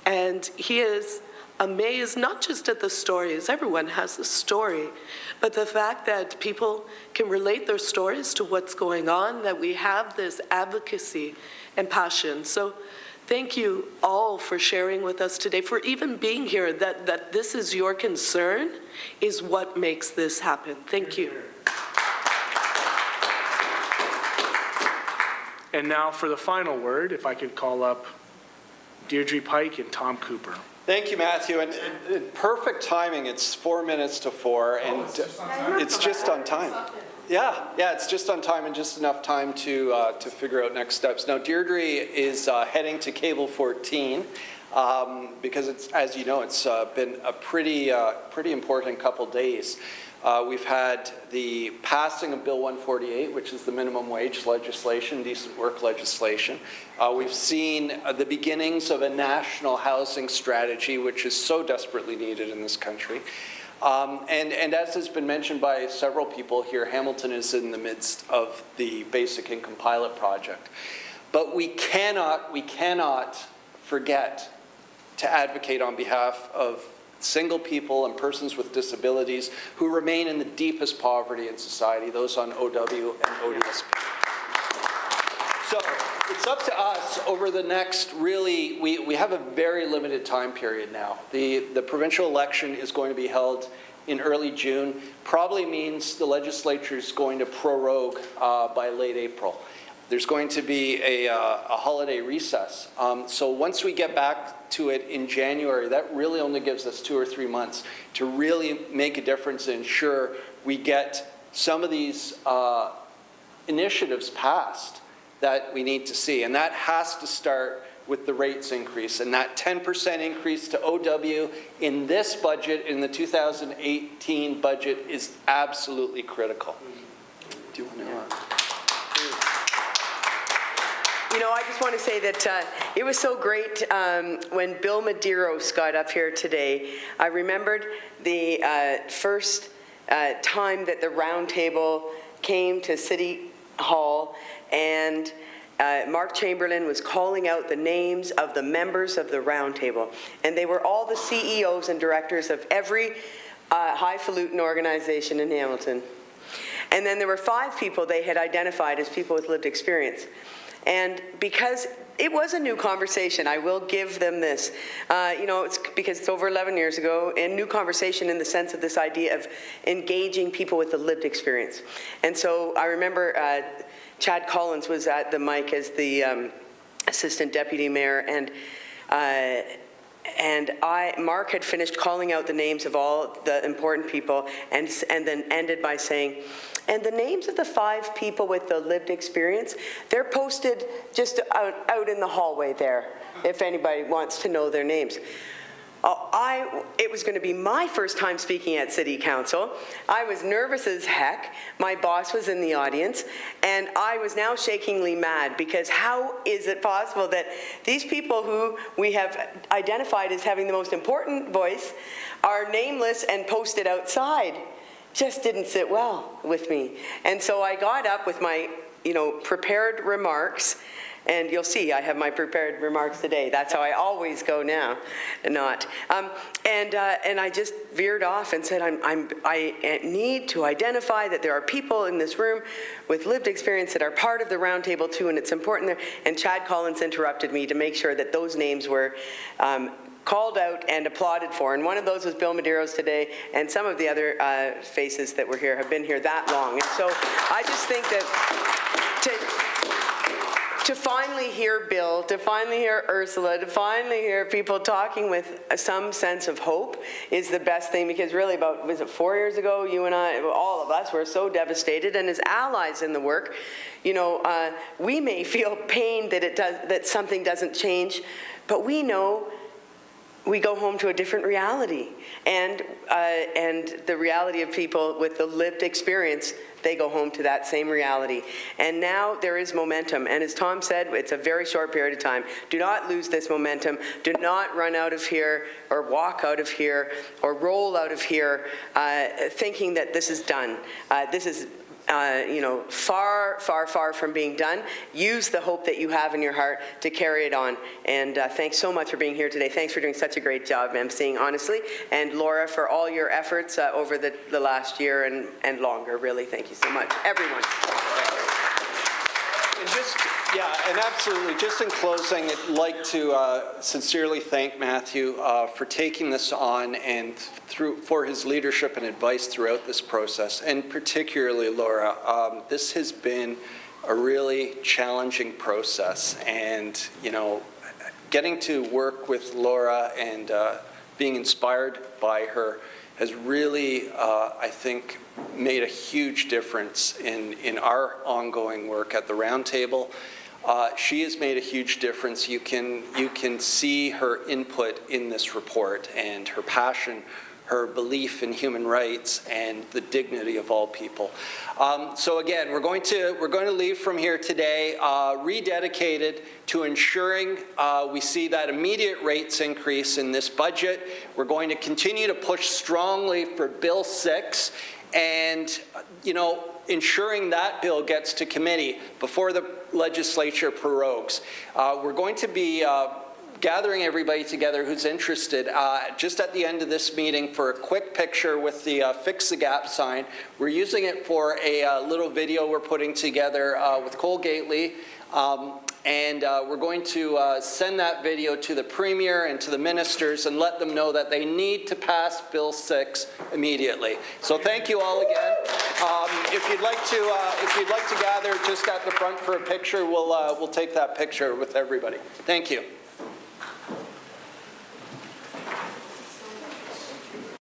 and he is amazed not just at the stories, everyone has a story, but the fact that people can relate their stories to what's going on, that we have this advocacy and passion. So thank you all for sharing with us today, for even being here, that this is your concern is what makes this happen. Thank you. And now for the final word, if I could call up Deirdre Pike and Tom Cooper. Thank you, Matthew. And perfect timing. It's 4 minutes to 4, and it's just on time. Yeah, it's just on time and just enough time to figure out next steps. Now, Deirdre is heading to Cable 14 because it's, as you know, it's been a pretty important couple days. We've had the passing of Bill 148, which is the minimum wage legislation, decent work legislation. We've seen the beginnings of a national housing strategy, which is so desperately needed in this country. And as has been mentioned by several people here, Hamilton is in the midst of the Basic Income Pilot Project. But we cannot forget to advocate on behalf of single people and persons with disabilities who remain in the deepest poverty in society, those on OW and ODSP. So it's up to us over the next, really, we have a very limited time period now. The provincial election is going to be held in early June, probably means the legislature is going to prorogue by late April. There's going to be a holiday recess. So once we get back to it in January, that really only gives us 2 or 3 months to really make a difference and ensure we get some of these initiatives passed that we need to see. And that has to start with the rates increase. And that 10% increase to OW in this budget, in the 2018 budget, is absolutely critical. Do you want to? You know, I just want to say that it was so great when Bill Medeiros got up here today. I remembered the first time that the Roundtable came to City Hall, and Mark Chamberlain was calling out the names of the members of the Roundtable. And they were all the CEOs and directors of every highfalutin organization in Hamilton. And then there were 5 people they had identified as people with lived experience. And because it was a new conversation, I will give them this. You know, it's because it's over 11 years ago, and new conversation in the sense of this idea of engaging people with a lived experience. And so I remember Chad Collins was at the mic as the assistant deputy mayor, and Mark had finished calling out the names of all the important people, and then ended by saying, and the names of the 5 people with the lived experience, they're posted just out in the hallway there, if anybody wants to know their names. It was going to be my first time speaking at City Council. I was nervous as heck. My boss was in the audience, and I was now shakingly mad, because how is it possible that these people who we have identified as having the most important voice are nameless and posted outside? Just didn't sit well with me. And so I got up with my, prepared remarks. And you'll see, I have my prepared remarks today. That's how I always go now, and I just veered off and said, I need to identify that there are people in this room with lived experience that are part of the Roundtable too, and it's important there. And Chad Collins interrupted me to make sure that those names were called out and applauded for. And one of those was Bill Medeiros today, and some of the other faces that were here have been here that long. And so I just think that to finally hear Bill, to finally hear Ursula, to finally hear people talking with some sense of hope is the best thing, because really about, was it 4 years ago, you and I, all of us were so devastated, and as allies in the work, we may feel pain that something doesn't change, but we know we go home to a different reality, and the reality of people with the lived experience, they go home to that same reality. And now there is momentum, and as Tom said, it's a very short period of time. Do not lose this momentum. Do not run out of here or walk out of here or roll out of here thinking that this is done. This is far, far, far from being done. Use the hope that you have in your heart to carry it on. And thanks so much for being here today. Thanks for doing such a great job emceeing, honestly. And Laura, for all your efforts over the last year and longer, really, thank you so much. Everyone. And absolutely, just in closing, I'd like to sincerely thank Matthew for taking this on and for his leadership and advice throughout this process, and particularly Laura. This has been a really challenging process, and getting to work with Laura and being inspired by her has really, I think, made a huge difference in our ongoing work at the Roundtable. She has made a huge difference. You can see her input in this report and her passion, her belief in human rights and the dignity of all people. So again, we're going to leave from here today rededicated to ensuring we see that immediate rates increase in this budget. We're going to continue to push strongly for Bill 6, and ensuring that bill gets to committee before the legislature prorogues. We're going to be gathering everybody together who's interested just at the end of this meeting for a quick picture with the Fix the Gap sign. We're using it for a little video we're putting together with Cole Gately. And we're going to send that video to the Premier and to the ministers and let them know that they need to pass Bill 6 immediately. So thank you all again. If you'd like to gather just at the front for a picture, we'll take that picture with everybody. Thank you.